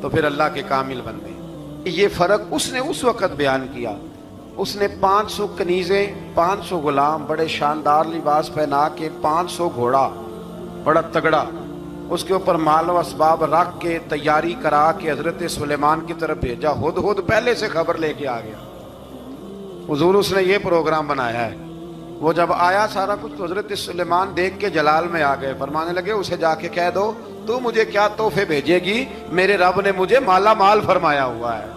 Speaker 3: تو پھر اللہ کے کامل بندے۔ یہ فرق اس نے اس وقت بیان کیا۔ اس نے 500 کنیزیں، 500 غلام، بڑے شاندار لباس پہنا کے، 500 گھوڑا بڑا تگڑا، اس کے اوپر مال و اسباب رکھ کے تیاری کرا کے حضرت سلیمان کی طرف بھیجا۔ ہدہد پہلے سے خبر لے کے آ گیا، حضور اس نے یہ پروگرام بنایا ہے۔ وہ جب آیا سارا کچھ تو حضرت سلیمان دیکھ کے جلال میں آ گئے، فرمانے لگے اسے جا کے کہہ دو تو مجھے کیا تحفے بھیجے گی، میرے رب نے مجھے مالا مال فرمایا ہوا ہے،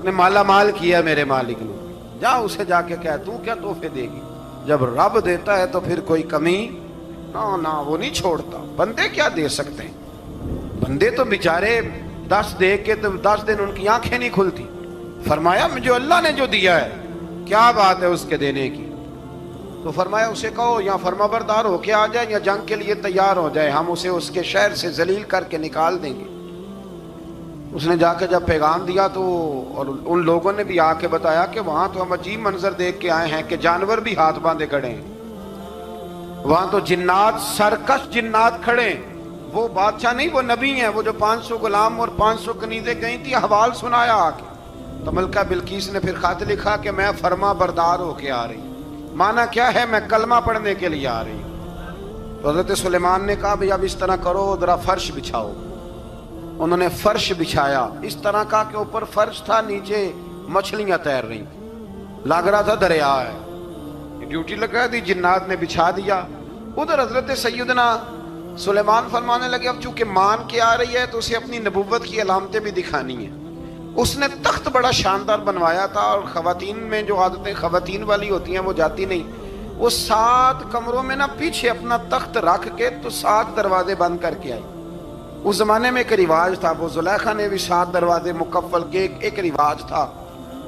Speaker 3: نے مالا مال کیا میرے مالک نے، جا اسے جا کے کہہ تو کیا تحفے دے گی۔ جب رب دیتا ہے تو پھر کوئی کمی نہ وہ نہیں چھوڑتا۔ بندے کیا دے سکتے ہیں، بندے تو بیچارے 10 دے کے تو 10 دن ان کی آنکھیں نہیں کھلتی۔ فرمایا جو اللہ نے جو دیا ہے کیا بات ہے اس کے دینے کی۔ تو فرمایا اسے کہو یا فرما بردار ہو کے آ جائے یا جنگ کے لیے تیار ہو جائے، ہم اسے اس کے شہر سے ذلیل کر کے نکال دیں گے۔ اس نے جا کے جب پیغام دیا تو اور ان لوگوں نے بھی آ کے بتایا کہ وہاں تو ہم عجیب منظر دیکھ کے آئے ہیں کہ جانور بھی ہاتھ باندھے کھڑے ہیں، وہاں تو جنات، سرکش جنات کھڑے، وہ بادشاہ نہیں، وہ نبی ہیں، وہ جو 500 غلام اور 500 کنیزیں گئی تھی، حوال سنایا آ کے۔ تو ملکہ بلقیس نے پھر خط لکھا کہ میں فرما بردار ہو کے آ رہی ہوں۔ معنی کیا ہے؟ میں کلمہ پڑھنے کے لیے آ رہی ہوں۔ تو حضرت سلیمان نے کہا بھئی اب اس طرح کرو، ذرا فرش بچھاؤ۔ انہوں نے فرش بچھایا، اس طرح کا کہ اوپر فرش تھا، نیچے مچھلیاں تیر رہی، لگ رہا تھا دریا ہے۔ ڈیوٹی لگا دی، جنات نے بچھا دیا۔ ادھر حضرت سیدنا سلیمان فرمانے لگے اب چونکہ مان کے آ رہی ہے تو اسے اپنی نبوت کی علامتیں بھی دکھانی ہیں۔ اس نے تخت بڑا شاندار بنوایا تھا، اور خواتین میں جو عادتیں خواتین والی ہوتی ہیں وہ جاتی نہیں۔ وہ 7 کمروں میں نا پیچھے اپنا تخت رکھ کے تو 7 دروازے بند کر کے آئی۔ اس زمانے میں ایک رواج تھا، وہ زلیخا نے بھی 7 دروازے مکفل کے ایک رواج تھا،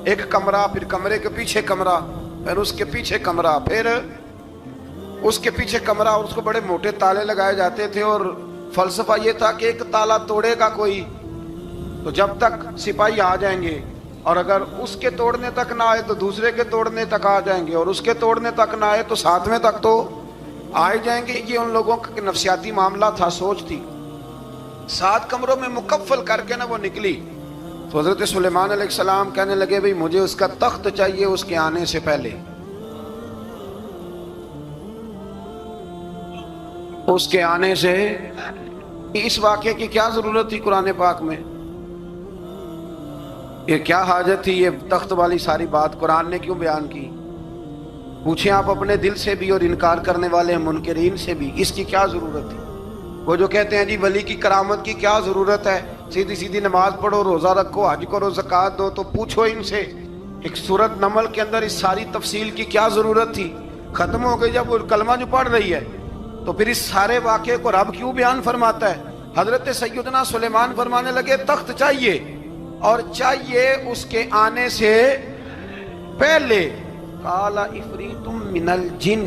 Speaker 3: ایک کمرہ، پھر کمرے کے پیچھے کمرہ، پھر اس کے پیچھے کمرہ، پھر اس کے پیچھے کمرہ، اور اس کو بڑے موٹے تالے لگائے جاتے تھے۔ اور فلسفہ یہ تھا کہ ایک تالا توڑے گا کوئی تو جب تک سپاہی آ جائیں گے، اور اگر اس کے توڑنے تک نہ آئے تو دوسرے کے توڑنے تک آ جائیں گے، اور اس کے توڑنے تک نہ آئے تو 7ویں تک تو آئے جائیں گے۔ یہ ان لوگوں کا نفسیاتی معاملہ تھا، سوچ تھی۔ 7 کمروں میں مکفل کر کے نا وہ نکلی تو حضرت سلیمان علیہ السلام کہنے لگے بھئی مجھے اس کا تخت چاہیے اس کے آنے سے پہلے۔ اس کے آنے سے اس واقعے کی کیا ضرورت تھی قرآن پاک میں؟ یہ کیا حاجت تھی یہ تخت والی ساری بات قرآن نے کیوں بیان کی؟ پوچھیں آپ اپنے دل سے بھی اور انکار کرنے والے منکرین سے بھی، اس کی کیا ضرورت تھی؟ وہ جو کہتے ہیں جی ولی کی کرامت کی کیا ضرورت ہے، سیدھی سیدھی نماز پڑھو، روزہ رکھو، حج کرو، زکوٰۃ دو، تو پوچھو ان سے ایک سورت نمل کے اندر اس ساری تفصیل کی کیا ضرورت تھی؟ ختم ہو گئی جب وہ کلمہ جو پڑھ رہی ہے، تو پھر اس سارے واقعے کو رب کیوں بیان فرماتا ہے؟ حضرت سیدنا سلیمان فرمانے لگے تخت چاہیے، اور چاہیے اس کے آنے سے پہلے۔ قال عفریت من الجن،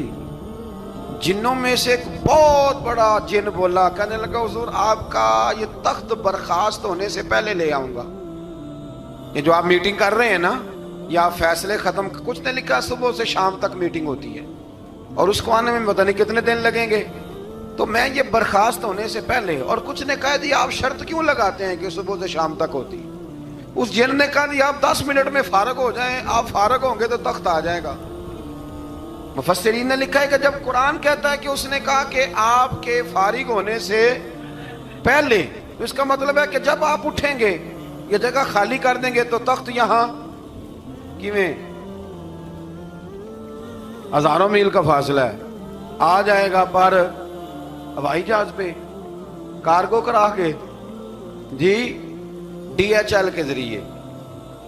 Speaker 3: جنوں میں سے ایک بہت بڑا جن بولا، کہنے لگا حضور آپ کا یہ تخت برخاست ہونے سے پہلے لے آؤں گا۔ یہ جو آپ میٹنگ کر رہے ہیں نا، یا آپ فیصلے ختم، کچھ نے لکھا صبح سے شام تک میٹنگ ہوتی ہے اور اس کو آنے میں پتہ نہیں کتنے دن لگیں گے، تو میں یہ برخاست ہونے سے پہلے، اور کچھ نے کہا دی آپ شرط کیوں لگاتے ہیں کہ صبح سے شام تک ہوتی؟ اس جن نے کہا دی آپ 10 منٹ میں فارغ ہو جائیں، آپ فارغ ہوں گے تو تخت آ جائے گا۔ مفسرین نے لکھا ہے کہ جب قرآن کہتا ہے کہ اس نے کہا کہ آپ کے فارغ ہونے سے پہلے، تو اس کا مطلب ہے کہ جب آپ اٹھیں گے، یہ جگہ خالی کر دیں گے تو تخت یہاں کیویں ہزاروں میل کا فاصلہ ہے، آ جائے گا، پر ہوائی جہاز پہ کارگو کرا کے، جی DHL کے ذریعے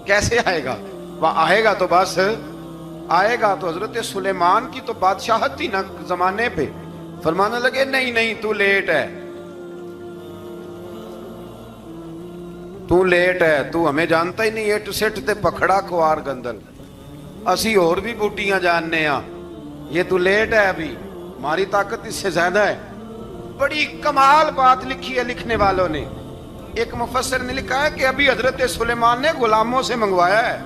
Speaker 3: کیسے آئے گا؟ وہ آئے گا تو بس آئے گا۔ تو حضرت سلیمان کی تو بادشاہت تھی نا زمانے پہ، فرمانے لگے نہیں نہیں تو لیٹ ہے، تو لیٹ ہے، تو ہمیں جانتا ہی نہیں، ایٹ سیٹ تے پکھڑا کوار گندل، اسی اور بھی بوٹیاں جاننے ہاں، یہ تو لیٹ ہے، ابھی ہماری طاقت اس سے زیادہ ہے۔ بڑی کمال بات لکھی ہے لکھنے والوں نے۔ ایک مفسر نے لکھا ہے کہ ابھی حضرت سلیمان نے غلاموں سے منگوایا ہے،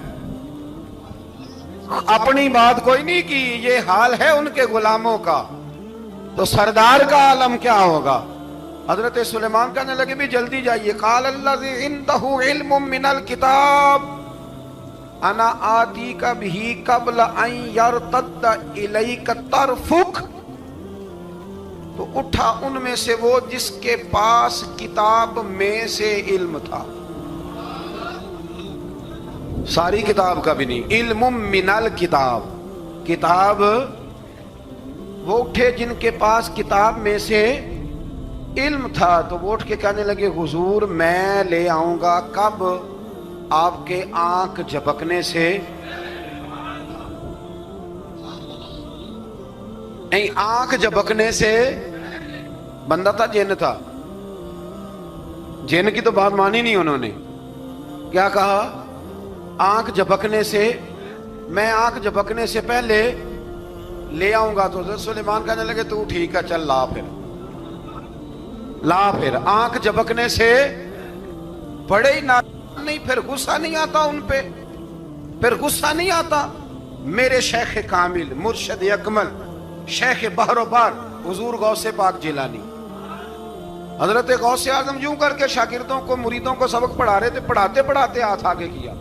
Speaker 3: اپنی بات کوئی نہیں کی، یہ حال ہے ان کے غلاموں کا، تو سردار کا عالم کیا ہوگا؟ حضرت سلیمان کہنے لگے بھی جلدی جائیے۔ قال الذی عنده علم من الکتاب انا آتیک بہ قبل ان یرتد الیک طرفک، تو اٹھا ان میں سے وہ جس کے پاس کتاب میں سے علم تھا، ساری کتاب کا بھی نہیں، علم من الکتاب، کتاب، وہ اٹھے جن کے پاس کتاب میں سے علم تھا، تو وہ اٹھ کے کہنے لگے حضور میں لے آؤں گا، کب؟ آپ کے آنکھ جھپکنے سے، نہیں آنکھ جھپکنے سے، بندہ تھا جن تھا، جن کی تو بات مانی نہیں انہوں نے، کیا کہا؟ آنکھ جھپکنے سے، میں آنکھ جھپکنے سے پہلے لے آؤں گا۔ تو حضرت سلیمان کہنے لگے تو ٹھیک ہے چل لا، پھر لا، پھر آنکھ جھپکنے سے بڑے ہی نہیں، پھر غصہ نہیں آتا ان پہ، پھر غصہ نہیں آتا۔ میرے شیخ کامل مرشد اکمل شیخ بحر و بحر حضور غوث پاک جیلانی، حضرت غوث اعظم یوں کر کے شاگردوں کو مریدوں کو سبق پڑھا رہے تھے، پڑھاتے پڑھاتے ہاتھ آگے کیا،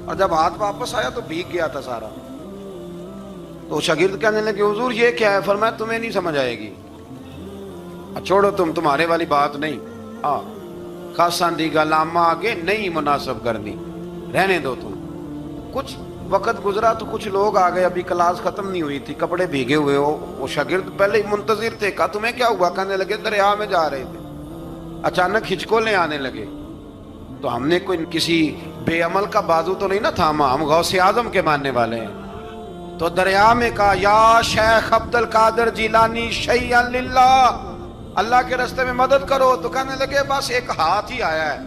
Speaker 3: اور جب ہاتھ واپس آیا تو بھیگ گیا تھا سارا۔ تو شاگرد کہنے لگے حضور یہ کیا ہے؟ فرمایا تمہیں نہیں سمجھ آئے گی، چھوڑو تمہارے والی بات نہیں، خاصاں دی گل آما آگے نہیں مناسب کرنی، رہنے دو تم۔ کچھ وقت گزرا تو کچھ لوگ آ گئے، ابھی کلاس ختم نہیں ہوئی تھی، کپڑے بھیگے ہوئے ہو، وہ شاگرد پہلے ہی منتظر تھے، کہا تمہیں کیا ہوا؟ کہنے لگے دریا میں جا رہے تھے، اچانک ہچکولیں آنے لگے، تو ہم نے کوئی کسی بے عمل کا بازو تو نہیں نہ تھاما، ہم غوث اعظم کے ماننے والے ہیں۔ تو دریا میں کہا یا شیخ عبد القادر جیلانی شیئا للہ، اللہ کے راستے میں مدد کرو۔ تو کہنے لگے بس ایک ہاتھ ہی آیا ہے،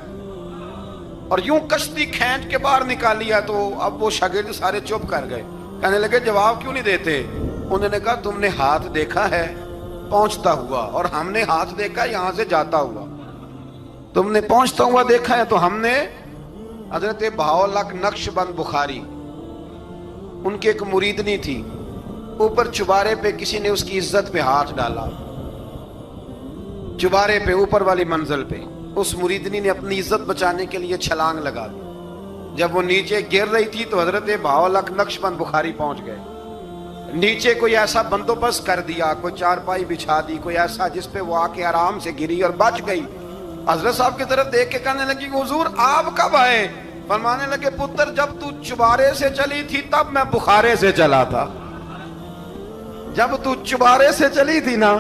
Speaker 3: اور یوں کشتی کھینچ کے باہر نکالی ہے۔ تو اب وہ شاگرد سارے چپ کر گئے، کہنے لگے جواب کیوں نہیں دیتے؟ انہوں نے کہا تم نے ہاتھ دیکھا ہے پہنچتا ہوا، اور ہم نے ہاتھ دیکھا یہاں سے جاتا ہوا، تم نے پہنچتا ہوا دیکھا ہے۔ تو ہم نے حضرت بہاؤالحق نقشبند بخاری، ان کی ایک مریدنی تھی، اوپر چبارے پہ کسی نے اس کی عزت پہ ہاتھ ڈالا، چبارے پہ اوپر والی منزل پہ، اس مریدنی نے اپنی عزت بچانے کے لیے چھلانگ لگا دی۔ جب وہ نیچے گر رہی تھی تو حضرت بہاؤالحق نقشبند بخاری پہنچ گئے، نیچے کوئی ایسا بندوبست کر دیا، کوئی چارپائی بچھا دی، کوئی ایسا جس پہ وہ آ کے آرام سے گری اور بچ گئی۔ حضرت صاحب کی طرف دیکھ کے کہنے لگی حضور آپ کب آئے؟ فرمانے لگے پتر جب تو چبارے سے چلی تھی تب میں بخارے سے چلا تھا، جب تو چبارے سے چلی تھی نا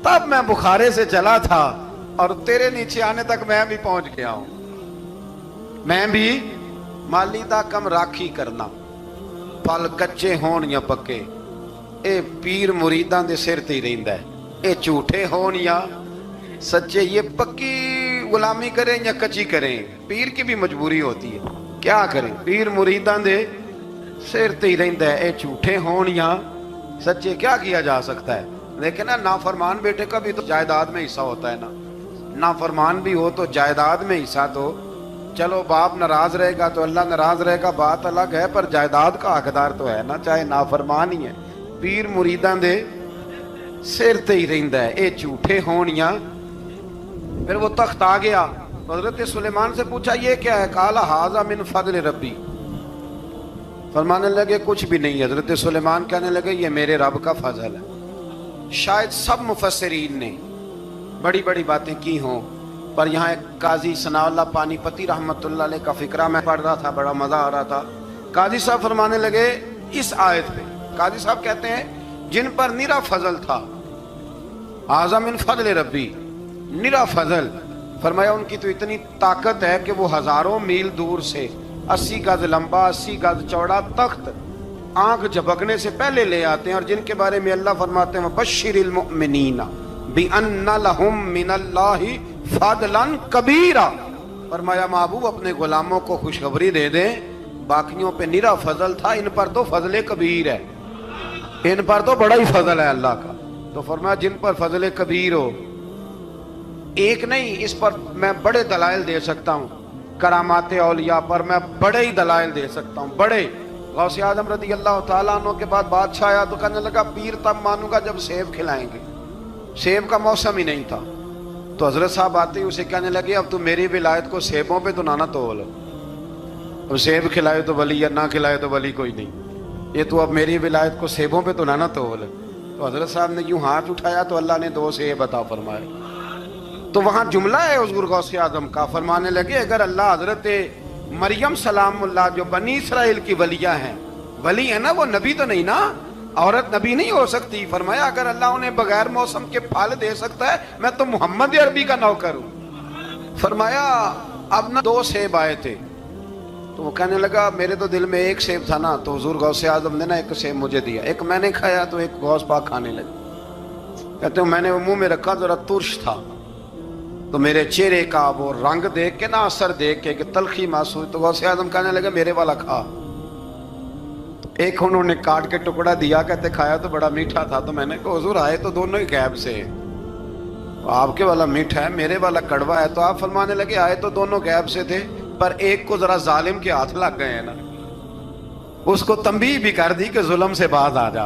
Speaker 3: تب میں بخارے سے چلا تھا، اور تیرے نیچے آنے تک میں بھی پہنچ گیا ہوں۔ میں بھی مالی دا کم راکھی کرنا، پھل کچے ہون یا پکے، اے پیر مریداں دے سر تے ہی رہندا ہے، اے جھوٹے ہون یا سچے، یہ پکی غلامی کریں یا کچی کریں، پیر کی بھی مجبوری ہوتی ہے، کیا کریں؟ پیر مریداں دے سر تے ہی رہندا ہے، اے جھوٹے ہون یا سچے، کیا کیا جا سکتا ہے؟ لیکن نا نافرمان بیٹے کا بھی تو جائیداد میں حصہ ہوتا ہے نا، نافرمان بھی ہو تو جائیداد میں حصہ، تو چلو باپ ناراض رہے گا تو اللہ ناراض رہے گا، بات الگ ہے، پر جائیداد کا حقدار تو ہے نا، چاہے نافرمان ہی ہے۔ پیر مریداں دے سر تے ہی رہندا ہے، اے جھوٹے ہون یا۔ پھر وہ تخت آ گیا، حضرت سلیمان سے پوچھا یہ کیا ہے؟ قال ھذا من فضل ربی، فرمانے لگے کچھ بھی نہیں۔ حضرت سلیمان کہنے لگے یہ میرے رب کا فضل ہے۔ شاید سب مفسرین نے بڑی بڑی باتیں کی ہوں، پر یہاں ایک قاضی ثناء اللہ پانی پتی رحمت اللہ علیہ کا فقرہ میں پڑھ رہا تھا، بڑا مزہ آ رہا تھا۔ قاضی صاحب فرمانے لگے اس آیت پہ، قاضی صاحب کہتے ہیں جن پر نرا فضل تھا، ھذا من فضل ربی، نرا فضل، فرمایا ان کی تو اتنی طاقت ہے کہ وہ ہزاروں میل دور سے 80 گز لمبا 80 گز چوڑا تخت آنکھ جھپکنے سے پہلے لے آتے ہیں، اور جن کے بارے میں اللہ فرماتے ہیں وَبَشِّرِ الْمُؤْمِنِينَ بِأَنَّ لَهُم مِّنَ اللَّهِ فَضْلًا كَبِيرًا، فرمایا محبوب اپنے غلاموں کو خوشخبری دے دیں، باقیوں پہ نرا فضل تھا، ان پر تو فضل کبیر ہے، ان پر تو بڑا ہی فضل ہے اللہ کا۔ تو فرمایا جن پر فضل کبیر ہو، ایک نہیں، اس پر میں بڑے دلائل دے سکتا ہوں، کرامات اولیاء پر میں بڑے ہی دلائل دے سکتا ہوں، بڑے۔ غوث اعظم رضی اللہ تعالیٰ عنہ کے بعد بادشاہ آیا تو کہنے لگا پیر تب مانوں گا جب سیب کھلائیں گے، سیب کا موسم ہی نہیں تھا۔ تو حضرت صاحب آتے ہی اسے کہنے لگے اب تو میری ولایت کو سیبوں پہ تو نہ تول، اب سیب کھلائے تو ولی یا نہ کھلائے تو ولی کوئی نہیں، یہ تو اب میری ولایت کو سیبوں پہ تو نہ تول۔ تو حضرت صاحب نے یوں ہاتھ اٹھایا تو اللہ نے 2 سیب عطا فرمائے۔ تو وہاں جملہ ہے حضور غوث اعظم کا، فرمانے لگے اگر اللہ حضرت مریم سلام اللہ جو بنی اسرائیل کی ولیہ ہیں، ولی ہے نا، وہ نبی تو نہیں نا، عورت نبی نہیں ہو سکتی، فرمایا اگر اللہ انہیں بغیر موسم کے پھل دے سکتا ہے میں تو محمد عربی کا نوکر ہوں۔ فرمایا اب نہ 2 سیب آئے تھے، تو وہ کہنے لگا میرے تو دل میں 1 سیب تھا نا، تو حضور غوث اعظم نے نا 1 سیب مجھے دیا، 1 میں نے کھایا تو 1 غوث پاک کھانے لگے، کہتے ہیں میں نے وہ منہ میں رکھا ذرا ترش تھا، تو میرے چہرے کا وہ رنگ دیکھ کے نا، اثر دیکھ کے کہ تلخی محسوس، تو غوث اعظم کہنے لگے میرے والا کھا۔ ایک انہوں نے کاٹ کے ٹکڑا دیا، کہتے کھایا تو بڑا میٹھا تھا، تو میں نے کہا حضور آئے تو دونوں ہی غیب سے، آپ کے والا میٹھا ہے میرے والا کڑوا ہے، تو آپ فرمانے لگے آئے تو دونوں غیب سے تھے، پر ایک کو ذرا ظالم کے ہاتھ لگ گئے ہیں نا، اس کو تنبیہ بھی کر دی کہ ظلم سے باز آ جا،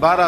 Speaker 3: 12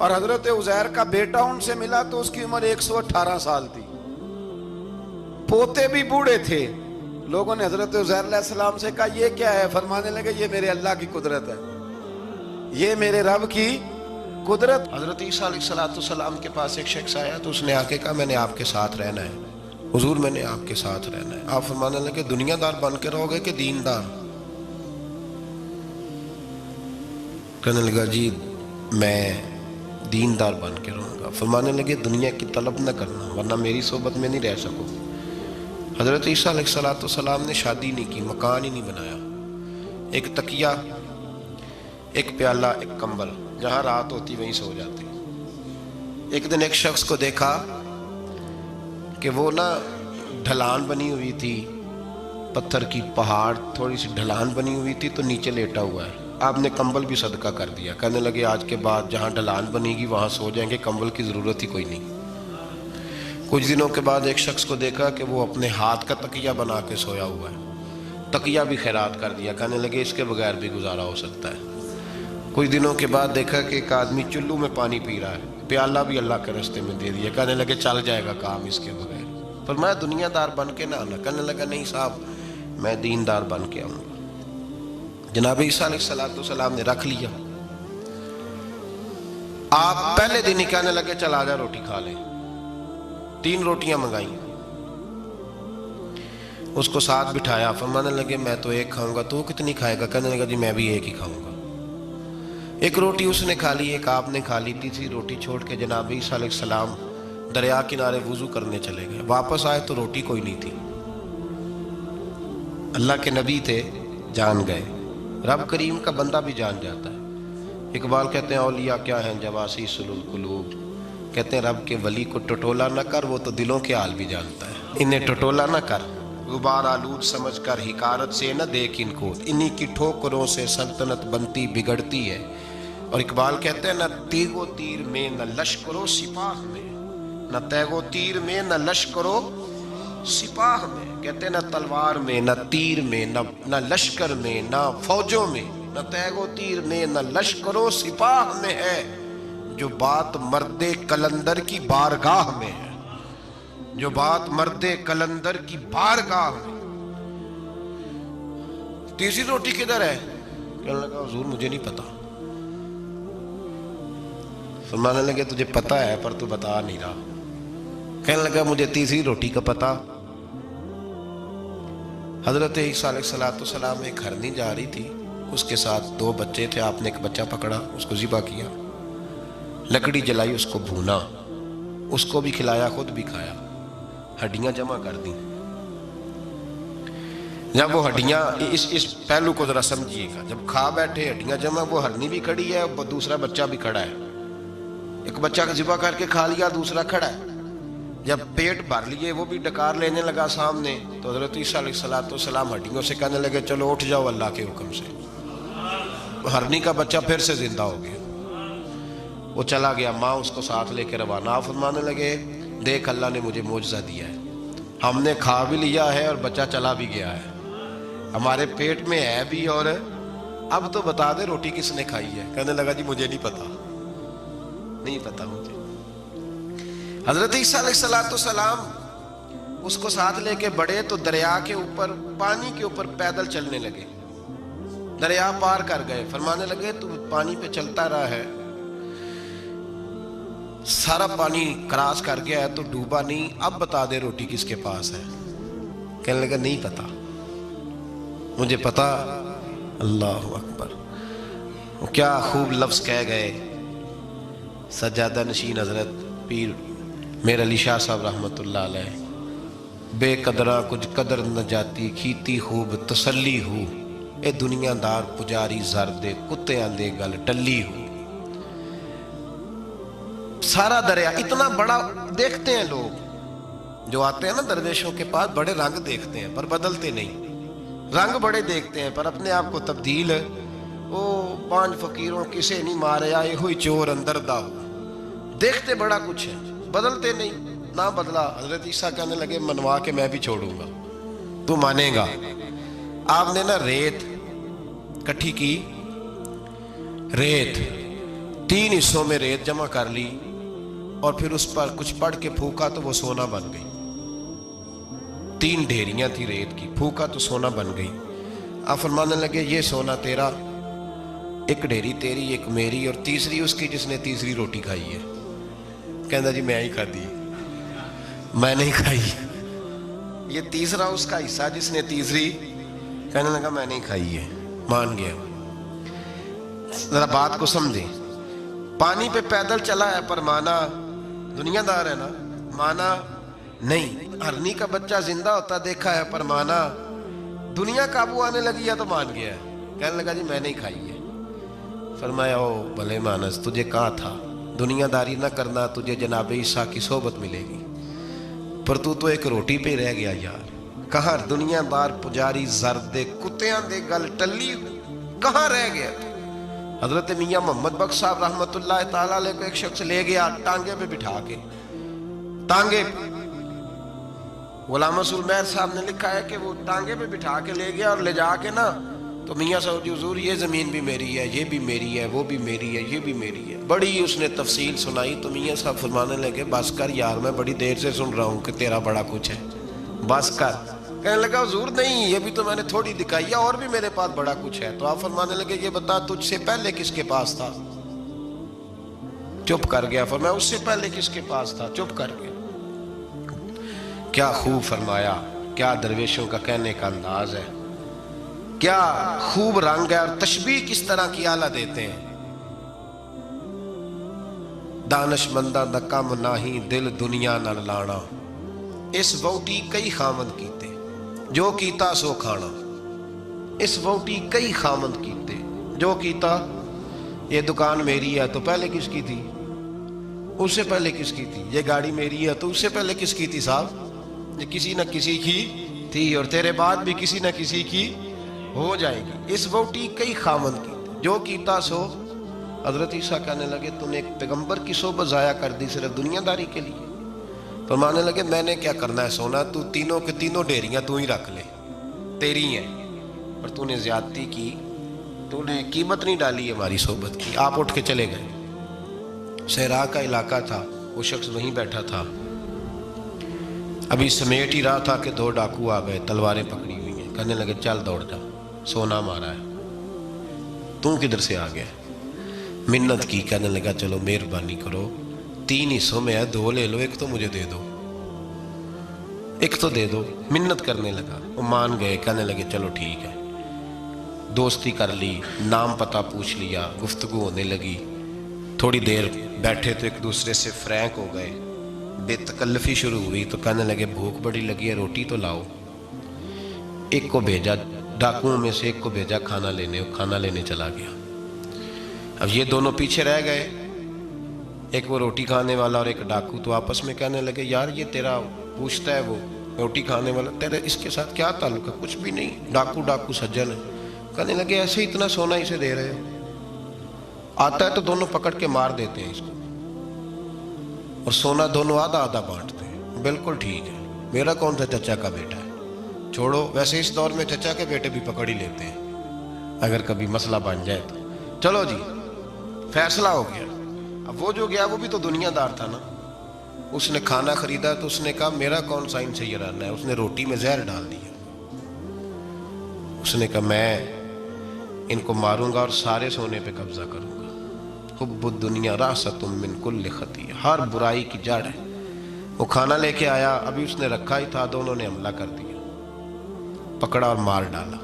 Speaker 3: اور حضرت عزیر کا بیٹا ان سے ملا تو اس کی عمر 118 سال تھی، پوتے بھی بوڑھے تھے۔ لوگوں نے حضرت عزیر علیہ السلام سے کہا یہ کیا ہے؟ فرمانے لگے یہ میرے اللہ کی قدرت ہے، یہ میرے رب کی قدرت۔
Speaker 2: حضرت عیسیٰ علیہ السلام کے پاس ایک شخص آیا تو اس نے آ کے کہا میں نے آپ کے ساتھ رہنا ہے حضور، میں نے آپ کے ساتھ رہنا ہے۔ آپ فرمانے لگے دنیا دار بن کے رہو گے کہ دیندار؟ کہنے لگا جی میں دیندار بن کے رہوں گا۔ فرمانے لگے دنیا کی طلب نہ کرنا ورنہ میری صحبت میں نہیں رہ سکو۔ حضرت عیسیٰ علیہ السلام نے شادی نہیں کی، مکان ہی نہیں بنایا، ایک تکیہ، ایک پیالہ، ایک کمبل، جہاں رات ہوتی وہیں سو جاتے۔ ایک دن ایک شخص کو دیکھا کہ وہ نا ڈھلان بنی ہوئی تھی، پتھر کی پہاڑ تھوڑی سی ڈھلان بنی ہوئی تھی تو نیچے لیٹا ہوا ہے۔ آپ نے کمبل بھی صدقہ کر دیا، کہنے لگے آج کے بعد جہاں ڈھلان بنے گی وہاں سو جائیں گے، کمبل کی ضرورت ہی کوئی نہیں۔ کچھ دنوں کے بعد ایک شخص کو دیکھا کہ وہ اپنے ہاتھ کا تکیہ بنا کے سویا ہوا ہے، تکیہ بھی خیرات کر دیا، کہنے لگے اس کے بغیر بھی گزارا ہو سکتا ہے۔ کچھ دنوں کے بعد دیکھا کہ ایک آدمی چلو میں پانی پی رہا ہے، پیالہ بھی اللہ کے راستے میں دے دیا، کہنے لگے چل جائے گا کام اس کے بغیر۔ فرمایا دنیا دار بن کے نہ آنا، کہنے لگا نہیں صاحب میں دیندار بن کے آؤں گا۔ جناب عیسیٰ علیہ السلام نے رکھ لیا۔ آپ پہلے دن ہی کہنے لگے چل آ جا روٹی کھا لے، 3 روٹیاں منگائیں، اس کو ساتھ بٹھایا، فرمانے لگے میں تو ایک کھاؤں گا، تو کتنی کھائے گا؟ کہنے لگا جی میں بھی ایک ہی کھاؤں گا۔ ایک روٹی اس نے کھا لی، ایک آپ نے کھا لی، تیسری روٹی چھوڑ کے جناب عیسیٰ علیہ السلام دریا کنارے وضو کرنے چلے گئے۔ واپس آئے تو روٹی کوئی نہیں تھی۔ اللہ کے نبی تھے، جان گئے۔ رب کریم کا بندہ بھی جان جاتا ہے۔ اقبال کہتے ہیں اولیاء کیا ہیں جواسی القلوب، کہتے ہیں رب کے ولی کو ٹٹولا نہ کر، وہ تو دلوں کے حال بھی جانتا ہے۔ انہیں ٹٹولا نہ کر، غبار آلود سمجھ کر حکارت سے نہ دیکھ ان کو، انہی کی ٹھوکروں سے سلطنت بنتی بگڑتی ہے۔ اور اقبال کہتے ہیں نہ تیغ و تیر میں نہ لشکرو سپاہ میں، نہ تیغ و تیر میں نہ لشکرو سپاہ میں، کہتے ہیں نہ تلوار میں نہ تیر میں نہ لشکر میں نہ فوجوں میں، نہ تیغ و تیر میں نہ لشکر و سپاہ میں ہے، جو بات مرد کلندر کی بارگاہ میں ہے، جو بات مرد کلندر کی بارگاہ میں۔ تیسری روٹی کدھر ہے؟ کہنے لگا حضور مجھے نہیں پتا۔ فرمانے لگے تجھے پتا ہے پر تو بتا نہیں رہا۔ کہنے لگا مجھے تیسری روٹی کا پتا۔ حضرت عیسیٰ علیہ السلام ایک ہرنی جا رہی تھی، اس کے ساتھ 2 بچے تھے، آپ نے ایک بچہ پکڑا، اس کو ذبح کیا، لکڑی جلائی، اس کو بھونا، اس کو بھی کھلایا، خود بھی کھایا، ہڈیاں جمع کر دیں۔ جب وہ ہڈیاں اس پہلو کو ذرا سمجھیے گا، جب کھا بیٹھے ہڈیاں جمع، وہ ہرنی بھی کھڑی ہے، دوسرا بچہ بھی کھڑا ہے، ایک بچہ کا ذبح کر کے کھا لیا، دوسرا کھڑا ہے۔ جب پیٹ بھر لیے وہ بھی ڈکار لینے لگا سامنے، تو حضرت عیسیٰ علیہ السلام ہڈیوں سے کہنے لگے چلو اٹھ جاؤ اللہ کے حکم سے۔ ہرنی کا بچہ پھر سے زندہ ہو گیا، وہ چلا گیا، ماں اس کو ساتھ لے کے روانہ۔ فرمانے لگے دیکھ اللہ نے مجھے معجزہ دیا ہے، ہم نے کھا بھی لیا ہے اور بچہ چلا بھی گیا ہے، ہمارے پیٹ میں ہے بھی، اور اب تو بتا دے روٹی کس نے کھائی ہے؟ کہنے لگا جی مجھے نہیں پتا، نہیں پتا مجھے۔ حضرت عیسیٰ علیہ السلام اس کو ساتھ لے کے بڑھے تو دریا کے اوپر، پانی کے اوپر پیدل چلنے لگے، دریا پار کر گئے۔ فرمانے لگے تو پانی پہ چلتا رہا ہے، سارا پانی کراس کر گیا ہے تو ڈوبا نہیں، اب بتا دے روٹی کس کے پاس ہے؟ کہنے لگا نہیں پتا، مجھے پتا۔ اللہ اکبر، کیا خوب لفظ کہہ گئے سجادہ نشین حضرت پیر میر علی شاہ صاحب رحمۃ اللہ علیہ۔ بے قدراں کچھ قدر نہ جاتی، کھیتی خوب تسلی ہو، اے دنیا دار پجاری زر دے، کتے آندے گل ٹلی ہو۔ سارا دریا اتنا بڑا دیکھتے ہیں لوگ جو آتے ہیں نا درویشوں کے پاس، بڑے رنگ دیکھتے ہیں پر بدلتے نہیں، رنگ بڑے دیکھتے ہیں پر اپنے آپ کو تبدیل، او 5 فقیروں کسے نہیں مارے آئے ہوئی چور اندر دا ہو، دیکھتے بڑا کچھ ہے بدلتے نہیں، نہ بدلا۔ حضرت عیسیٰ کہنے لگے منوا کے میں بھی چھوڑوں گا، تو مانے گا۔ آپ نے نا ریت کٹھی کی، ریت 3 حصوں میں ریت جمع کر لی اور پھر اس پر کچھ پڑھ کے پھونکا تو وہ سونا بن گئی. 3 ڈھیریاں تھی ریت کی، پھونکا تو سونا بن گئی. آپ فرمانے لگے یہ سونا تیرا، ایک ڈھیری تیری، ایک میری، اور تیسری اس کی جس نے تیسری روٹی کھائی ہے. کہنا جی میں ہی کھاتی، میں نہیں کھائی. یہ تیسرا اس کا حصہ جس نے تیسری، کہنے لگا میں نہیں کھائی ہے. مان گیا. ذرا بات کو سمجھیں. پانی پہ پیدل چلا ہے پر مانا دنیا دار ہے نا، مانا نہیں. ہرنی کا بچہ زندہ ہوتا دیکھا ہے پر مانا دنیا قابو آنے لگی ہے تو مان گیا ہے. کہنے لگا جی میں نہیں کھائی ہے. فرمایا او بھلے مانس، تجھے کہا تھا دنیا داری نہ کرنا، تجھے جناب عیسیٰ کی صحبت ملے گی، پر تو ایک روٹی پہ رہ گیا یار. کہاں دنیا دار پجاری زرد دے کتیاں دے گل ٹلی، کہاں رہ گیا. حضرت میاں محمد بخش صاحب رحمت اللہ تعالیٰ علیہ کو ایک شخص لے گیا ٹانگے پہ بٹھا کے. ٹانگے غلام رسول مہر صاحب نے لکھا ہے کہ وہ ٹانگے پہ بٹھا کے لے گیا اور لے جا کے نا تو میاں صاحب جی حضور یہ زمین بھی میری ہے، یہ بھی میری ہے، وہ بھی میری ہے، یہ بھی میری ہے. بڑی اس نے تفصیل سنائی تو میاں صاحب فرمانے لگے بس کر یار، میں بڑی دیر سے سن رہا ہوں کہ تیرا بڑا کچھ ہے، بس کر. کہنے لگا حضور نہیں، یہ بھی تو میں نے تھوڑی دکھائی ہے، اور بھی میرے پاس بڑا کچھ ہے. تو آپ فرمانے لگے یہ بتا تجھ سے پہلے کس کے پاس تھا؟ چپ کر گیا. فرمایا اس سے پہلے کس کے پاس تھا؟ چپ کر گیا. کیا خوب فرمایا، کیا درویشوں کا کہنے کا انداز ہے، کیا خوب رنگ ہے، اور تشبیہ کس طرح کی اعلیٰ دیتے ہیں. دانش مندہ دا کم ناہی دل دنیا نہ لانا، اس ووٹی کئی خامند کیتے جو کیتا سو کھانا. اس ووٹی کئی خامند کیتے جو کیتا. یہ دکان میری ہے تو پہلے کس کی تھی؟ اس سے پہلے کس کی تھی؟ یہ گاڑی میری ہے تو اس سے پہلے کس کی تھی صاحب؟ یہ کسی نہ کسی کی تھی، اور تیرے بعد بھی کسی نہ کسی کی ہو جائے گی. اس ووٹی کئی خامند کیتے جو کیتا سو. حضرت عیسیٰ کہنے لگے تو نے ایک پیغمبر کی صحبت ضائع کر دی صرف دنیا داری کے لیے. فرمانے لگے میں نے کیا کرنا ہے سونا، تو تینوں کے تینوں ڈیریاں تو ہی رکھ لے، تیری ہیں، پر تو نے زیادتی کی، تو نے قیمت نہیں ڈالی ہماری صحبت کی. آپ اٹھ کے چلے گئے. صحرا کا علاقہ تھا، وہ شخص وہیں بیٹھا تھا. ابھی سمیٹ ہی رہا تھا کہ 2 ڈاکو آ گئے، تلواریں پکڑی ہوئی ہیں. کہنے لگے چل دوڑ جا، سونا مارا ہے، تو کدھر سے آ گیا؟ منت کی. کہنے لگا چلو مہربانی کرو، 3 حصوں میں ہے، 2 لے لو، ایک تو مجھے دے دو، ایک تو دے دو. منت کرنے لگا. وہ مان گئے. کہنے لگے چلو ٹھیک ہے. دوستی کر لی، نام پتہ پوچھ لیا، گفتگو ہونے لگی. تھوڑی دیر بیٹھے تو ایک دوسرے سے فرینک ہو گئے، بے تکلفی شروع ہوئی. تو کہنے لگے بھوک بڑی لگی ہے، روٹی تو لاؤ. ایک کو بھیجا، ڈاکوؤں میں سے ایک کو بھیجا کھانا لینے، وہ کھانا لینے چلا گیا. اب یہ دونوں پیچھے رہ گئے، ایک وہ روٹی کھانے والا اور ایک ڈاکو. تو آپس میں کہنے لگے یار یہ تیرا پوچھتا ہے وہ روٹی کھانے والا، تیرے اس کے ساتھ کیا تعلق ہے؟ کچھ بھی نہیں، ڈاکو سجن ہے. کہنے لگے ایسے اتنا سونا اسے دے رہے ہو، آتا ہے تو دونوں پکڑ کے مار دیتے ہیں اس کو، اور سونا دونوں آدھا آدھا بانٹتے ہیں. بالکل ٹھیک ہے، میرا کون سا چچا کا بیٹا ہے، چھوڑو. ویسے اس دور میں چچا کے بیٹے بھی پکڑ ہی لیتے ہیں اگر کبھی مسئلہ بن جائے تو. چلو جی فیصلہ ہو گیا. اب وہ جو گیا وہ بھی تو دنیا دار تھا نا، اس نے کھانا خریدا تو اس نے کہا میرا کون سا ان سے یہ رہنا ہے. اس نے روٹی میں زہر ڈال دیا. اس نے کہا میں ان کو ماروں گا اور سارے سونے پہ قبضہ کروں گا. حب الدنیا راست من کل خطیہ، ہر برائی کی جڑ ہے. وہ کھانا لے کے آیا، ابھی اس نے رکھا ہی تھا، دونوں نے حملہ کر دیا، پکڑا اور مار ڈالا.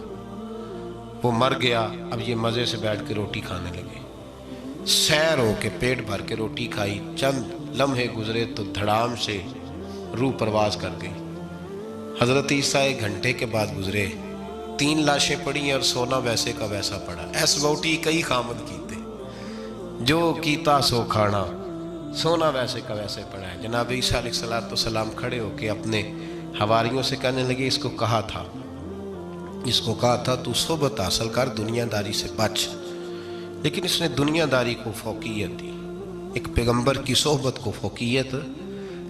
Speaker 2: وہ مر گیا. اب یہ مزے سے بیٹھ کے روٹی کھانے لگے. سیر ہو کے پیٹ بھر کے روٹی کھائی. چند لمحے گزرے تو دھڑام سے روح پرواز کر گئی. حضرت عیسیٰ 1 گھنٹے کے بعد گزرے. 3 لاشیں پڑی ہیں اور سونا ویسے کا ویسا پڑا. ایس ووٹی کئی خامد کیتے جو کیتا سو کھانا، سونا ویسے کا ویسے پڑا ہے. جناب عیسیٰ علیہ السلام کھڑے ہو کے اپنے حواریوں سے کہنے لگے اس کو کہا تھا تو صحبت حاصل کر، دنیا داری سے بچ. لیکن اس نے دنیا داری کو فوقیت دی، ایک پیغمبر کی صحبت کو فوقیت.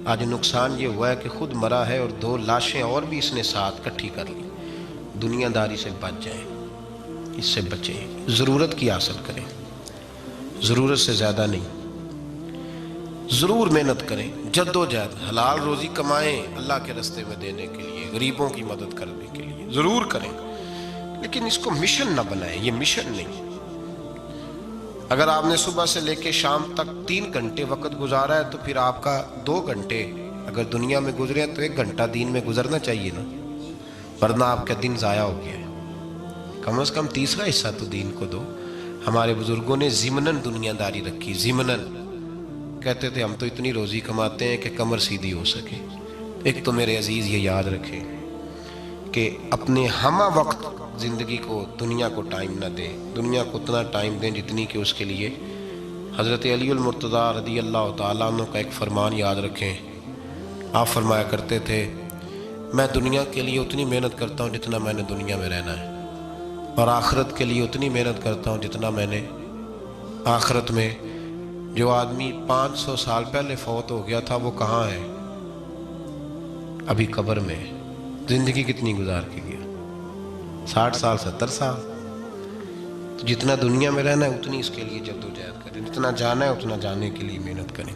Speaker 2: آج نقصان یہ ہوا ہے کہ خود مرا ہے اور 2 لاشیں اور بھی اس نے ساتھ کٹھی کر لی. دنیا داری سے بچ جائیں، اس سے بچیں، ضرورت کی حاصل کریں. ضرورت سے زیادہ نہیں. ضرور محنت کریں, جدوجہد, حلال روزی کمائیں اللہ کے راستے میں دینے کے لیے, غریبوں کی مدد کرنے کے لیے ضرور کریں, لیکن اس کو مشن نہ بنائیں. یہ مشن نہیں. اگر آپ نے صبح سے لے کے شام تک 3 گھنٹے وقت گزارا ہے تو پھر آپ کا 2 گھنٹے اگر دنیا میں گزرے ہیں تو 1 گھنٹہ دین میں گزرنا چاہیے نا, ورنہ آپ کا دن ضائع ہو گیا ہے. کم از کم تیسرا حصہ تو دین کو دو. ہمارے بزرگوں نے ضمناً دنیا داری رکھی, ضمناً. کہتے تھے ہم تو اتنی روزی کماتے ہیں کہ کمر سیدھی ہو سکے. ایک تو میرے عزیز یہ یاد رکھیں کہ اپنے ہمہ وقت زندگی کو دنیا کو ٹائم نہ دیں, دنیا کو اتنا ٹائم دیں جتنی کہ اس کے لیے. حضرت علی المرتضیٰ رضی اللہ تعالیٰ عنہ کا ایک فرمان یاد رکھیں. آپ فرمایا کرتے تھے میں دنیا کے لیے اتنی محنت کرتا ہوں جتنا میں نے دنیا میں رہنا ہے, اور آخرت کے لیے اتنی محنت کرتا ہوں جتنا میں نے آخرت میں. جو آدمی 500 سال پہلے فوت ہو گیا تھا وہ کہاں ہے؟ ابھی قبر میں. زندگی کتنی گزار کے گیا؟ 60 سال 70 سال. تو جتنا دنیا میں رہنا ہے اتنی اس کے لیے جدوجہد کریں, جتنا جانا ہے اتنا جانے کے لیے محنت کریں.